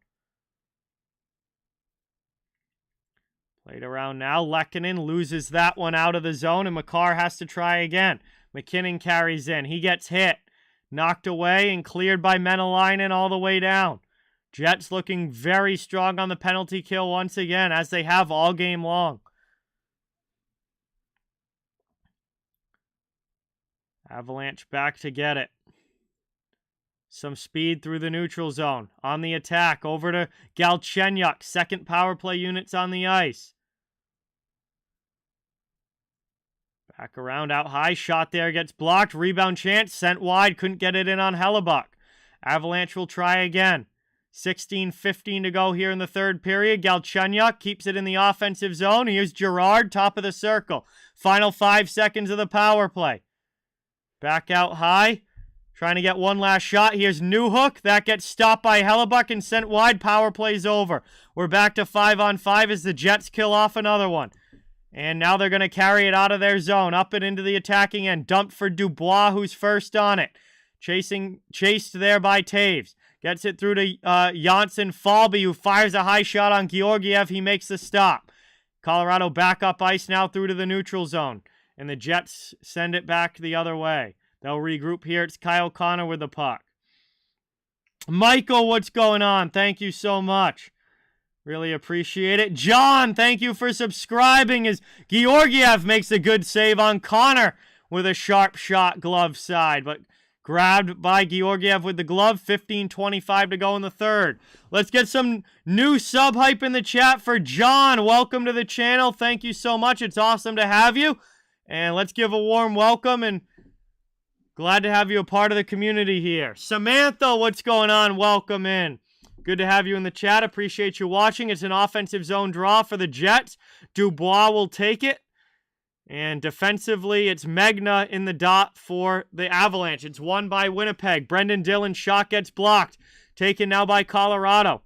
Played around now. Lehkonen loses that one out of the zone, and Makar has to try again. McKinnon carries in. He gets hit. Knocked away and cleared by Menelainen all the way down. Jets looking very strong on the penalty kill once again, as they have all game long. Avalanche back to get it. Some speed through the neutral zone. On the attack, over to Galchenyuk. Second power play units on the ice. Back around, out high, shot there, gets blocked, rebound chance, sent wide, couldn't get it in on Hellebuyck. Avalanche will try again. 16:15 to go here in the third period. Galchenyuk keeps it in the offensive zone. Here's Girard, top of the circle. Final 5 seconds of the power play. Back out high, trying to get one last shot. Here's Newhook, that gets stopped by Hellebuyck and sent wide. Power play's over. We're back to 5-on-5 as the Jets kill off another one. And now they're going to carry it out of their zone, up and into the attacking end. Dumped for Dubois, who's first on it. Chased there by Taves. Gets it through to Janssen Falby, who fires a high shot on Georgiev. He makes the stop. Colorado back up ice now through to the neutral zone. And the Jets send it back the other way. They'll regroup here. It's Kyle Connor with the puck. Michael, what's going on? Thank you so much. Really appreciate it. John, thank you for subscribing as Georgiev makes a good save on Connor with a sharp shot glove side. But grabbed by Georgiev with the glove. 15:25 to go in the third. Let's get some new sub hype in the chat for John. Welcome to the channel. Thank you so much. It's awesome to have you. And let's give a warm welcome and glad to have you a part of the community here. Samantha, what's going on? Welcome in. Good to have you in the chat. Appreciate you watching. It's an offensive zone draw for the Jets. Dubois will take it. And defensively, it's Megna in the dot for the Avalanche. It's won by Winnipeg. Brendan Dillon's shot gets blocked. Taken now by Colorado.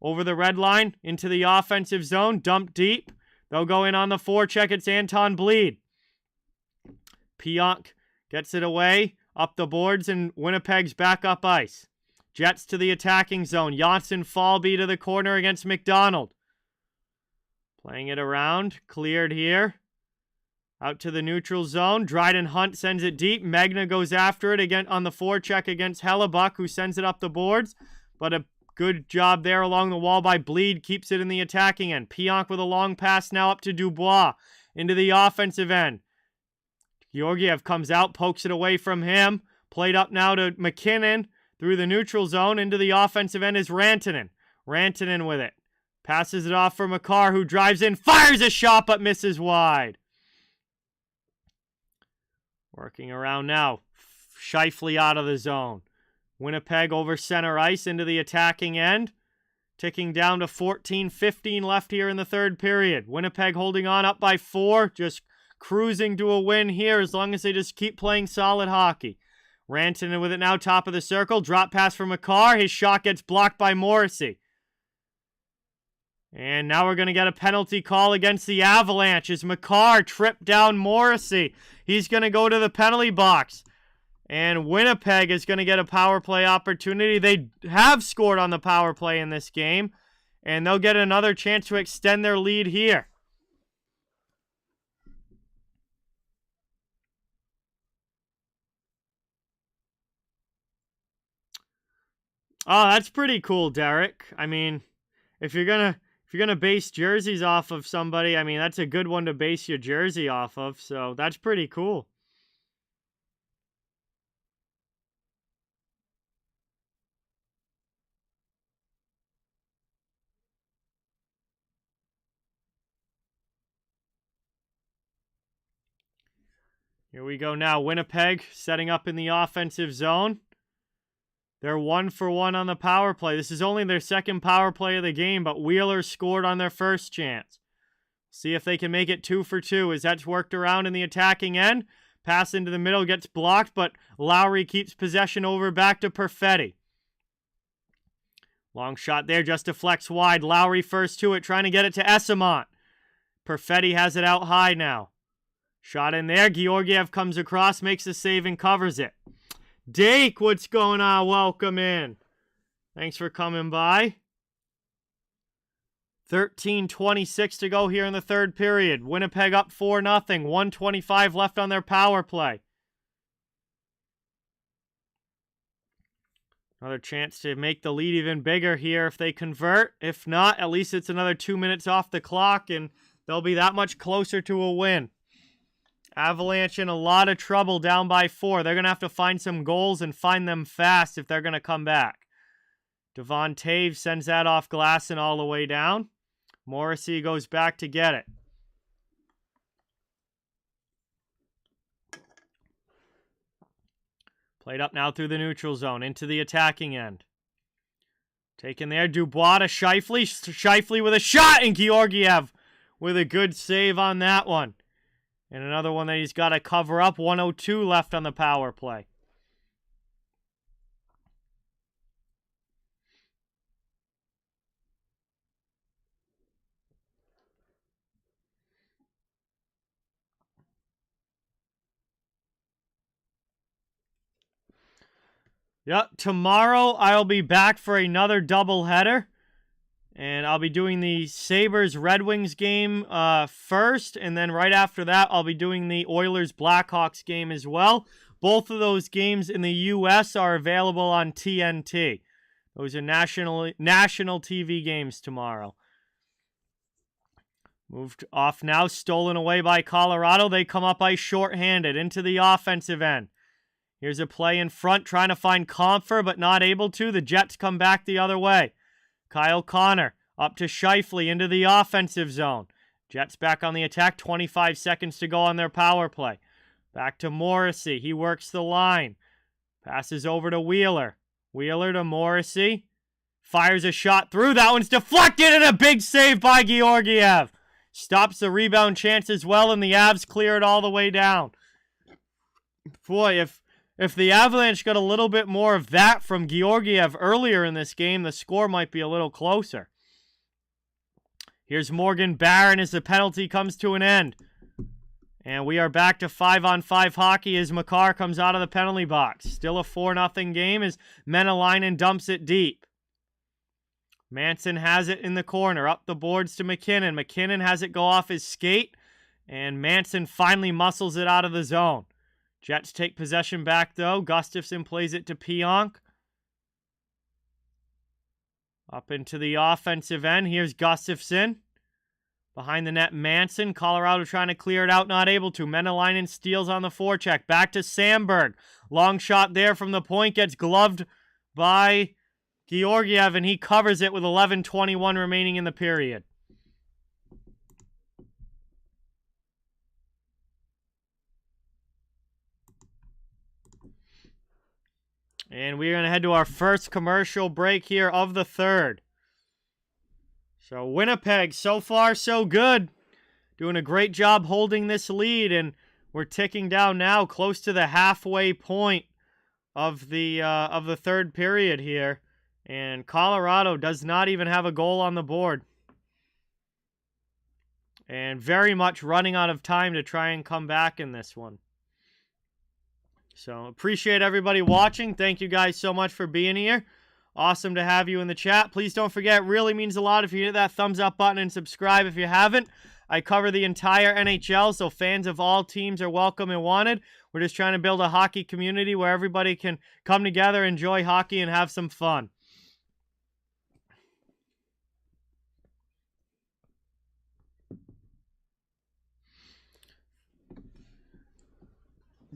Over the red line, into the offensive zone. Dumped deep. They'll go in on the forecheck. It's Anton Bleed. Pionk gets it away. Up the boards, and Winnipeg's back up ice. Jets to the attacking zone. Janssen Falby to the corner against McDonald. Playing it around. Cleared here. Out to the neutral zone. Dryden Hunt sends it deep. Megna goes after it again on the forecheck against Hellebuyck, who sends it up the boards. But a good job there along the wall by Bleed. Keeps it in the attacking end. Pionk with a long pass now up to Dubois. Into the offensive end. Georgiev comes out, pokes it away from him. Played up now to McKinnon. Through the neutral zone, into the offensive end is Rantanen. Rantanen with it. Passes it off for Makar, who drives in, fires a shot, but misses wide. Working around now. Scheifele out of the zone. Winnipeg over center ice into the attacking end. Ticking down to 14:15 left here in the third period. Winnipeg holding on up by 4. Just cruising to a win here as long as they just keep playing solid hockey. Rantanen with it now, top of the circle. Drop pass for Makar. His shot gets blocked by Morrissey. And now we're going to get a penalty call against the Avalanche as Makar tripped down Morrissey. He's going to go to the penalty box. And Winnipeg is going to get a power play opportunity. They have scored on the power play in this game. And they'll get another chance to extend their lead here. Oh, that's pretty cool, Derek. I mean, if you're gonna base jerseys off of somebody, I mean, that's a good one to base your jersey off of. So that's pretty cool. Here we go now. Winnipeg setting up in the offensive zone. They're 1 for 1 on the power play. This is only their second power play of the game, but Wheeler scored on their first chance. See if they can make it 2 for 2 as that's worked around in the attacking end. Pass into the middle gets blocked, but Lowry keeps possession over back to Perfetti. Long shot there, just deflects wide. Lowry first to it, trying to get it to Esamont. Perfetti has it out high now. Shot in there. Georgiev comes across, makes the save, and covers it. Dake, what's going on? Welcome in. Thanks for coming by. 13:26 to go here in the third period. Winnipeg up 4-0. 1:25 left on their power play. Another chance to make the lead even bigger here if they convert. If not, at least it's another 2 minutes off the clock, and they'll be that much closer to a win. Avalanche in a lot of trouble down by 4. They're going to have to find some goals and find them fast if they're going to come back. Devon Taves sends that off glass and all the way down. Morrissey goes back to get it. Played up now through the neutral zone into the attacking end. Taken there, Dubois to Scheifele. Scheifele with a shot, and Georgiev with a good save on that one. And another one that he's got to cover up. 1:02 left on the power play. Yep, tomorrow I'll be back for another doubleheader. And I'll be doing the Sabres-Red Wings game first. And then right after that, I'll be doing the Oilers-Blackhawks game as well. Both of those games in the U.S. are available on TNT. Those are national TV games tomorrow. Moved off now, stolen away by Colorado. They come up ice shorthanded into the offensive end. Here's a play in front, trying to find Comfer, but not able to. The Jets come back the other way. Kyle Connor up to Scheifele into the offensive zone. Jets back on the attack. 25 seconds to go on their power play. Back to Morrissey. He works the line. Passes over to Wheeler. Wheeler to Morrissey. Fires a shot through. That one's deflected, and a big save by Georgiev. Stops the rebound chance as well, and the Avs clear it all the way down. Boy, if the Avalanche got a little bit more of that from Georgiev earlier in this game, the score might be a little closer. Here's Morgan Barron as the penalty comes to an end. And we are back to 5-on-5 hockey as Makar comes out of the penalty box. Still a 4-0 game as Menelainen dumps it deep. Manson has it in the corner. Up the boards to McKinnon. McKinnon has it go off his skate. And Manson finally muscles it out of the zone. Jets take possession back, though. Gustafsson plays it to Pionk. Up into the offensive end. Here's Gustafsson. Behind the net, Manson. Colorado trying to clear it out, not able to. Menelainen steals on the forecheck. Back to Sandberg. Long shot there from the point. Gets gloved by Georgiev, and he covers it with 11:21 remaining in the period. And we're going to head to our first commercial break here of the third. So Winnipeg, so far so good. Doing a great job holding this lead, and we're ticking down now close to the halfway point of the third period here. And Colorado does not even have a goal on the board. And very much running out of time to try and come back in this one. So, appreciate everybody watching. Thank you guys so much for being here. Awesome to have you in the chat. Please don't forget, it really means a lot if you hit that thumbs up button and subscribe if you haven't. I cover the entire NHL, so fans of all teams are welcome and wanted. We're just trying to build a hockey community where everybody can come together, enjoy hockey, and have some fun.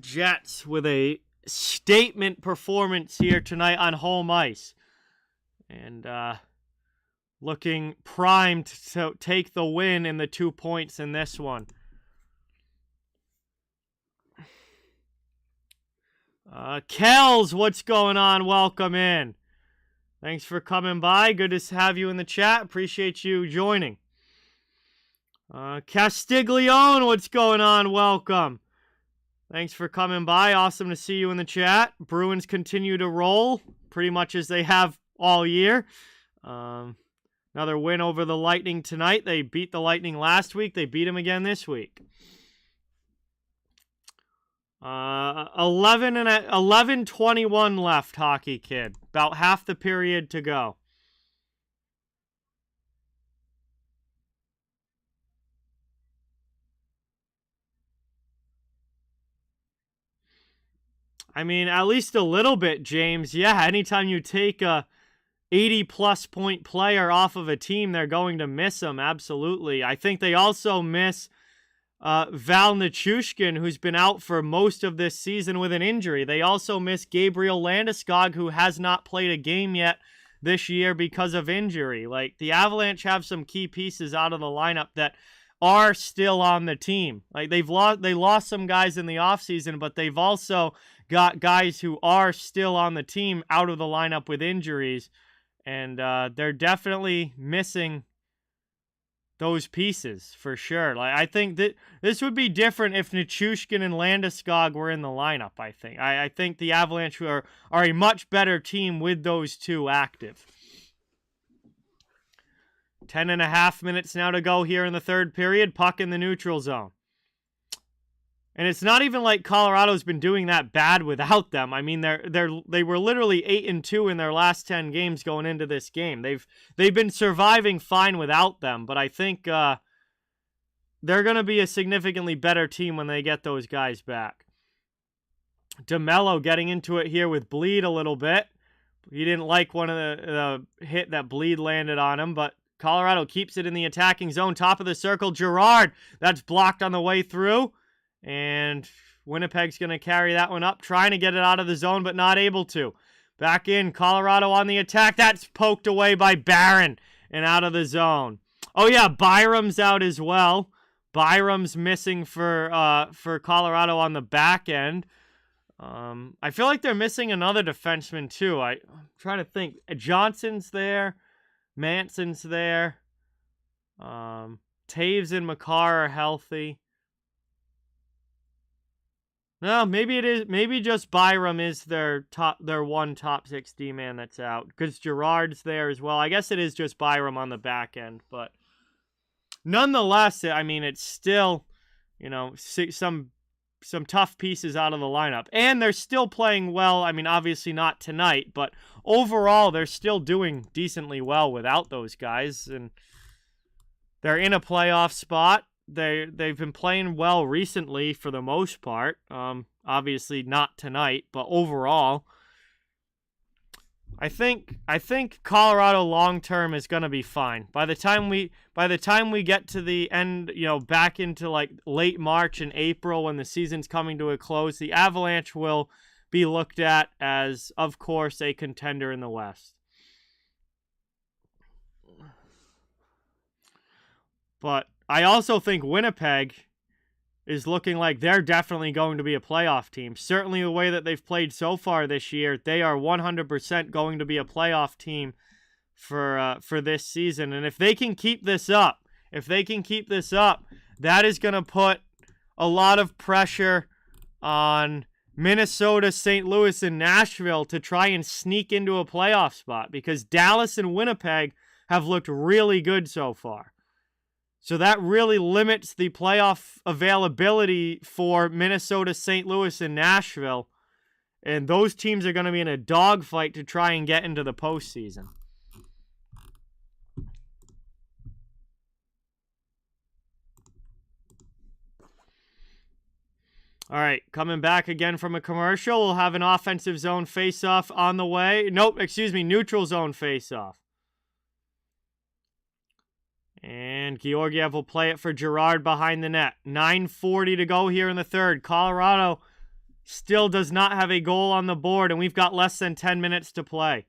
Jets with a statement performance here tonight on home ice. And looking primed to take the win and the 2 points in this one. Kells, what's going on? Welcome in. Thanks for coming by. Good to have you in the chat. Appreciate you joining. Castiglione, what's going on? Welcome. Thanks for coming by. Awesome to see you in the chat. Bruins continue to roll pretty much as they have all year. Another win over the Lightning tonight. They beat the Lightning last week. They beat them again this week. 11:21 left, Hockey Kid. About half the period to go. I mean, at least a little bit, James. Yeah, anytime you take a 80-plus point player off of a team, they're going to miss him. Absolutely. I think they also miss Val Nichushkin, who's been out for most of this season with an injury. They also miss Gabriel Landeskog, who has not played a game yet this year because of injury. Like, the Avalanche have some key pieces out of the lineup that are still on the team. Like, they lost some guys in the offseason, but they've also got guys who are still on the team out of the lineup with injuries, and they're definitely missing those pieces for sure. Like, I think that this would be different if Nichushkin and Landeskog were in the lineup. I think the Avalanche are a much better team with those two active. 10.5 minutes now to go here in the third period. Puck in the neutral zone. And it's not even like Colorado's been doing that bad without them. I mean, they were literally 8-2 in their last 10 games going into this game. They've been surviving fine without them, but I think they're going to be a significantly better team when they get those guys back. DeMello getting into it here with Bleed a little bit. He didn't like one of the hit that Bleed landed on him, but Colorado keeps it in the attacking zone, top of the circle. Girard, that's blocked on the way through. And Winnipeg's going to carry that one up, trying to get it out of the zone, but not able to. Back in, Colorado on the attack. That's poked away by Barron and out of the zone. Oh, yeah, Byram's out as well. Byram's missing for Colorado on the back end. I feel like they're missing another defenseman, too. I'm trying to think. Johnson's there. Manson's there. Taves and Makar are healthy. No, maybe it is. Maybe just Byram is their one top 6 D-man that's out. Because Girard's there as well. I guess it is just Byram on the back end. But nonetheless, I mean, it's still, some tough pieces out of the lineup. And they're still playing well. I mean, obviously not tonight. But overall, they're still doing decently well without those guys. And they're in a playoff spot. They've been playing well recently for the most part. Obviously not tonight, but overall, I think Colorado long term is going to be fine. By the time we get to the end, back into like late March and April when the season's coming to a close, the Avalanche will be looked at as, of course, a contender in the West. But I also think Winnipeg is looking like they're definitely going to be a playoff team. Certainly the way that they've played so far this year, they are 100% going to be a playoff team for this season. And if they can keep this up, that is going to put a lot of pressure on Minnesota, St. Louis, and Nashville to try and sneak into a playoff spot, because Dallas and Winnipeg have looked really good so far. So that really limits the playoff availability for Minnesota, St. Louis, and Nashville. And those teams are going to be in a dogfight to try and get into the postseason. All right, coming back again from a commercial. We'll have an offensive zone face-off on the way. Neutral zone face-off. And Georgiev will play it for Girard behind the net. 9:40 to go here in the third. Colorado still does not have a goal on the board, and we've got less than 10 minutes to play.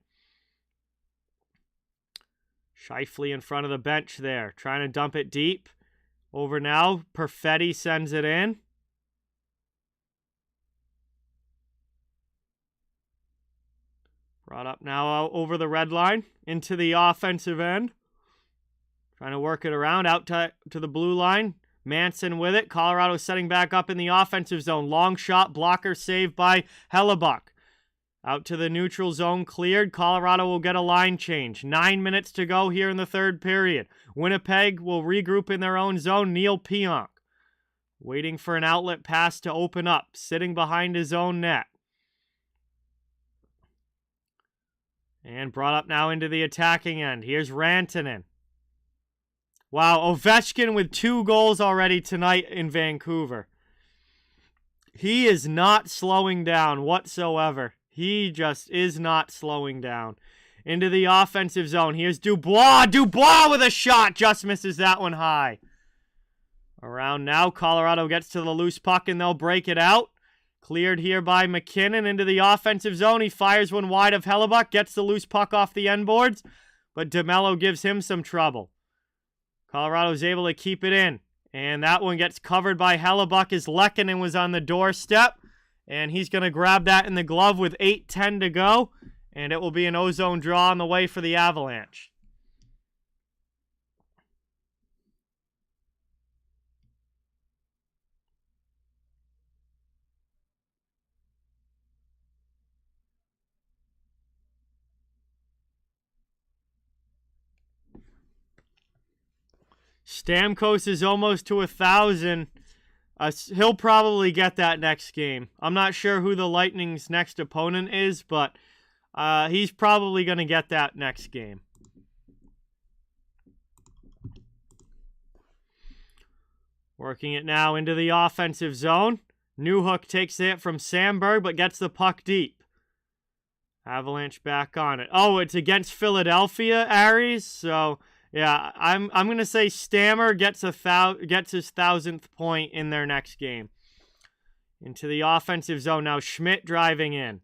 Scheifele in front of the bench there, trying to dump it deep. Over now, Perfetti sends it in. Brought up now out over the red line into the offensive end. Trying to work it around out to the blue line. Manson with it. Colorado setting back up in the offensive zone. Long shot, blocker saved by Hellebuyck. Out to the neutral zone, cleared. Colorado will get a line change. 9 minutes to go here in the third period. Winnipeg will regroup in their own zone. Neil Pionk waiting for an outlet pass to open up, sitting behind his own net. And brought up now into the attacking end. Here's Rantanen. Wow, Ovechkin with 2 goals already tonight in Vancouver. He is not slowing down whatsoever. He just is not slowing down. Into the offensive zone. Here's Dubois. Dubois with a shot. Just misses that one high. Around now, Colorado gets to the loose puck and they'll break it out. Cleared here by McKinnon into the offensive zone. He fires one wide of Hellebuyck. Gets the loose puck off the end boards. But DeMello gives him some trouble. Colorado's able to keep it in. And that one gets covered by Hellebuyck as Lehkonen was on the doorstep. And he's going to grab that in the glove with 8:10 to go. And it will be an ozone draw on the way for the Avalanche. Stamkos is almost to 1,000. He'll probably get that next game. I'm not sure who the Lightning's next opponent is, but he's probably going to get that next game. Working it now into the offensive zone. Newhook takes the hit from Sandberg, but gets the puck deep. Avalanche back on it. Oh, it's against Philadelphia, Aries. So, yeah, I'm going to say Stammer gets his 1,000th point in their next game. Into the offensive zone now. Schmidt driving in.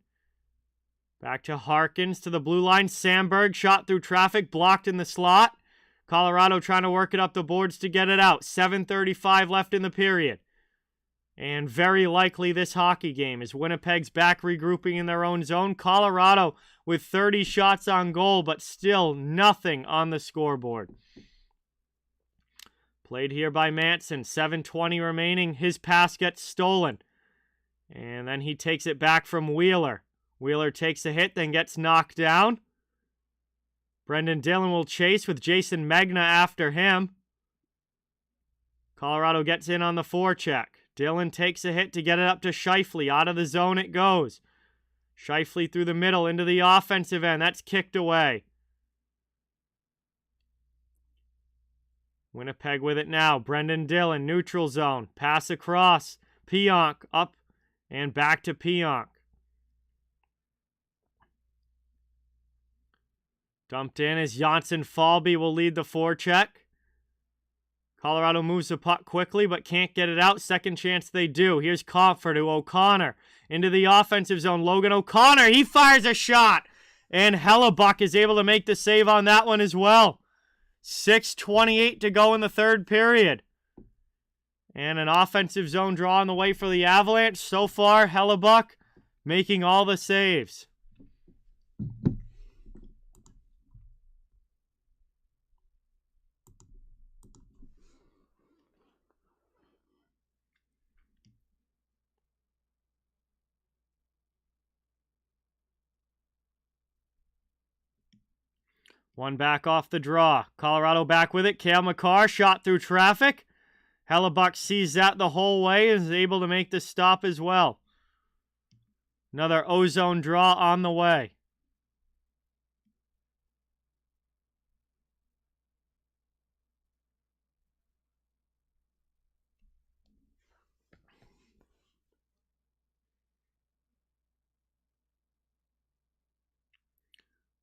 Back to Harkins to the blue line. Sandberg shot through traffic, blocked in the slot. Colorado trying to work it up the boards to get it out. 7:35 left in the period. And very likely this hockey game is Winnipeg's back regrouping in their own zone. Colorado with 30 shots on goal, but still nothing on the scoreboard. Played here by Manson. 7:20 remaining. His pass gets stolen. And then he takes it back from Wheeler. Wheeler takes a hit, then gets knocked down. Brendan Dillon will chase with Jason Megna after him. Colorado gets in on the forecheck. Dillon takes a hit to get it up to Scheifele. Out of the zone it goes. Scheifele through the middle into the offensive end. That's kicked away. Winnipeg with it now. Brendan Dillon, neutral zone. Pass across. Pionk up and back to Pionk. Dumped in as Janssen-Falby will lead the forecheck. Colorado moves the puck quickly, but can't get it out. Second chance they do. Here's Compher to O'Connor. Into the offensive zone. Logan O'Connor, he fires a shot. And Hellebuyck is able to make the save on that one as well. 6:28 to go in the third period. And an offensive zone draw on the way for the Avalanche. So far, Hellebuyck making all the saves. One back off the draw. Colorado back with it. Cale Makar shot through traffic. Hellebuyck sees that the whole way and is able to make the stop as well. Another ozone draw on the way.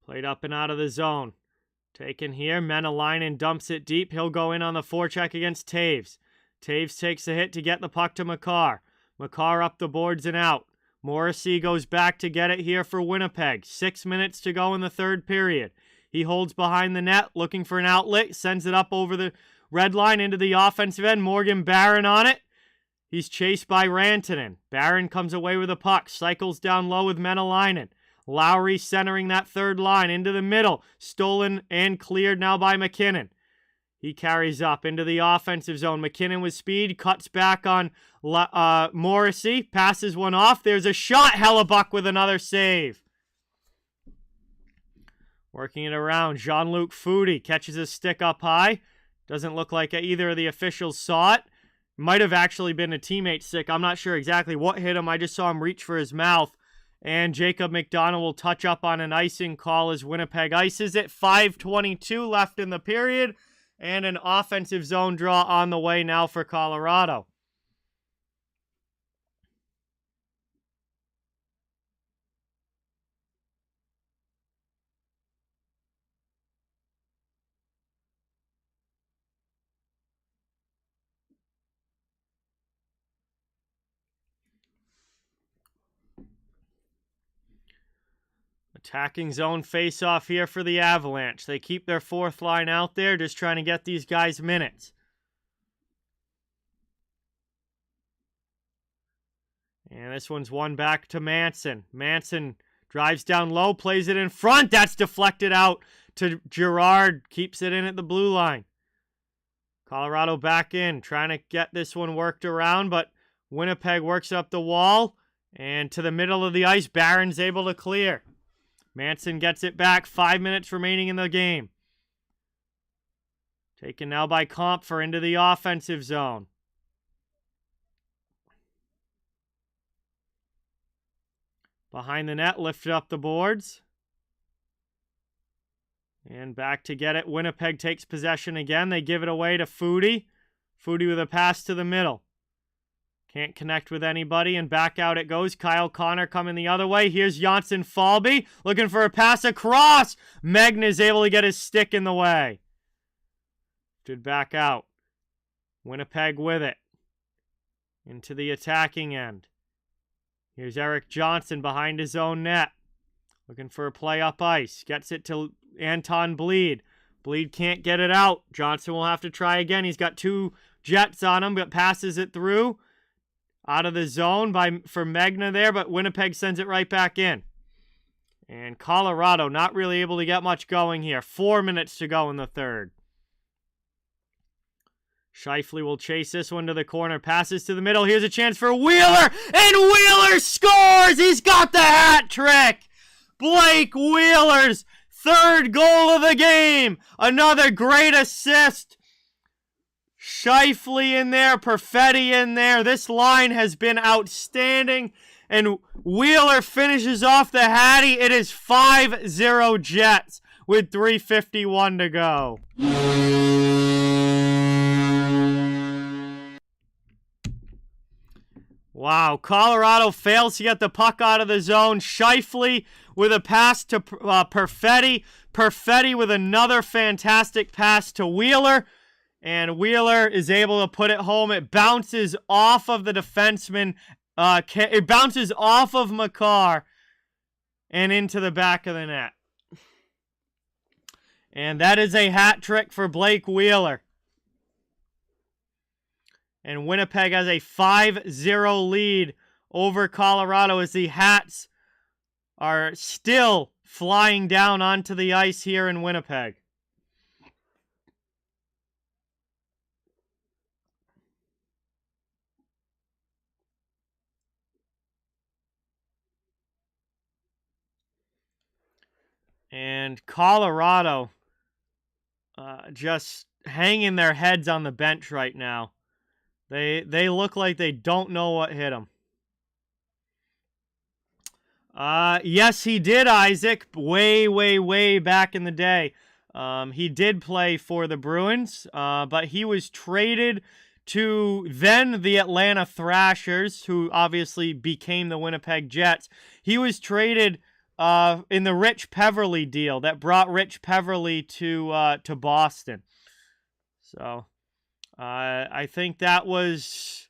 Played up and out of the zone. Taken here. Menelainen dumps it deep. He'll go in on the forecheck against Taves. Taves takes a hit to get the puck to Makar. Makar up the boards and out. Morrissey goes back to get it here for Winnipeg. 6 minutes to go in the third period. He holds behind the net, looking for an outlet. Sends it up over the red line into the offensive end. Morgan Barron on it. He's chased by Rantanen. Barron comes away with the puck. Cycles down low with Menelainen. Lowry centering that third line into the middle. Stolen and cleared now by McKinnon. He carries up into the offensive zone. McKinnon with speed, cuts back on Morrissey, passes one off. There's a shot. Hellebuck with another save. Working it around. Jean-Luc Foudy catches his stick up high. Doesn't look like either of the officials saw it. Might have actually been a teammate's stick. I'm not sure exactly what hit him. I just saw him reach for his mouth. And Jacob McDonald will touch up on an icing call as Winnipeg ices it. 5:22 left in the period. And an offensive zone draw on the way now for Colorado. Attacking zone face-off here for the Avalanche. They keep their fourth line out there, just trying to get these guys minutes. And this one's one back to Manson. Manson drives down low, plays it in front. That's deflected out to Girard. Keeps it in at the blue line. Colorado back in, trying to get this one worked around, but Winnipeg works up the wall. And to the middle of the ice, Barron's able to clear. Manson gets it back. 5 minutes remaining in the game. Taken now by Compher into the offensive zone. Behind the net, lifted up the boards. And back to get it. Winnipeg takes possession again. They give it away to Foudy. Foudy with a pass to the middle. Can't connect with anybody, and back out it goes. Kyle Connor coming the other way. Here's Janssen Falby looking for a pass across. Megna is able to get his stick in the way. Stood back out. Winnipeg with it. Into the attacking end. Here's Eric Johnson behind his own net. Looking for a play up ice. Gets it to Anton Bleed. Bleed can't get it out. Johnson will have to try again. He's got 2 Jets on him, but passes it through. Out of the zone for Megna there, but Winnipeg sends it right back in. And Colorado not really able to get much going here. 4 minutes to go in the third. Scheifele will chase this one to the corner. Passes to the middle. Here's a chance for Wheeler. And Wheeler scores! He's got the hat trick! Blake Wheeler's third goal of the game. Another great assist. Scheifele in there, Perfetti in there. This line has been outstanding. And Wheeler finishes off the Hattie. It is 5-0 Jets with 3:51 to go. Wow, Colorado fails to get the puck out of the zone. Scheifele with a pass to Perfetti. Perfetti with another fantastic pass to Wheeler. And Wheeler is able to put it home. It bounces off of the defenseman. It bounces off of Makar and into the back of the net. And that is a hat trick for Blake Wheeler. And Winnipeg has a 5-0 lead over Colorado as the Hats are still flying down onto the ice here in Winnipeg. And Colorado just hanging their heads on the bench right now. They look like they don't know what hit them. Yes, he did, Isaac. Way back in the day. He did play for the Bruins, but he was traded to then the Atlanta Thrashers, who obviously became the Winnipeg Jets. He was traded in the Rich Peverley deal that brought Rich Peverley to Boston. So I think that was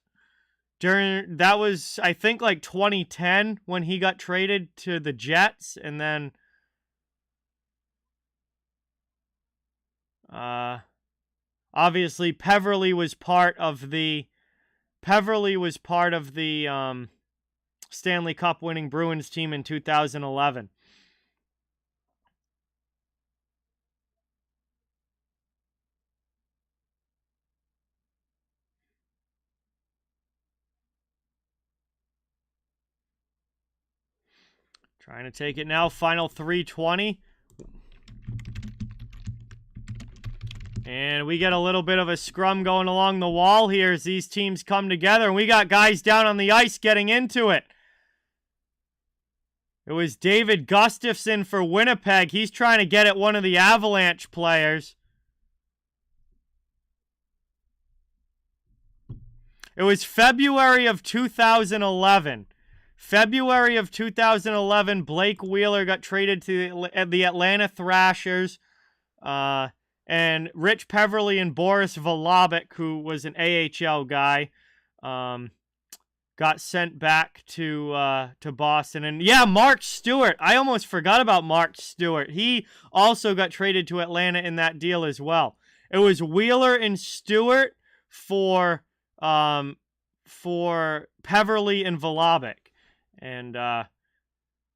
I think like 2010 when he got traded to the Jets, and then obviously Peverley was part of the Stanley Cup winning Bruins team in 2011. Trying to take it now. Final 3:20. And we get a little bit of a scrum going along the wall here as these teams come together. And we got guys down on the ice getting into it. It was David Gustafson for Winnipeg. He's trying to get at one of the Avalanche players. It was February of 2011. February of 2011, Blake Wheeler got traded to the Atlanta Thrashers. And Rich Peverly and Boris Volobik, who was an AHL guy, got sent back to Boston. And yeah, Mark Stewart. I almost forgot about Mark Stewart. He also got traded to Atlanta in that deal as well. It was Wheeler and Stewart for Peverly and Volobik. And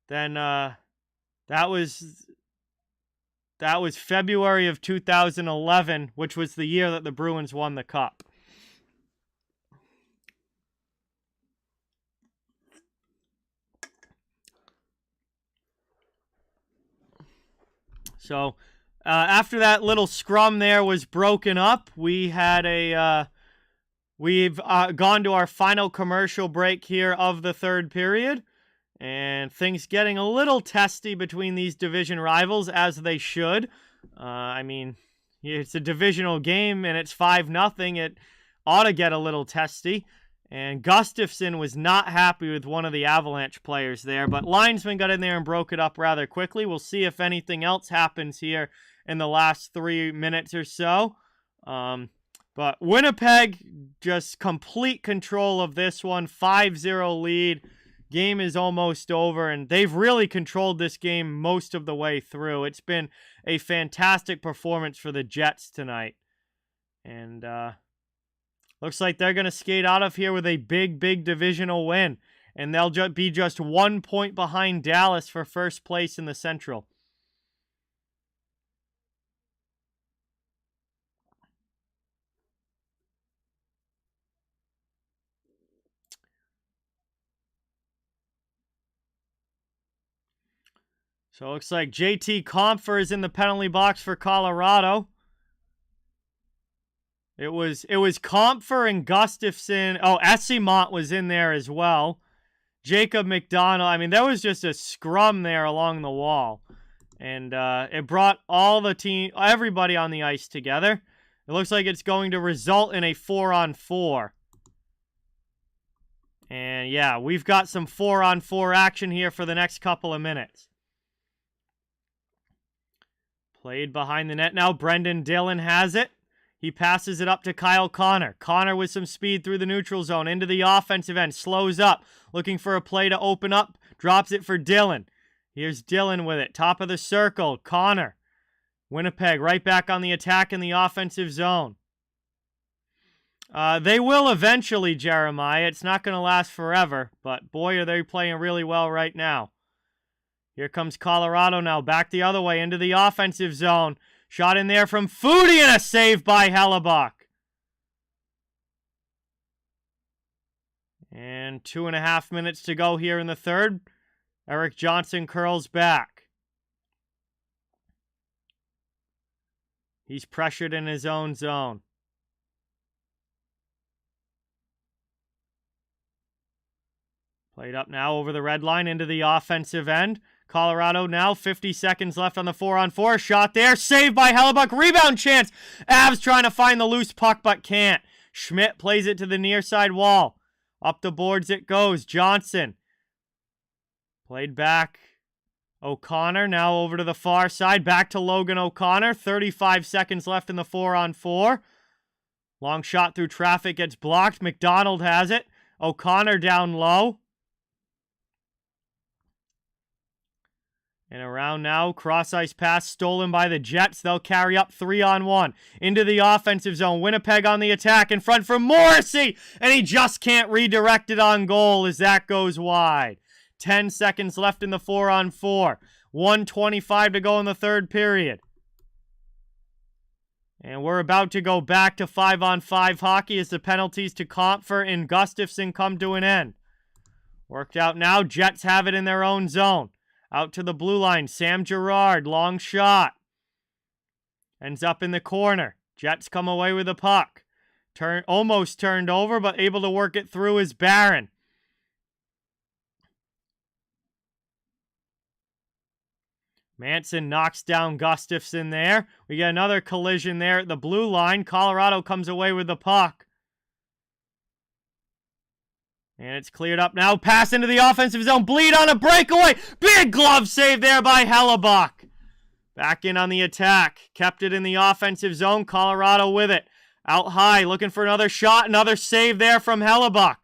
then that was February of 2011, which was the year that the Bruins won the Cup. So after that little scrum there was broken up, we had we've gone to our final commercial break here of the third period. And things getting a little testy between these division rivals, as they should. I mean, it's a divisional game, and it's 5-0. It ought to get a little testy. And Gustafson was not happy with one of the Avalanche players there, but linesman got in there and broke it up rather quickly. We'll see if anything else happens here in the last 3 minutes or so. But Winnipeg, just complete control of this one, 5-0 lead. Game is almost over, and they've really controlled this game most of the way through. It's been a fantastic performance for the Jets tonight. And looks like they're going to skate out of here with a big, big divisional win. And they'll be just 1 point behind Dallas for first place in the Central. So it looks like JT Compher is in the penalty box for Colorado. It was Compher and Gustafson. Oh, Essimont was in there as well. Jacob McDonald. I mean, there was just a scrum there along the wall. And it brought everybody on the ice together. It looks like it's going to result in a 4-on-4. And yeah, we've got some 4-on-4 action here for the next couple of minutes. Played behind the net now. Brendan Dillon has it. He passes it up to Kyle Connor. Connor with some speed through the neutral zone into the offensive end. Slows up. Looking for a play to open up. Drops it for Dillon. Here's Dillon with it. Top of the circle. Connor. Winnipeg right back on the attack in the offensive zone. They will eventually, Jeremiah. It's not going to last forever. But boy, are they playing really well right now. Here comes Colorado now, back the other way into the offensive zone. Shot in there from Foudy and a save by Hellebuck. And 2.5 minutes to go here in the third. Eric Johnson curls back. He's pressured in his own zone. Played up now over the red line into the offensive end. Colorado now, 50 seconds left on the 4-on-4. Shot there, saved by Hellebuck. Rebound chance. Avs trying to find the loose puck, but can't. Schmidt plays it to the near side wall. Up the boards it goes. Johnson. Played back. O'Connor now over to the far side. Back to Logan O'Connor. 35 seconds left in the 4-on-4. Long shot through traffic gets blocked. McDonald has it. O'Connor down low. And around now, cross-ice pass stolen by the Jets. They'll carry up 3-on-1 into the offensive zone. Winnipeg on the attack in front for Morrissey. And he just can't redirect it on goal as that goes wide. 10 seconds left in the 4-on-4. 1:25 to go in the third period. And we're about to go back to 5-on-5 hockey as the penalties to Compher and Gustafson come to an end. Worked out now. Jets have it in their own zone. Out to the blue line. Sam Girard, long shot. Ends up in the corner. Jets come away with the puck. Almost turned over, but able to work it through is Barron. Manson knocks down Gustafson there. We get another collision there at the blue line. Colorado comes away with the puck. And it's cleared up now. Pass into the offensive zone. Bleed on a breakaway. Big glove save there by Hellebuck. Back in on the attack. Kept it in the offensive zone. Colorado with it. Out high. Looking for another shot. Another save there from Hellebuck.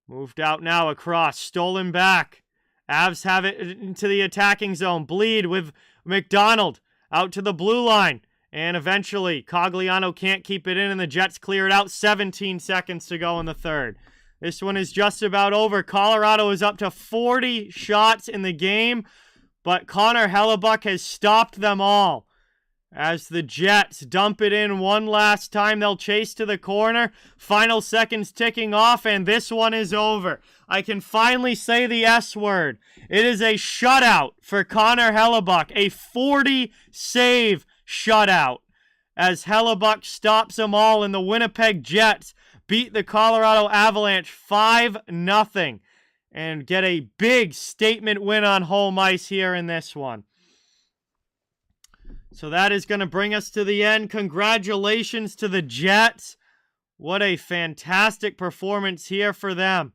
Moved out now across. Stolen back. Avs have it into the attacking zone. Bleed with McDonald. Out to the blue line. And eventually, Cogliano can't keep it in, and the Jets clear it out. 17 seconds to go in the third. This one is just about over. Colorado is up to 40 shots in the game, but Connor Hellebuck has stopped them all. As the Jets dump it in one last time, they'll chase to the corner. Final seconds ticking off, and this one is over. I can finally say the S word. It is a shutout for Connor Hellebuck, a 40-save shutout, as Hellebuck stops them all, and the Winnipeg Jets beat the Colorado Avalanche 5-0 and get a big statement win on home ice here in this one. So that is going to bring us to the end. Congratulations to the Jets. What a fantastic performance here for them.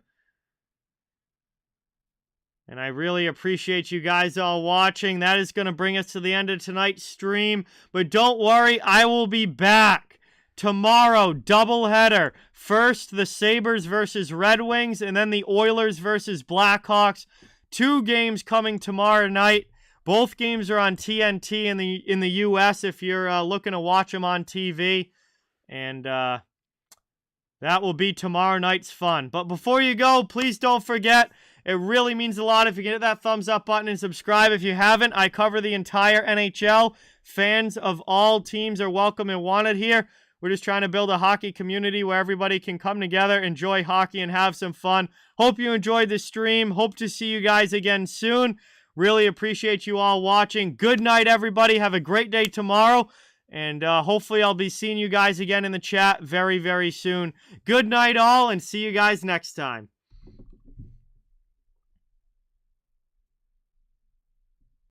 And I really appreciate you guys all watching. That is going to bring us to the end of tonight's stream. But don't worry, I will be back tomorrow. Doubleheader. First, the Sabres versus Red Wings, and then the Oilers versus Blackhawks. 2 games coming tomorrow night. Both games are on TNT in the U.S. if you're looking to watch them on TV. And that will be tomorrow night's fun. But before you go, please don't forget, it really means a lot if you can hit that thumbs up button and subscribe. If you haven't, I cover the entire NHL. Fans of all teams are welcome and wanted here. We're just trying to build a hockey community where everybody can come together, enjoy hockey, and have some fun. Hope you enjoyed the stream. Hope to see you guys again soon. Really appreciate you all watching. Good night, everybody. Have a great day tomorrow. And hopefully I'll be seeing you guys again in the chat very, very soon. Good night, all, and see you guys next time.